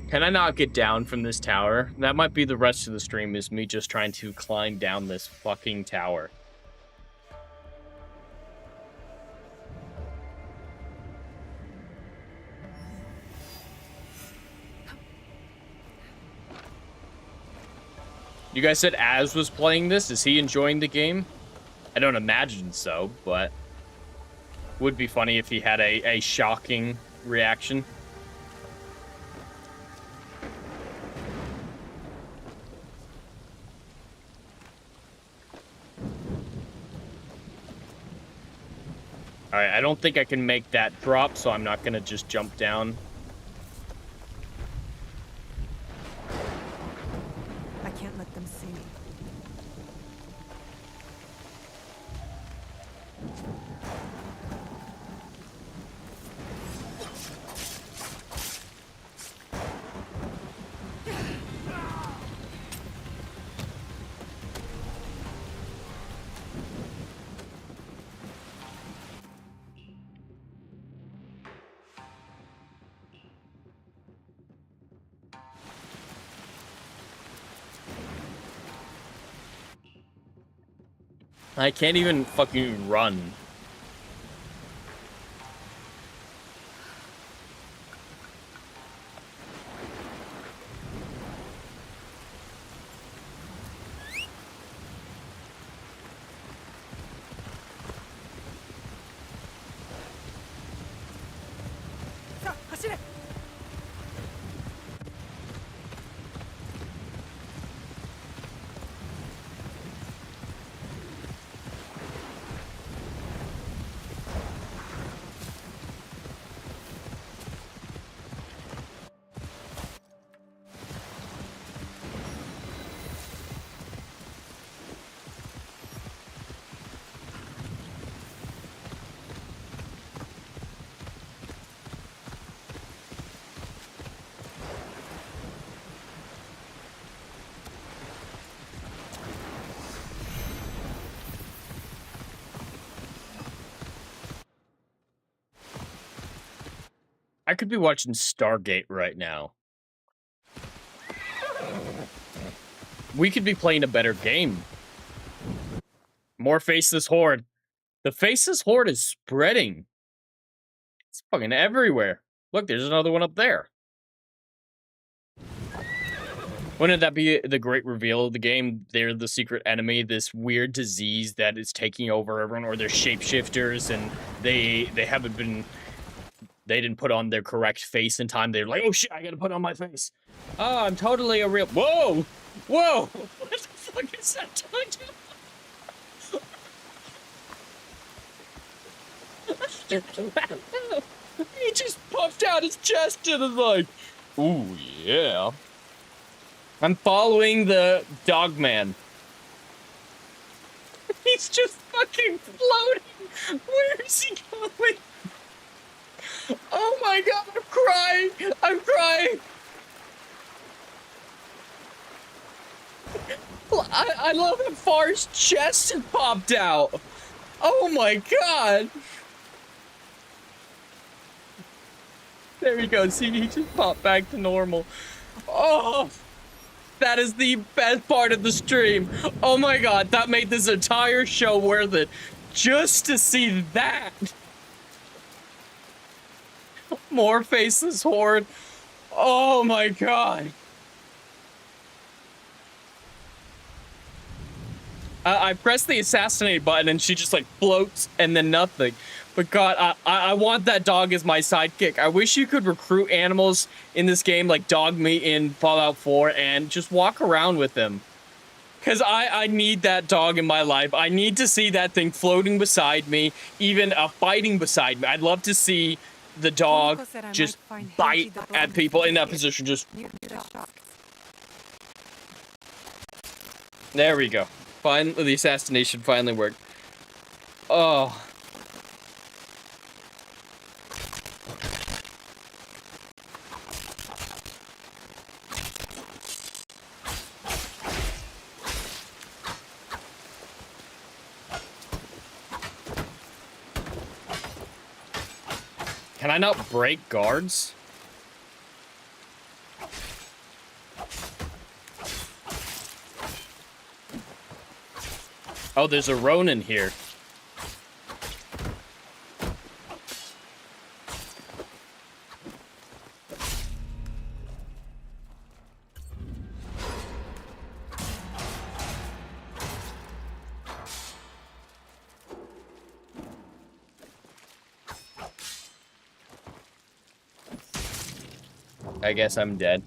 Speaker 1: Can I not get down from this tower? That might be the rest of the stream, is me just trying to climb down this fucking tower. You guys said Az was playing this. Is he enjoying the game? I don't imagine so, but would be funny if he had a shocking reaction. Alright, I don't think I can make that drop, so I'm not gonna just jump down.
Speaker 3: I can't let them see me.
Speaker 1: I can't even fucking run. I could be watching Stargate right now. We could be playing a better game. More Faceless Horde. The Faceless Horde is spreading. It's fucking everywhere. Look, there's another one up there. Wouldn't that be the great reveal of the game? They're the secret enemy, this weird disease that is taking over everyone, or they're shapeshifters, and they haven't been... They didn't put on their correct face in time. They're like, oh shit, I gotta put on my face. Oh, I'm totally a real... Whoa! Whoa! What the fuck is that doing to... He just puffed out his chest and was like, ooh, yeah. I'm following the dog man. He's just fucking floating. Where is he going? Oh my god, I'm crying! I'm crying! I love how far his chest had popped out. Oh my god! There he goes. See, he just popped back to normal. Oh! That is the best part of the stream. Oh my god, that made this entire show worth it. Just to see that. More faceless horde. Oh my god. I press the assassinate button and she just like floats and then nothing. But god, I want that dog as my sidekick. I wish you could recruit animals in this game like dog meat in Fallout 4 and just walk around with them. Because I need that dog in my life. I need to see that thing floating beside me, even fighting beside me. I'd love to see the dog just bite at people in that position. Just there we go. Finally, the assassination finally worked. Oh. Can I not break guards? Oh, there's a Ronin here. I guess I'm dead.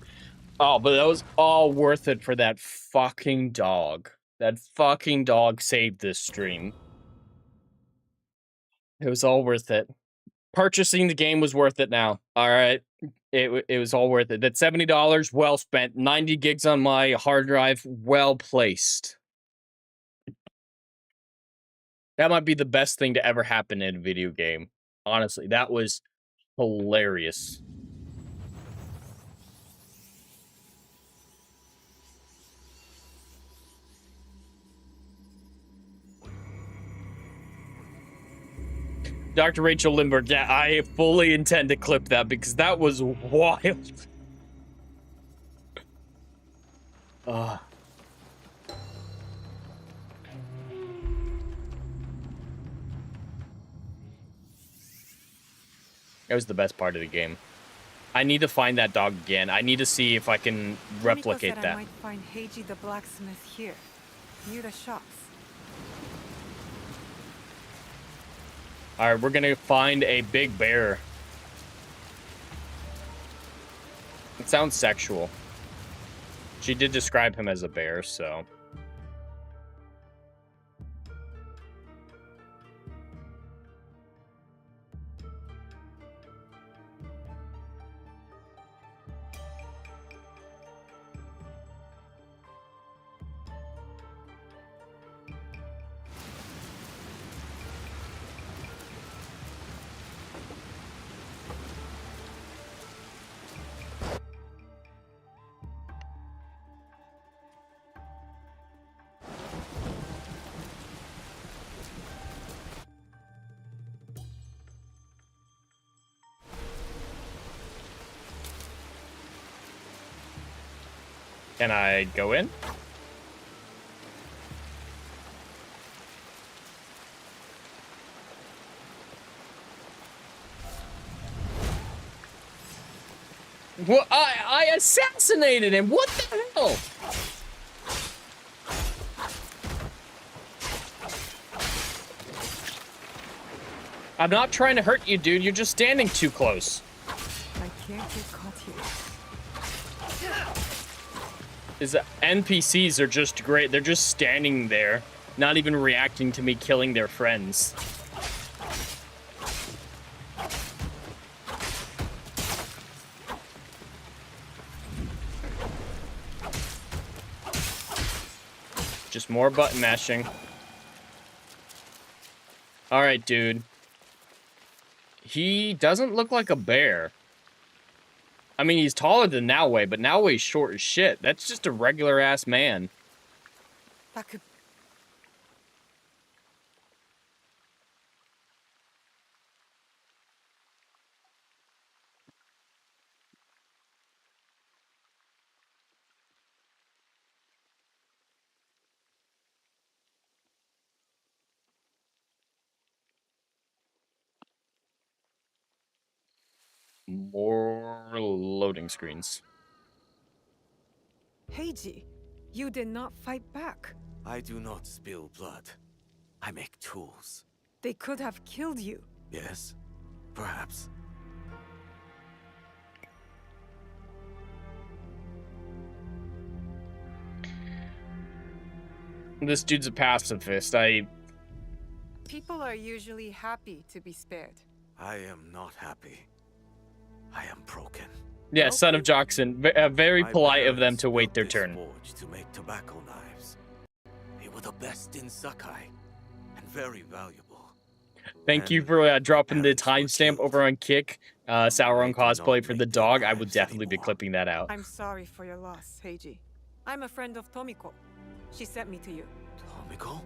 Speaker 1: Oh, but that was all worth it for that fucking dog. That fucking dog saved this stream. It was all worth it. Purchasing the game was worth it now. All right. It was all worth it. That $70, well spent. 90 gigs on my hard drive, well placed. That might be the best thing to ever happen in a video game. Honestly, that was hilarious. Dr. Rachel Lindbergh, yeah, I fully intend to clip that because that was wild. That was the best part of the game. I need to find that dog again. I need to see if I can replicate
Speaker 3: Said
Speaker 1: that.
Speaker 3: I might find Heiji the blacksmith here, near the shops.
Speaker 1: All right, we're gonna find a big bear. It sounds sexual. She did describe him as a bear, so. Can I go in? Well, I assassinated him. What the hell? I'm not trying to hurt you, dude. You're just standing too close.
Speaker 3: I can't get caught here.
Speaker 1: NPCs are just great. They're just standing there, not even reacting to me killing their friends. Just more button mashing. All right, dude. He doesn't look like a bear. I mean, he's taller than Naue, but Naue's short as shit. That's just a regular-ass man.
Speaker 3: That could...
Speaker 1: More loading screens.
Speaker 3: Heiji, you did not fight back.
Speaker 10: I do not spill blood. I make tools.
Speaker 3: They could have killed you.
Speaker 10: Yes, perhaps.
Speaker 1: This dude's a pacifist.
Speaker 3: People are usually happy to be spared.
Speaker 10: I am not happy. I am broken.
Speaker 1: Yeah, son of Jackson. Very
Speaker 10: My
Speaker 1: polite of them
Speaker 10: parents
Speaker 1: to wait
Speaker 10: built
Speaker 1: their
Speaker 10: this
Speaker 1: turn.
Speaker 10: forge to make tobacco knives. They were the best in Sakai, and very valuable.
Speaker 1: Thank you for dropping the timestamp over on Kick. Sauron cosplay for the dog. I would definitely be clipping that out.
Speaker 3: I'm sorry for your loss, Heiji. I'm a friend of Tomiko. She sent me to you.
Speaker 10: Tomiko?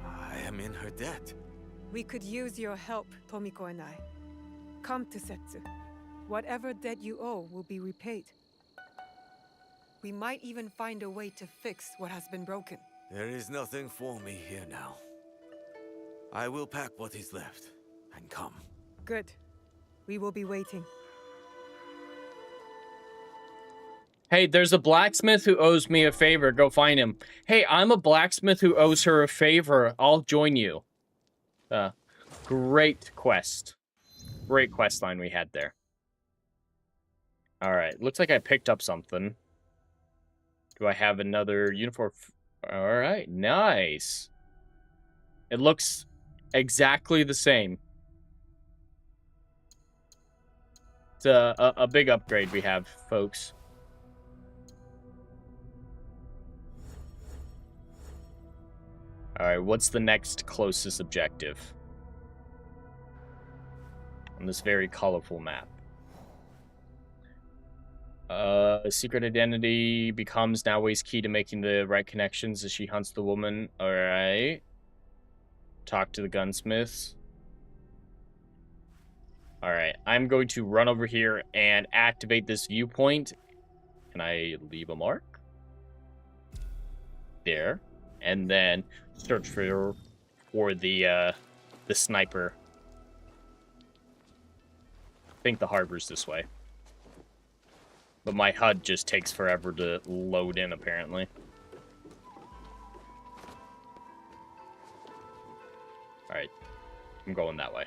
Speaker 10: I am in her debt.
Speaker 3: We could use your help, Tomiko and I. Come to Setsu. Whatever debt you owe will be repaid. We might even find a way to fix what has been broken.
Speaker 10: There is nothing for me here now. I will pack what is left and come.
Speaker 3: Good. We will be waiting.
Speaker 1: Hey, there's a blacksmith who owes me a favor. Go find him. Hey, I'm a blacksmith who owes her a favor. I'll join you. Great quest. Great quest line we had there. Alright, looks like I picked up something. Do I have another uniform? Alright, nice. It looks exactly the same. It's a big upgrade we have, folks. Alright, what's the next closest objective? On this very colorful map. Secret identity becomes Naoi's key to making the right connections as she hunts the woman. Alright. Talk to the gunsmiths. Alright, I'm going to run over here and activate this viewpoint. Can I leave a mark? There. And then search for the sniper. I think the harbor's this way. But my HUD just takes forever to load in, apparently. Alright. I'm going that way.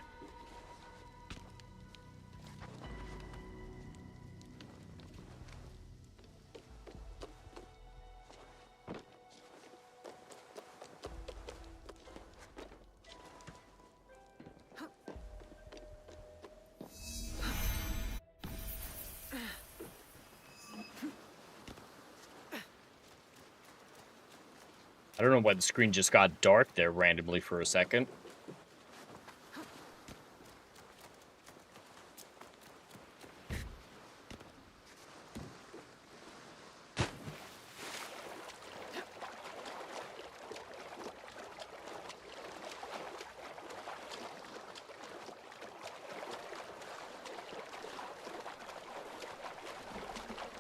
Speaker 1: I don't know why the screen just got dark there randomly for a second.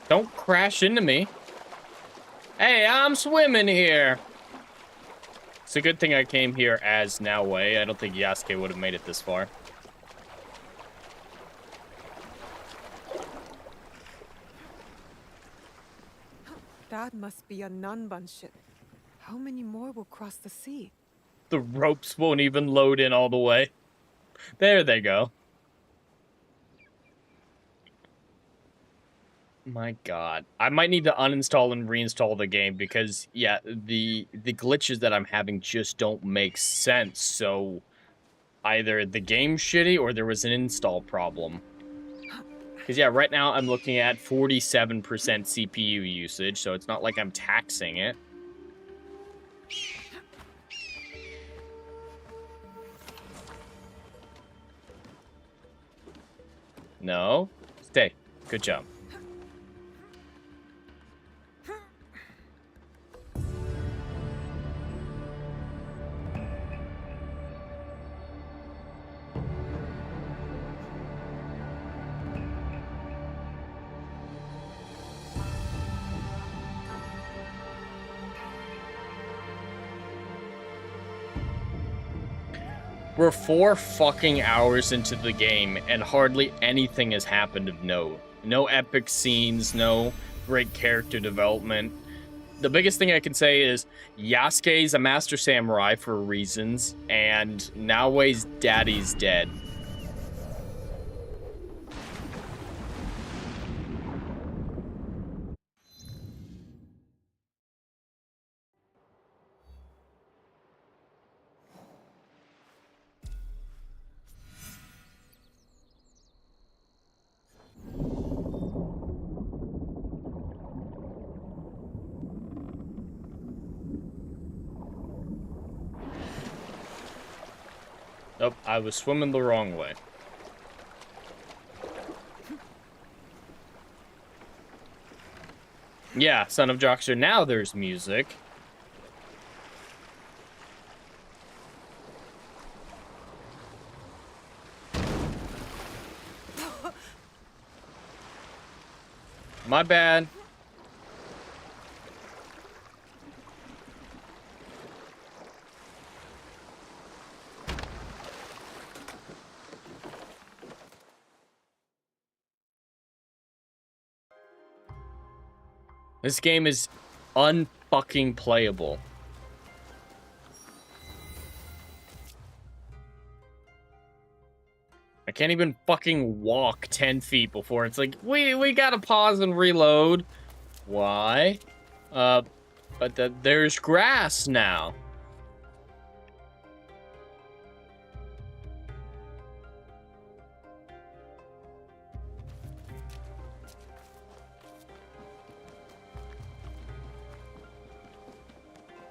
Speaker 1: Don't crash into me. Hey, I'm swimming here. It's a good thing I came here as Naoi. I don't think Yasuke would have made it this far.
Speaker 3: That must be a Nanban ship. How many more will cross the sea?
Speaker 1: The ropes won't even load in all the way. There they go. My god. I might need to uninstall and reinstall the game because, yeah, the glitches that I'm having just don't make sense. So, either the game's shitty or there was an install problem. Because, yeah, right now I'm looking at 47% CPU usage, so it's not like I'm taxing it. No. Stay. Good job. We're 4 fucking hours into the game, and hardly anything has happened of note. No epic scenes, no great character development. The biggest thing I can say is Yasuke's a master samurai for reasons, and Naoe's daddy's dead. Nope, I was swimming the wrong way. Yeah, Son of Joxer, now there's music. My bad. This game is unfucking playable. I can't even fucking walk 10 feet before it's like, we gotta pause and reload. Why? But there's grass now.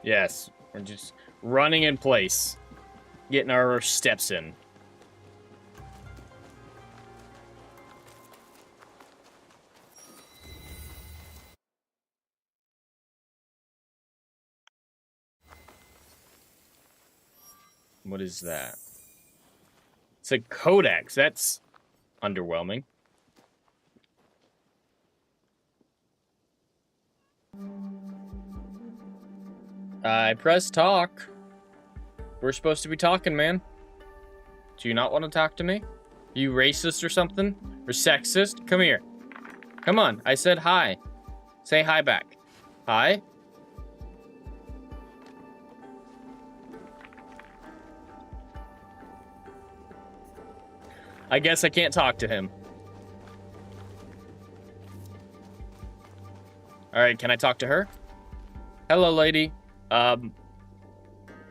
Speaker 1: Yes, we're just running in place, getting our steps in. What is that? It's a codex. That's underwhelming. I press talk. We're supposed to be talking, man. Do you not want to talk to me? Are you racist or something? Or sexist? Come here. Come on. I said hi. Say hi back. Hi? I guess I can't talk to him. Alright, can I talk to her? Hello, lady.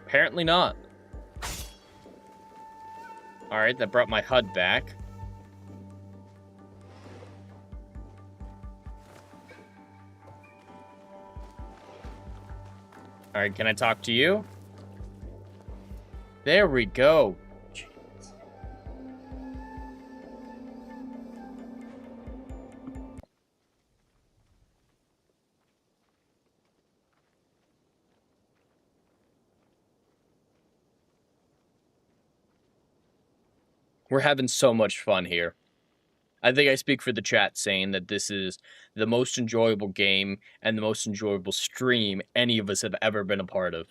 Speaker 1: Apparently not. Alright, that brought my HUD back. Alright, can I talk to you? There we go. We're having so much fun here. I think I speak for the chat saying that this is the most enjoyable game and the most enjoyable stream any of us have ever been a part of.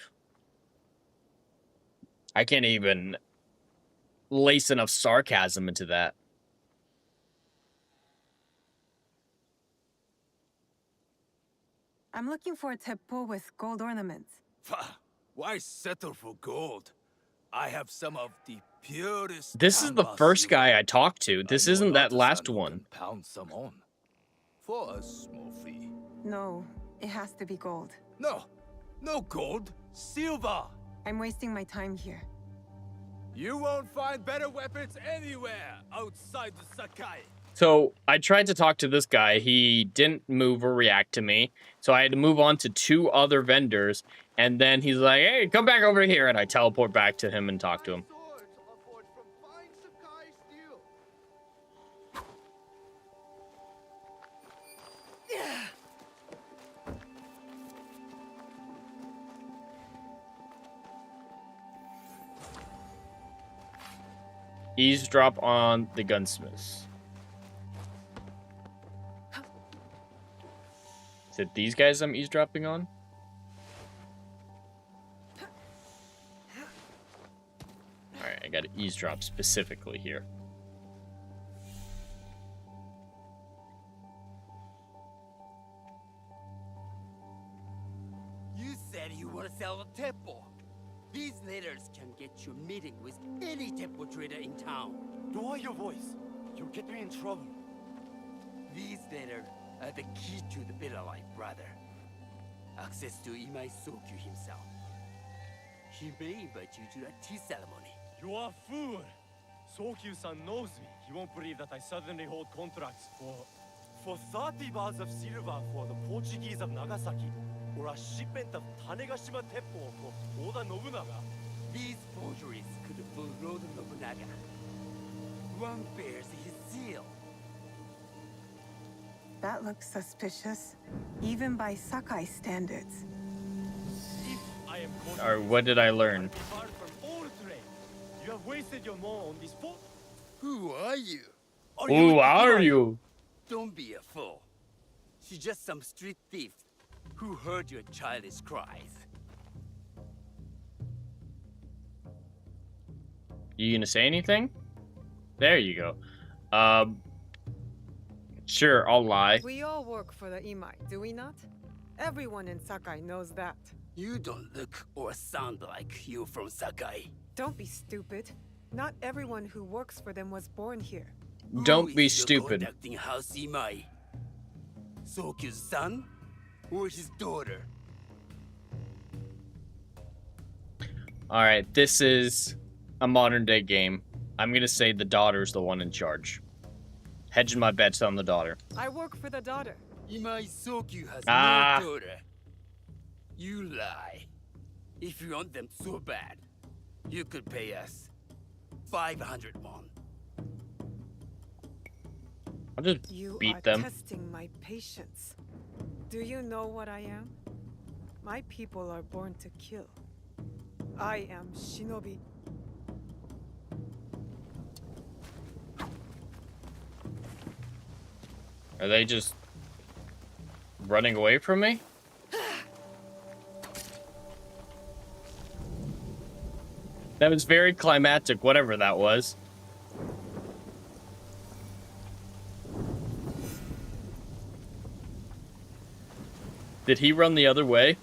Speaker 1: I can't even lace enough sarcasm into that.
Speaker 3: I'm looking for a teppo with gold ornaments.
Speaker 5: Why settle for gold? I have some of the purest.
Speaker 1: This is the first guy I talked to. This isn't that last one.
Speaker 5: Pound some on for a small fee.
Speaker 3: No, it has to be gold.
Speaker 5: No, no gold, silver.
Speaker 3: I'm wasting my time here.
Speaker 5: You won't find better weapons anywhere outside the Sakai.
Speaker 1: So I tried to talk to this guy. He didn't move or react to me. So I had to move on to 2 other vendors. And then he's like, hey, come back over here. And I teleport back to him and talk to him. Eavesdrop on the gunsmiths. Is it these guys I'm eavesdropping on? Alright, I gotta eavesdrop specifically here.
Speaker 11: You said you want to sell a temple. These letters can get you a meeting with any temple trader in town.
Speaker 12: Lower your voice. You'll get me in trouble.
Speaker 11: These letters are the key to the better life, brother. Access to Imai Sokyu himself. He may invite you to a tea ceremony.
Speaker 12: You are a fool. Sokyu-san knows me. He won't believe that I suddenly hold contracts for 30 bars of silver for the Portuguese of Nagasaki, or a shipment of Tanegashima Teppo for Oda Nobunaga.
Speaker 11: These forgeries could fool Oda Nobunaga. One bears his seal.
Speaker 3: That looks suspicious, even by Sakai standards.
Speaker 12: If I am
Speaker 1: Or what did I learn?
Speaker 12: barred from all trade, you have wasted your mo on this fort.
Speaker 11: Who are you?
Speaker 1: Who are you?
Speaker 11: Don't be a fool. She's just some street thief who heard your childish cries.
Speaker 1: You gonna say anything? There you go. Sure, I'll lie.
Speaker 3: We all work for the Imai, do we not? Everyone in Sakai knows that.
Speaker 11: You don't look or sound like you from Sakai.
Speaker 3: Don't be stupid. Not everyone who works for them was born here.
Speaker 1: Don't be
Speaker 11: Who is your
Speaker 1: stupid.
Speaker 11: conducting house Imai? Sokyu's son or his daughter?
Speaker 1: Alright, this is a modern day game. I'm gonna say the daughter's the one in charge. Hedging my bets on the daughter.
Speaker 3: I work for the daughter.
Speaker 11: Imai Sokyu has
Speaker 1: Ah.
Speaker 11: no daughter. You lie. If you want them so bad, you could pay us 500 won.
Speaker 1: I'll just
Speaker 3: You
Speaker 1: beat
Speaker 3: are
Speaker 1: them.
Speaker 3: testing my patience. Do you know what I am? My people are born to kill. I am Shinobi.
Speaker 1: Are they just running away from me? That was very climactic, whatever that was. Did he run the other way?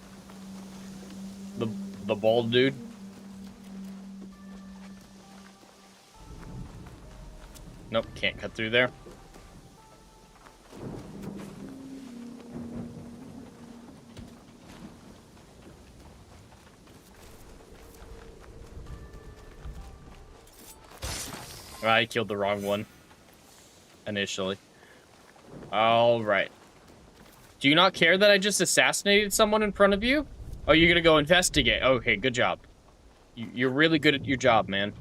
Speaker 1: The bald dude? Nope, can't cut through there. I killed the wrong one initially. Alright. Do you not care that I just assassinated someone in front of you? Oh, you're gonna go investigate. Okay, good job. You're really good at your job, man.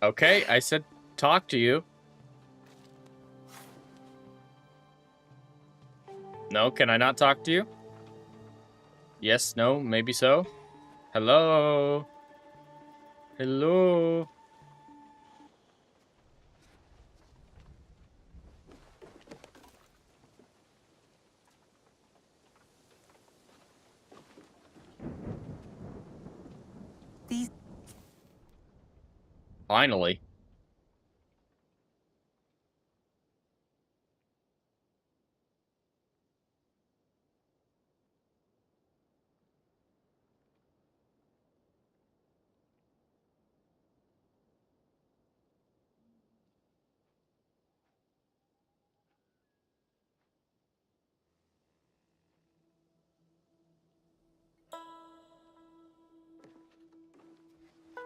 Speaker 1: Okay, I said talk to you. No, can I not talk to you? Yes, no, maybe so. Hello? Hello?
Speaker 3: These
Speaker 1: Finally.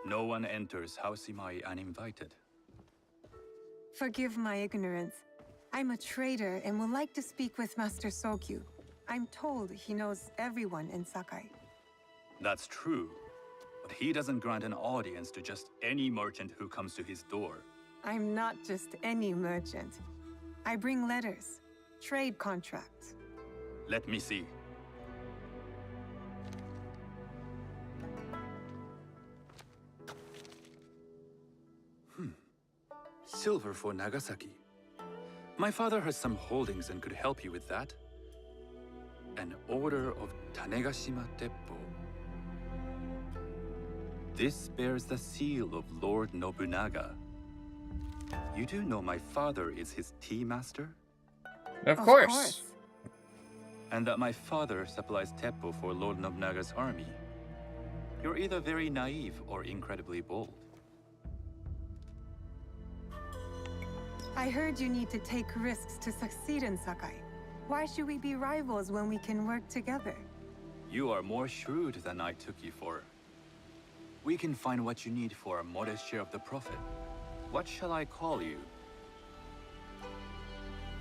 Speaker 6: No one enters House Imai uninvited.
Speaker 3: Forgive my ignorance. I'm a trader and would like to speak with Master Sokyu. I'm told he knows everyone in Sakai.
Speaker 6: That's true. But he doesn't grant an audience to just any merchant who comes to his door.
Speaker 3: I'm not just any merchant. I bring letters, trade contracts.
Speaker 6: Let me see. Silver for Nagasaki. My father has some holdings and could help you with that. An order of Tanegashima Teppo. This bears the seal of Lord Nobunaga. You do know my father is his tea master?
Speaker 1: Of course.
Speaker 6: And that my father supplies Teppo for Lord Nobunaga's army. You're either very naive or incredibly bold.
Speaker 3: I heard you need to take risks to succeed in Sakai. Why should we be rivals when we can work together?
Speaker 6: You are more shrewd than I took you for. We can find what you need for a modest share of the profit. What shall I call you?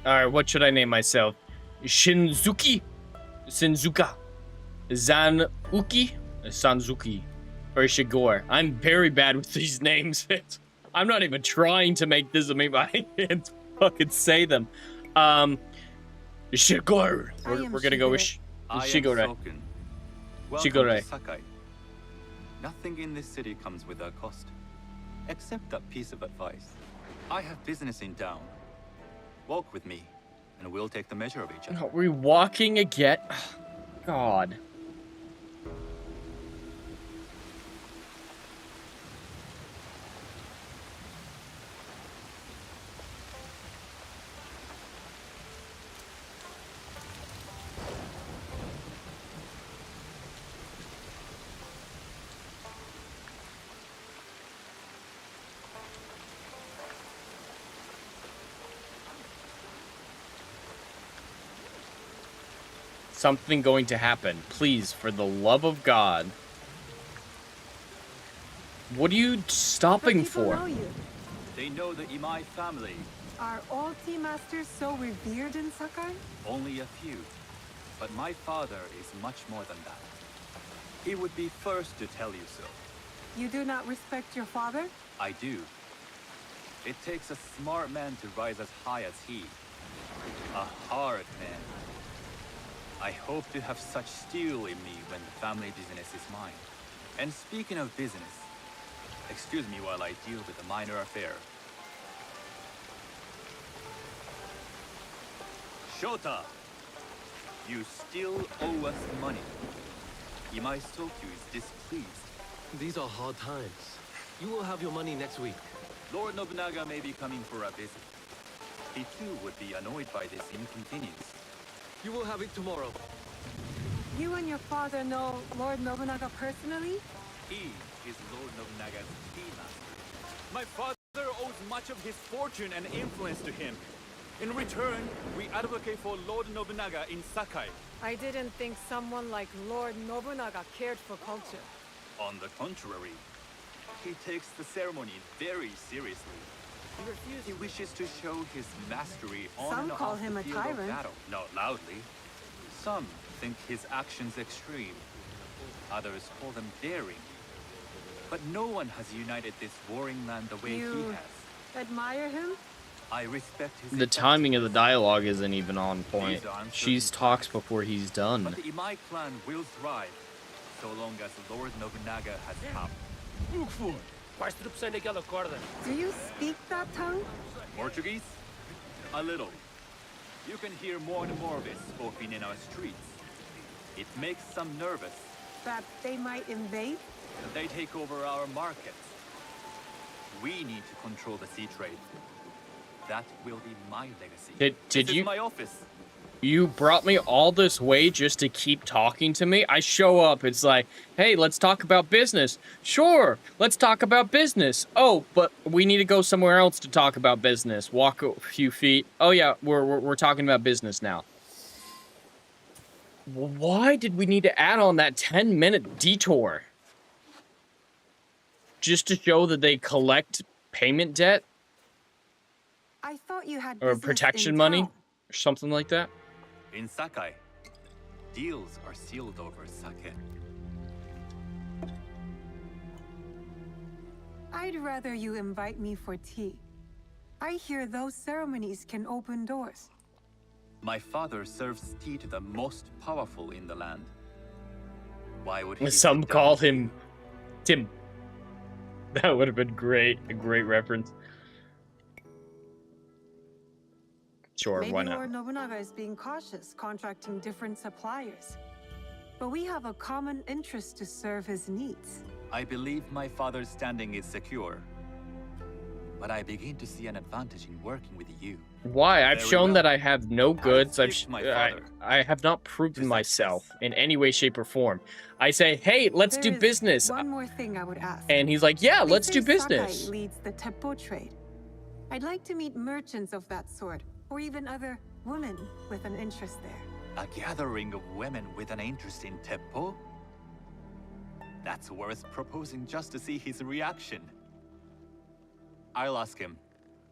Speaker 1: Alright, what should I name myself? Shinzuki? Shinzuka? Zanuki? Sanzuki? Or Shigor? I'm very bad with these names. I'm not even trying to make this of me, but I can't fucking say them. Shigor. We're gonna go with Shigore.
Speaker 6: Shigore. Sakai. Nothing in this city comes without cost. Except that piece of advice. I have business in town. Walk with me, and we'll take the measure of each other.
Speaker 1: Are we walking again? God. Something going to happen. Please, for the love of God. What are you stopping for?
Speaker 3: Know you.
Speaker 6: They know the Imai family.
Speaker 3: Are all tea masters so revered in Sakai?
Speaker 6: Only a few. But my father is much more than that. He would be first to tell you so.
Speaker 3: You do not respect your father?
Speaker 6: I do. It takes a smart man to rise as high as he. A hard man. I hope to have such steel in me when the family business is mine. And speaking of business, excuse me while I deal with a minor affair. Shota, you still owe us money. Imai Sokyu is displeased.
Speaker 12: These are hard times. You will have your money next week.
Speaker 6: Lord Nobunaga may be coming for a visit. He too would be annoyed by this inconvenience.
Speaker 12: You will have it tomorrow.
Speaker 3: You and your father know Lord Nobunaga personally?
Speaker 6: He is Lord Nobunaga's tea master. My father owes much of his fortune and influence to him. In return, we advocate for Lord Nobunaga in Sakai.
Speaker 3: I didn't think someone like Lord Nobunaga cared for culture.
Speaker 6: On the contrary, he takes the ceremony very seriously. He wishes to show his mastery on
Speaker 3: Some
Speaker 6: and
Speaker 3: call
Speaker 6: off
Speaker 3: him
Speaker 6: the
Speaker 3: a
Speaker 6: field of
Speaker 3: tyrant.
Speaker 6: battle. Not loudly. Some think his actions extreme. Others call them daring. But no one has united this warring land the way he
Speaker 3: You
Speaker 6: has.
Speaker 3: admire him?
Speaker 6: I respect his
Speaker 1: The timing of the dialogue isn't even on point. She talks before he's done.
Speaker 6: But the Imai clan will thrive, so long as Lord Nobunaga has power.
Speaker 3: Do you speak that tongue?
Speaker 6: Portuguese? A little. You can hear more and more of it spoken in our streets. It makes some nervous.
Speaker 3: That they might invade?
Speaker 6: They take over our markets. We need to control the sea trade. That will be my legacy.
Speaker 1: Did
Speaker 6: this
Speaker 1: you?
Speaker 6: Is my office.
Speaker 1: You brought me all this way just to keep talking to me? I show up, it's like, hey, let's talk about business. Sure, let's talk about business. Oh, but we need to go somewhere else to talk about business. Walk a few feet. Oh yeah, we're talking about business now. Why did we need to add on that 10-minute detour? Just to show that they collect payment debt?
Speaker 3: I thought you had
Speaker 1: Or
Speaker 3: business
Speaker 1: protection
Speaker 3: in
Speaker 1: money?
Speaker 3: town.
Speaker 1: Or something like that?
Speaker 6: In Sakai, deals are sealed over sake.
Speaker 3: I'd rather you invite me for tea. I hear those ceremonies can open doors.
Speaker 6: My father serves tea to the most powerful in the land. Why would he
Speaker 1: Some
Speaker 6: sit
Speaker 1: call
Speaker 6: down?
Speaker 1: him Tim. That would have been great. A great reference. Sure, why
Speaker 3: Maybe
Speaker 1: not?
Speaker 3: Lord Nobunaga is being cautious, contracting different suppliers. But we have a common interest to serve his needs.
Speaker 6: I believe my father's standing is secure. But I begin to see an advantage in working with you.
Speaker 1: Why? I've
Speaker 6: Very
Speaker 1: shown
Speaker 6: well.
Speaker 1: that I have no goods.
Speaker 6: I'll speak to my father.
Speaker 1: I have not proven
Speaker 6: To
Speaker 1: myself
Speaker 6: success.
Speaker 1: in any way, shape, or form. I say, hey, let's do
Speaker 3: There is
Speaker 1: business.
Speaker 3: one more thing I would ask.
Speaker 1: And he's like, yeah,
Speaker 3: They
Speaker 1: let's
Speaker 3: say
Speaker 1: do business.
Speaker 3: Sakai leads the teppo trade. I'd like to meet merchants of that sort, or even other women with an interest there.
Speaker 6: A gathering of women with an interest in Teppo? That's worth proposing just to see his reaction. I'll ask him.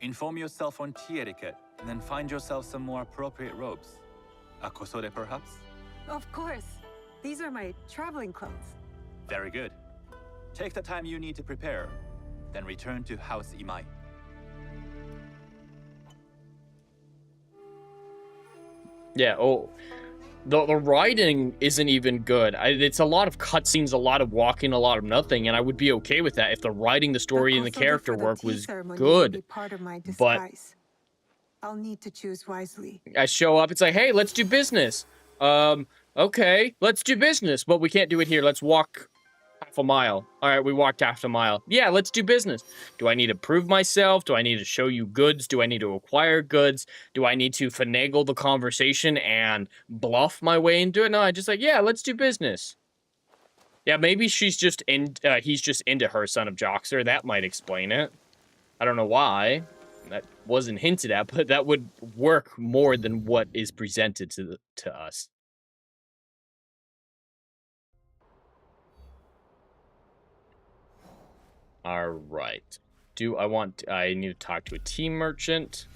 Speaker 6: Inform yourself on tea etiquette, and then find yourself some more appropriate robes. A kosode, perhaps?
Speaker 3: Of course. These are my traveling clothes.
Speaker 6: Very good. Take the time you need to prepare, then return to House Imai.
Speaker 1: Yeah, oh, the writing isn't even good. It's a lot of cutscenes, a lot of walking, a lot of nothing, and I would be okay with that if the writing, the story, and the character work was good.
Speaker 3: Part of my
Speaker 1: But
Speaker 3: disguise. I'll need to choose wisely.
Speaker 1: I show up, it's like, hey, let's do business. Okay, let's do business, but we can't do it here. Let's walk half a mile. All right, we walked half a mile. Yeah, let's do business. Do I need to prove myself? Do I need to show you goods? Do I need to acquire goods? Do I need to finagle the conversation and bluff my way into it? No, I just like, yeah, let's do business. Yeah, maybe she's just he's just into her, Son of Joxer. That might explain it. I don't know why. That wasn't hinted at, but that would work more than what is presented to us. All right. I need to talk to a tea merchant.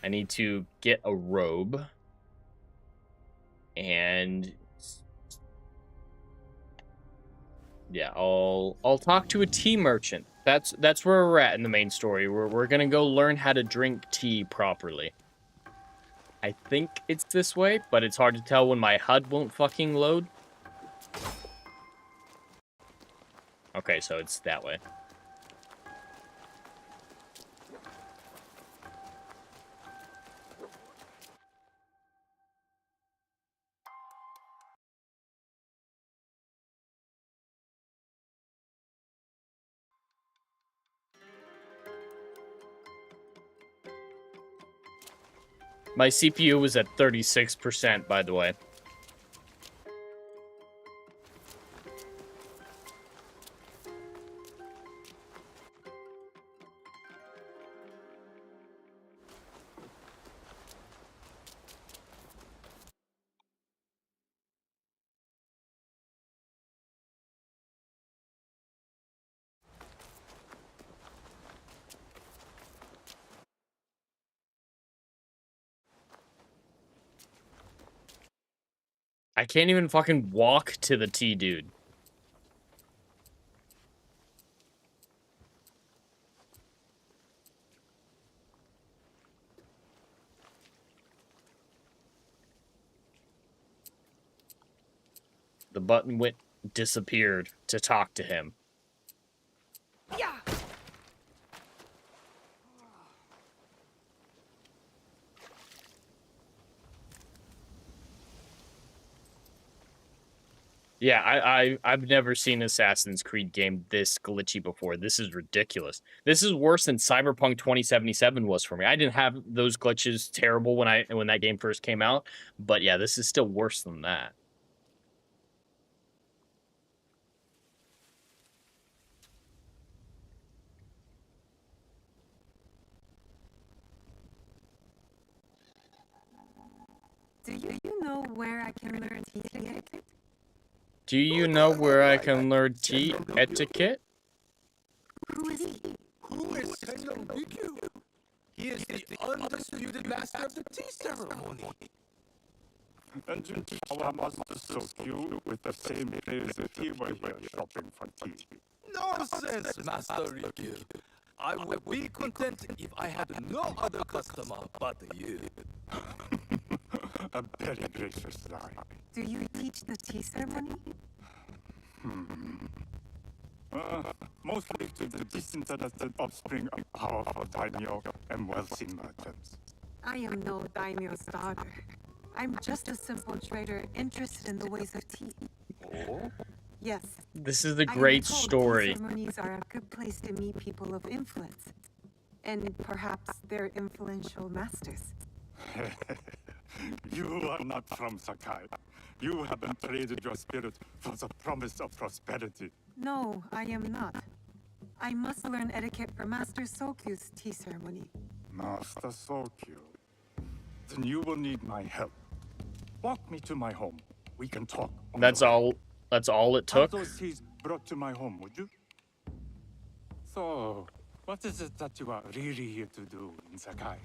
Speaker 1: I need to get a robe. And yeah, I'll talk to a tea merchant. That's where we're at in the main story. We're gonna go learn how to drink tea properly. I think it's this way, but it's hard to tell when my HUD won't fucking load. Okay, so it's that way. My CPU was at 36%, by the way. I can't even fucking walk to the tea dude. The button disappeared to talk to him.
Speaker 3: Yeah.
Speaker 1: Yeah, I've never seen an Assassin's Creed game this glitchy before. This is ridiculous. This is worse than Cyberpunk 2077 was for me. I didn't have those glitches terrible when that game first came out, but yeah, this is still worse than that.
Speaker 3: Do you know where I can learn tea etiquette?
Speaker 1: Do you know where I can learn tea etiquette?
Speaker 3: Who is he?
Speaker 5: Who is Senno Rikyu? He is the undisputed master of the tea ceremony.
Speaker 7: Our master soak you with the same days that he were here shopping for tea.
Speaker 5: Nonsense, Master Rikyu. I would be content if I had no other customer but you.
Speaker 13: A very gracious lie.
Speaker 3: Do you teach the tea ceremony?
Speaker 13: Mostly to the disinterested offspring of powerful daimyo and wealthy merchants.
Speaker 3: I am no daimyo's daughter. I'm just a simple trader interested in the ways of tea.
Speaker 13: Oh?
Speaker 3: Yes.
Speaker 1: This is a
Speaker 3: I am
Speaker 1: great
Speaker 3: told
Speaker 1: story.
Speaker 3: Tea ceremonies are a good place to meet people of influence. And perhaps their influential masters.
Speaker 13: You are not from Sakai. You haven't traded your spirit for the promise of prosperity.
Speaker 3: No, I am not. I must learn etiquette for Master Sokyu's tea ceremony.
Speaker 13: Master Sokyu. Then you will need my help. Walk me to my home. We can talk.
Speaker 1: That's all it took.
Speaker 13: Have those teas brought to my home, would you? So, what is it that you are really here to do in Sakai?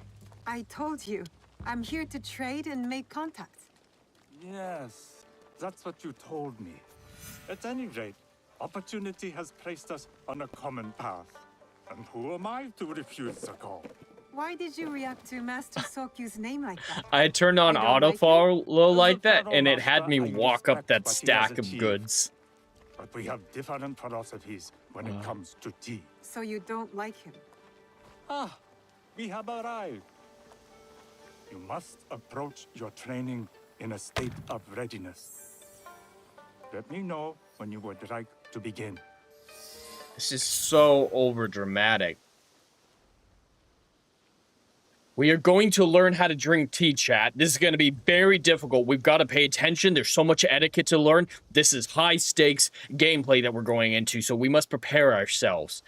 Speaker 3: I told you, I'm here to trade and make contacts.
Speaker 13: Yes, that's what you told me. At any rate, opportunity has placed us on a common path. And who am I to refuse the call?
Speaker 3: Why did you react to Master Sokyu's name like that?
Speaker 1: I had turned on
Speaker 3: You don't like
Speaker 1: autofollow like that,
Speaker 13: Fellow
Speaker 1: and it had
Speaker 13: master,
Speaker 1: me
Speaker 13: I
Speaker 1: walk up
Speaker 13: respect
Speaker 1: that
Speaker 13: what he has
Speaker 1: stack of
Speaker 13: achieved.
Speaker 1: goods.
Speaker 13: But we have different philosophies when it comes to tea.
Speaker 3: So you don't like him?
Speaker 13: Ah, we have arrived. You must approach your training in a state of readiness. Let me know when you would like to begin.
Speaker 1: This is so overdramatic. We are going to learn how to drink tea, chat. This is going to be very difficult. We've got to pay attention. There's so much etiquette to learn. This is high-stakes gameplay that we're going into, so we must prepare ourselves.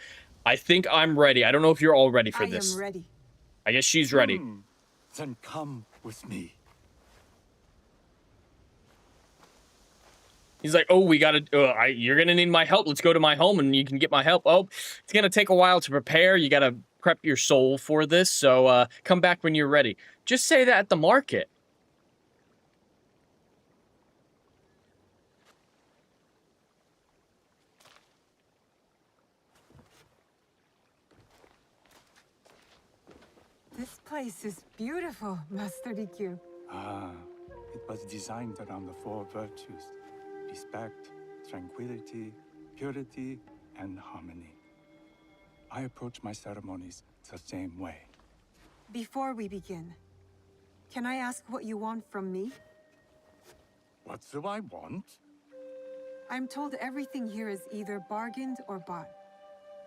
Speaker 1: I think I'm ready. I don't know if you're all ready for this.
Speaker 3: I am ready.
Speaker 1: I guess she's ready.
Speaker 13: Then come with me.
Speaker 1: He's like, oh, we gotta, you're gonna need my help. Let's go to my home and you can get my help. Oh, it's gonna take a while to prepare. You gotta prep your soul for this. So come back when you're ready. Just say that at the market.
Speaker 3: This place is beautiful, Master Rikyu.
Speaker 13: Ah, it was designed around the four virtues: respect, tranquility, purity, and harmony. I approach my ceremonies the same way.
Speaker 3: Before we begin, can I ask what you want from me?
Speaker 13: What do I want?
Speaker 3: I'm told everything here is either bargained or bought.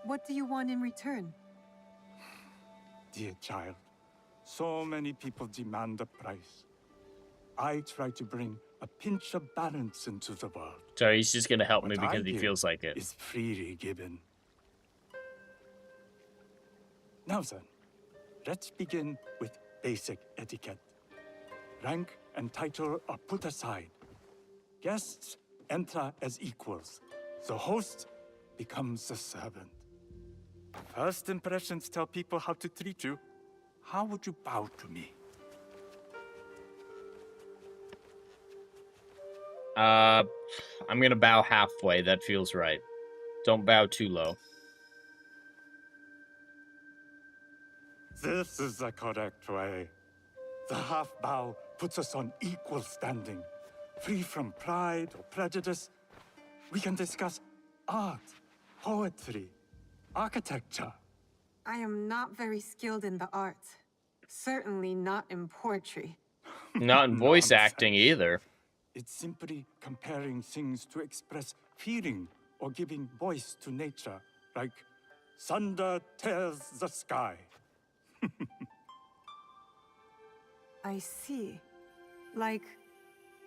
Speaker 3: What do you want in return?
Speaker 13: Dear child, so many people demand a price. I try to bring a pinch of balance into the world.
Speaker 1: So he's just gonna help me
Speaker 13: What I
Speaker 1: because he
Speaker 13: give
Speaker 1: feels like it.
Speaker 13: is freely given. Now then, let's begin with basic etiquette. Rank and title are put aside. Guests enter as equals. The host becomes the servant. First impressions tell people how to treat you. How would you bow to me?
Speaker 1: I'm gonna bow halfway. That feels right. Don't bow too low.
Speaker 13: This is the correct way. The half bow puts us on equal standing, free from pride or prejudice. We can discuss art, poetry, architecture.
Speaker 3: I am not very skilled in the arts. Certainly not in poetry.
Speaker 1: Not in voice acting either.
Speaker 13: It's simply comparing things to express feeling or giving voice to nature, like thunder tears the sky.
Speaker 3: I see. Like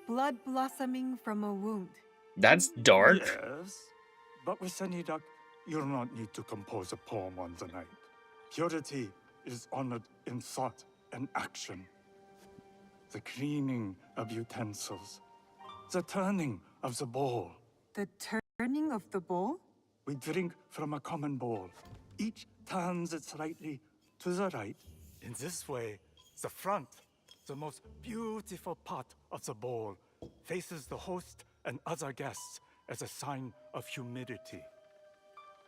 Speaker 3: blood blossoming from a wound.
Speaker 1: That's dark.
Speaker 13: Yes, but with any luck, you'll not need to compose a poem on the night. Purity is honored in thought and action. The cleaning of utensils, the turning of the bowl.
Speaker 3: The turning of the bowl?
Speaker 13: We drink from a common bowl. Each turns it slightly to the right. In this way, the front, the most beautiful part of the bowl, faces the host and other guests as a sign of humility.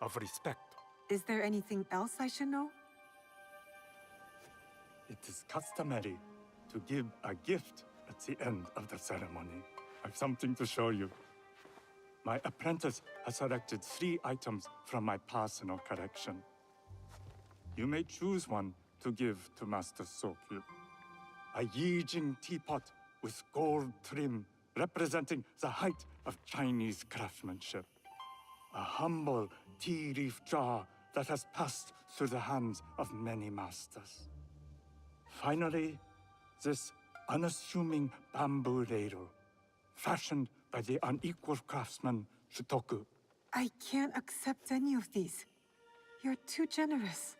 Speaker 13: of respect.
Speaker 3: Is there anything else I should know?
Speaker 13: It is customary to give a gift at the end of the ceremony. I've something to show you. My apprentice has selected 3 items from my personal collection. You may choose one to give to Master Sokyu. A Yijing teapot with gold trim representing the height of Chinese craftsmanship. A humble tea leaf jar that has passed through the hands of many masters. Finally, this unassuming bamboo ladle, fashioned by the unequal craftsman Shutoku.
Speaker 3: I can't accept any of these. You're too generous.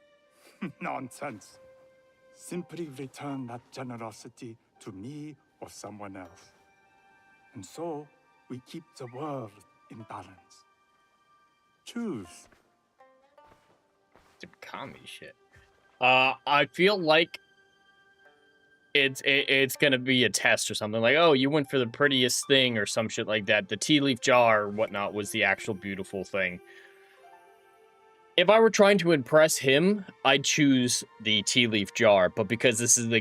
Speaker 13: Nonsense. Simply return that generosity to me or someone else. And so, we keep the world in balance. Choose.
Speaker 1: Some commie shit. I feel like it's gonna be a test or something, like, oh, you went for the prettiest thing or some shit like that. The tea leaf jar or whatnot was the actual beautiful thing. If I were trying to impress him, I'd choose the tea leaf jar, but because this is a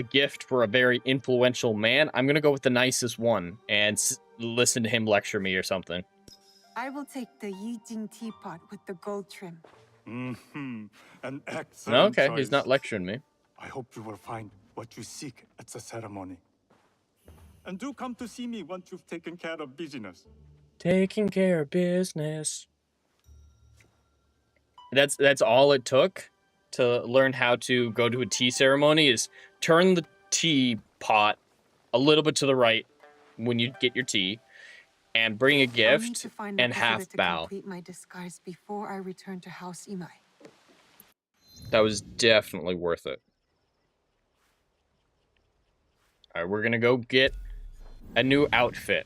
Speaker 1: gift for a very influential man, I'm gonna go with the nicest one and listen to him lecture me or something.
Speaker 3: I will take the Yijing teapot with the gold trim.
Speaker 13: An excellent
Speaker 1: Okay,
Speaker 13: choice.
Speaker 1: he's not lecturing me.
Speaker 13: I hope you will find what you seek at the ceremony. And do come to see me once you've taken care of business.
Speaker 1: Taking care of business. That's all it took to learn how to go to a tea ceremony, is turn the teapot a little bit to the right when you get your tea, and bring a
Speaker 3: I'll need
Speaker 1: gift
Speaker 3: to find
Speaker 1: and
Speaker 3: Makasura
Speaker 1: half
Speaker 3: to
Speaker 1: bow.
Speaker 3: complete my disguise before I return to House Imai.
Speaker 1: That was definitely worth it. All right, we're gonna go get a new outfit.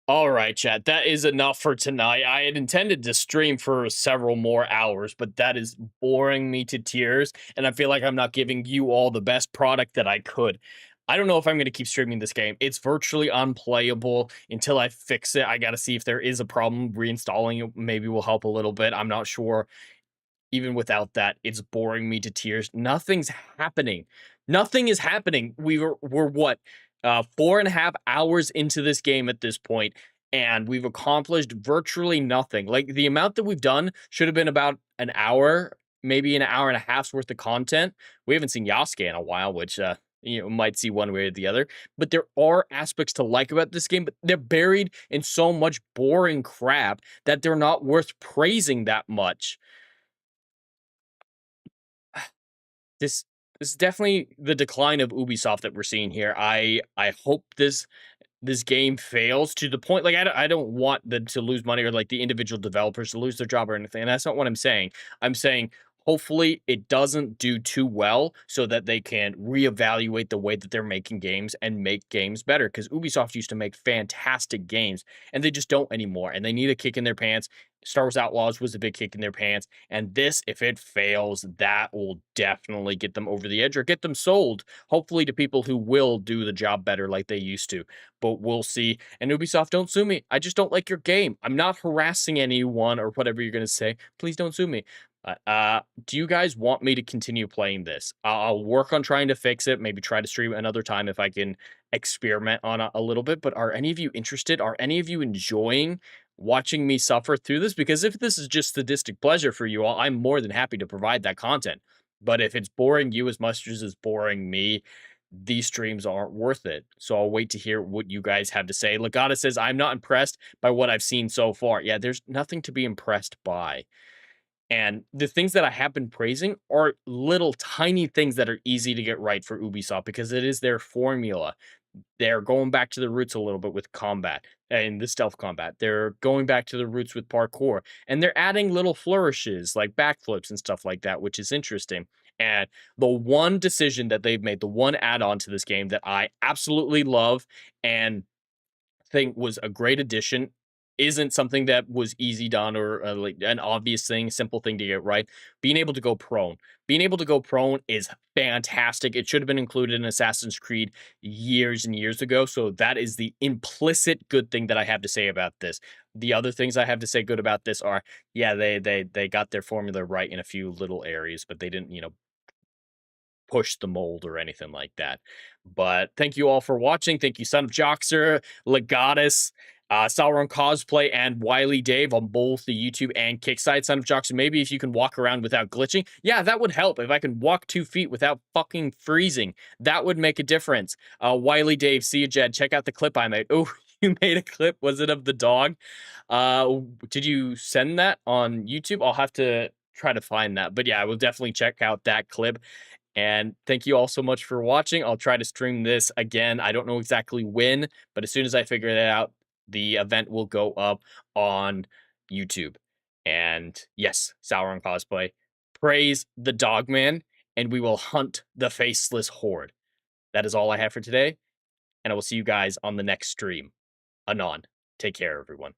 Speaker 1: All right, chat. That is enough for tonight. I had intended to stream for several more hours, but that is boring me to tears, and I feel like I'm not giving you all the best product that I could. I don't know if I'm going to keep streaming this game. It's virtually unplayable until I fix it. I got to see if there is a problem. Reinstalling it maybe will help a little bit. I'm not sure. Even without that, it's boring me to tears. Nothing's happening. Nothing is happening. We're what, 4.5 hours into this game at this point, and we've accomplished virtually nothing. Like, the amount that we've done should have been about an hour, maybe an hour and a half's worth of content. We haven't seen Yasuke in a while, which might see one way or the other. But there are aspects to like about this game, but they're buried in so much boring crap that they're not worth praising that much. This is definitely the decline of Ubisoft that we're seeing here. I hope this game fails to the point, like, I don't want them to lose money or like the individual developers to lose their job or anything. And that's not what I'm saying. I'm saying hopefully it doesn't do too well so that they can reevaluate the way that they're making games and make games better, because Ubisoft used to make fantastic games and they just don't anymore, and they need a kick in their pants. Star Wars Outlaws was a big kick in their pants, and this, if it fails, that will definitely get them over the edge or get them sold, hopefully to people who will do the job better like they used to. But we'll see. And Ubisoft, don't sue me. I just don't like your game. I'm not harassing anyone or whatever you're going to say. Please don't sue me. Do you guys want me to continue playing this? I'll work on trying to fix it, maybe try to stream another time if I can experiment on a little bit. But are any of you interested? Are any of you enjoying watching me suffer through this? Because if this is just sadistic pleasure for you all, I'm more than happy to provide that content. But if it's boring you as much as it's boring me, these streams aren't worth it. So I'll wait to hear what you guys have to say. Legata says, I'm not impressed by what I've seen so far. Yeah, there's nothing to be impressed by. And the things that I have been praising are little tiny things that are easy to get right for Ubisoft because it is their formula. They're going back to the roots a little bit with combat and the stealth combat. They're going back to the roots with parkour, and they're adding little flourishes like backflips and stuff like that, which is interesting. And the one decision that they've made, the one add-on to this game that I absolutely love and think was a great addition, isn't something that was easy done or like an obvious thing, simple thing to get right. Being able to go prone. Being able to go prone is fantastic. It should have been included in Assassin's Creed years and years ago. So that is the implicit good thing that I have to say about this. The other things I have to say good about this are, yeah, they got their formula right in a few little areas, but they didn't, push the mold or anything like that. But thank you all for watching. Thank you, Son of Joxer, Legatus, Sauron Cosplay, and Wiley Dave on both the YouTube and Kick side. Son of Joxer, maybe if you can walk around without glitching. Yeah, that would help. If I can walk 2 feet without fucking freezing, that would make a difference. Wiley Dave, see you, Jed. Check out the clip I made. Oh, you made a clip. Was it of the dog? Did you send that on YouTube? I'll have to try to find that. But yeah, I will definitely check out that clip. And thank you all so much for watching. I'll try to stream this again. I don't know exactly when, but as soon as I figure that out, the event will go up on YouTube. And yes, Sauron Cosplay, praise the Dogman, and we will hunt the faceless horde. That is all I have for today, and I will see you guys on the next stream. Anon. Take care, everyone.